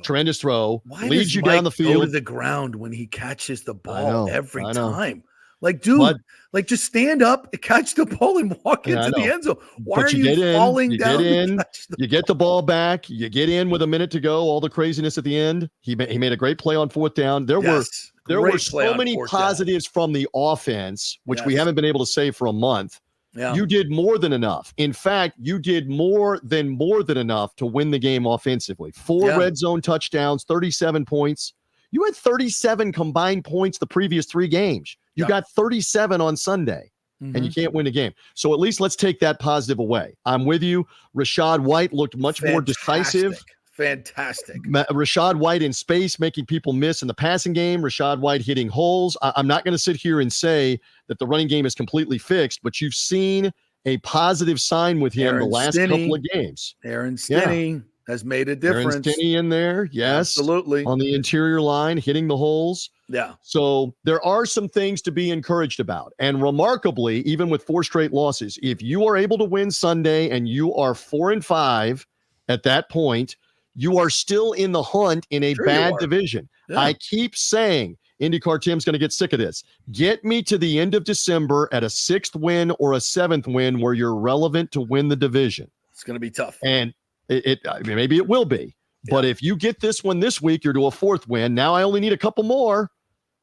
Tremendous throw. Why leads does you Mike down the field. go to the ground when he catches the ball every I know. time? Like, dude, just stand up, catch the ball, and walk into the end zone. Why are you falling down? You get the ball back. You get in with a minute to go. All the craziness at the end. He made a great play on fourth down. There were so many positives from the offense, which we haven't been able to say for a month. Yeah. You did more than enough. In fact, you did more than enough to win the game offensively. 4 red zone touchdowns, 37 points. You had 37 combined points the previous 3 games. You got 37 on Sunday, and you can't win a game. So at least let's take that positive away. I'm with you. Rashad White looked much more decisive. Fantastic. Rashad White in space, making people miss in the passing game. Rashad White hitting holes. I'm not going to sit here and say that the running game is completely fixed, but you've seen a positive sign with him the last couple of games. Aaron Stinney has made a difference. Aaron Stinney in there, yes. Absolutely. On the interior line, hitting the holes. Yeah. So there are some things to be encouraged about. And remarkably, even with 4 straight losses, if you are able to win Sunday and you are 4-5 at that point, you are still in the hunt in a bad division. Yeah. I keep saying, IndyCar Tim's going to get sick of this. Get me to the end of December at a 6th win or a 7th win where you're relevant to win the division. It's going to be tough. And maybe it will be. But if you get this one this week, you're to a 4th win. Now I only need a couple more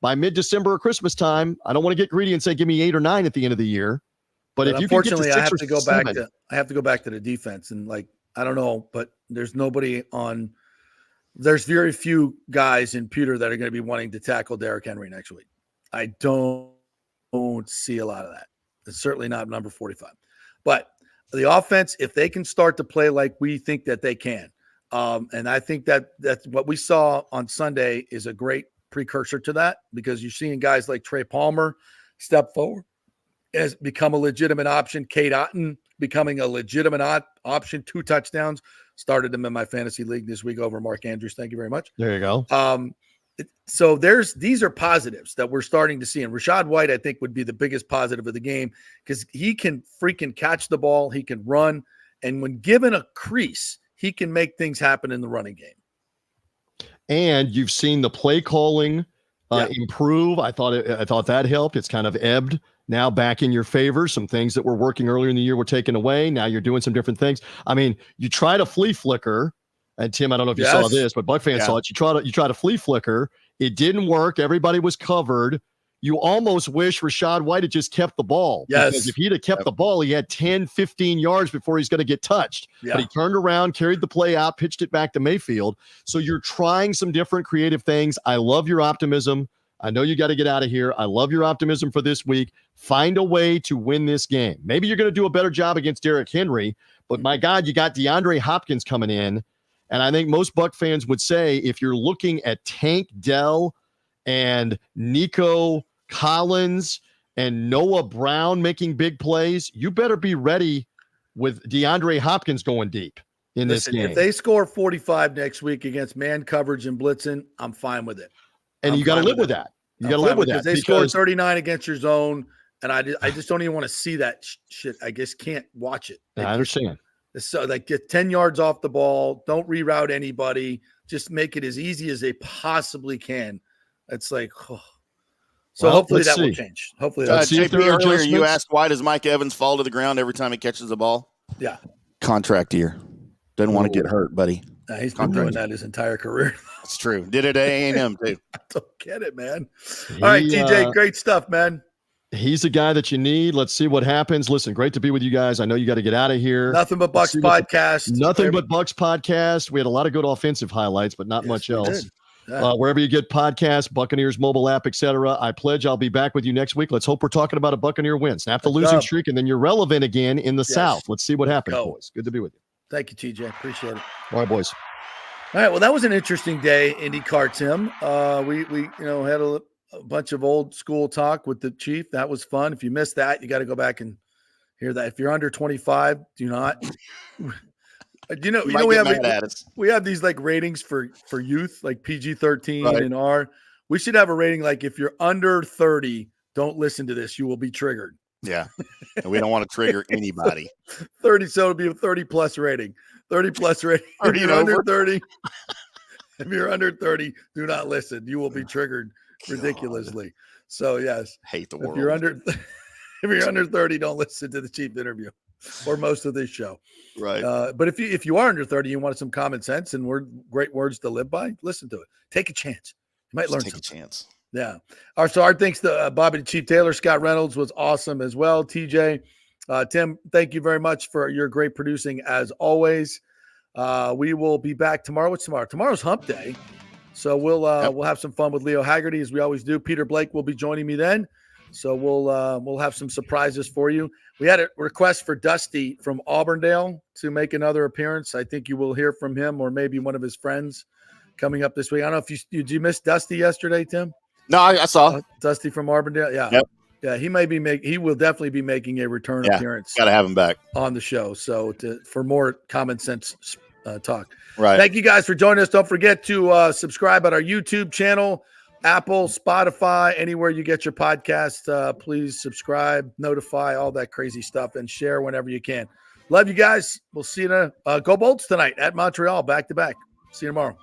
by mid-December or Christmas time. I don't want to get greedy and say give me 8 or 9 at the end of the year. But if you can get to 6 I have or to go 7, back to I have to go back to the defense, and I don't know, but there's very few guys in Peter that are going to be wanting to tackle Derrick Henry next week. I don't see a lot of that. It's certainly not number 45. But the offense, if they can start to play like we think that they can, and I think that's what we saw on Sunday is a great precursor to that, because you're seeing guys like Trey Palmer step forward, has become a legitimate option. Cade Otton becoming a legitimate option, 2 touchdowns. Started him in my fantasy league this week over Mark Andrews. Thank you very much. There you go. So these are positives that we're starting to see. And Rashad White, I think, would be the biggest positive of the game, because he can freaking catch the ball. He can run. And when given a crease, he can make things happen in the running game. And you've seen the play calling improve. I thought that helped. It's kind of ebbed now back in your favor. Some things that were working earlier in the year were taken away. Now you're doing some different things. I mean, you try to flea flicker, and Tim, I don't know if you saw this, but Buck fans saw it. You try to flea flicker. It didn't work. Everybody was covered. You almost wish Rashad White had just kept the ball. Yes. Because if he'd have kept the ball, he had 10, 15 yards before he's going to get touched. Yeah. But he turned around, carried the play out, pitched it back to Mayfield. So you're trying some different creative things. I love your optimism. I know you got to get out of here. I love your optimism for this week. Find a way to win this game. Maybe you're going to do a better job against Derrick Henry, but my God, you got DeAndre Hopkins coming in. And I think most Buck fans would say if you're looking at Tank Dell and Nico Collins and Noah Brown making big plays, you better be ready with DeAndre Hopkins going deep in this game. If they score 45 next week against man coverage and blitzing, I'm fine with it. And you got to live with that. You got to live with that. They scored 39 against your zone, and I just don't even want to see that shit. I just can't watch it. I understand. So get 10 yards off the ball. Don't reroute anybody. Just make it as easy as they possibly can. It's like, so hopefully that will change. Hopefully that will change. JP, earlier you asked, why does Mike Evans fall to the ground every time he catches the ball? Yeah. Contract year. Doesn't want to get hurt, buddy. He's been doing that his entire career. That's true. Did it at A&M too. I don't get it, man. All right, TJ, great stuff, man. He's a guy that you need. Let's see what happens. Listen, great to be with you guys. I know you got to get out of here. Nothing but Bucks podcast. Nothing but Bucks podcast. We had a lot of good offensive highlights, but not much else. Wherever you get podcasts, Buccaneers mobile app, etc. I pledge I'll be back with you next week. Let's hope we're talking about a Buccaneer win. Snap the losing streak, and then you're relevant again in the South. Let's see what happens, boys. Good to be with you. Thank you, TJ. Appreciate it. All right, boys. All right. Well, that was an interesting day, IndyCar, Tim. We had a bunch of old school talk with the chief. That was fun. If you missed that, you got to go back and hear that. If you're under 25, do not. We have these like ratings for youth, like PG-13 and R. We should have a rating like if you're under 30, don't listen to this. You will be triggered. Yeah. And we don't want to trigger anybody. 30, so it'll be a 30 plus rating. 30 plus rating. If you're under 30, if you're under 30, do not listen. You will be triggered ridiculously. So yes. Hate the world. If you're under 30, don't listen to the chief interview or most of this show. Right. But if you are under 30, you want some common sense and great words to live by, listen to it. Take a chance. You might learn something. Take a chance. Yeah. Our thanks to Bobby the Chief Taylor. Scott Reynolds was awesome as well. TJ, Tim, thank you very much for your great producing as always. We will be back tomorrow. What's tomorrow? Tomorrow's Hump Day. So we'll have some fun with Leo Haggerty as we always do. Peter Blake will be joining me then. So we'll have some surprises for you. We had a request for Dusty from Auburndale to make another appearance. I think you will hear from him or maybe one of his friends coming up this week. I don't know if did you miss Dusty yesterday, Tim? No, I saw Dusty from Auburndale. Yeah. Yep. Yeah. He will definitely be making a return appearance. Got to have him back on the show. So for more common sense talk. Right. Thank you guys for joining us. Don't forget to subscribe on our YouTube channel, Apple, Spotify, anywhere you get your podcast. Please subscribe, notify, all that crazy stuff, and share whenever you can. Love you guys. We'll see you go Bolts tonight at Montreal, back to back. See you tomorrow.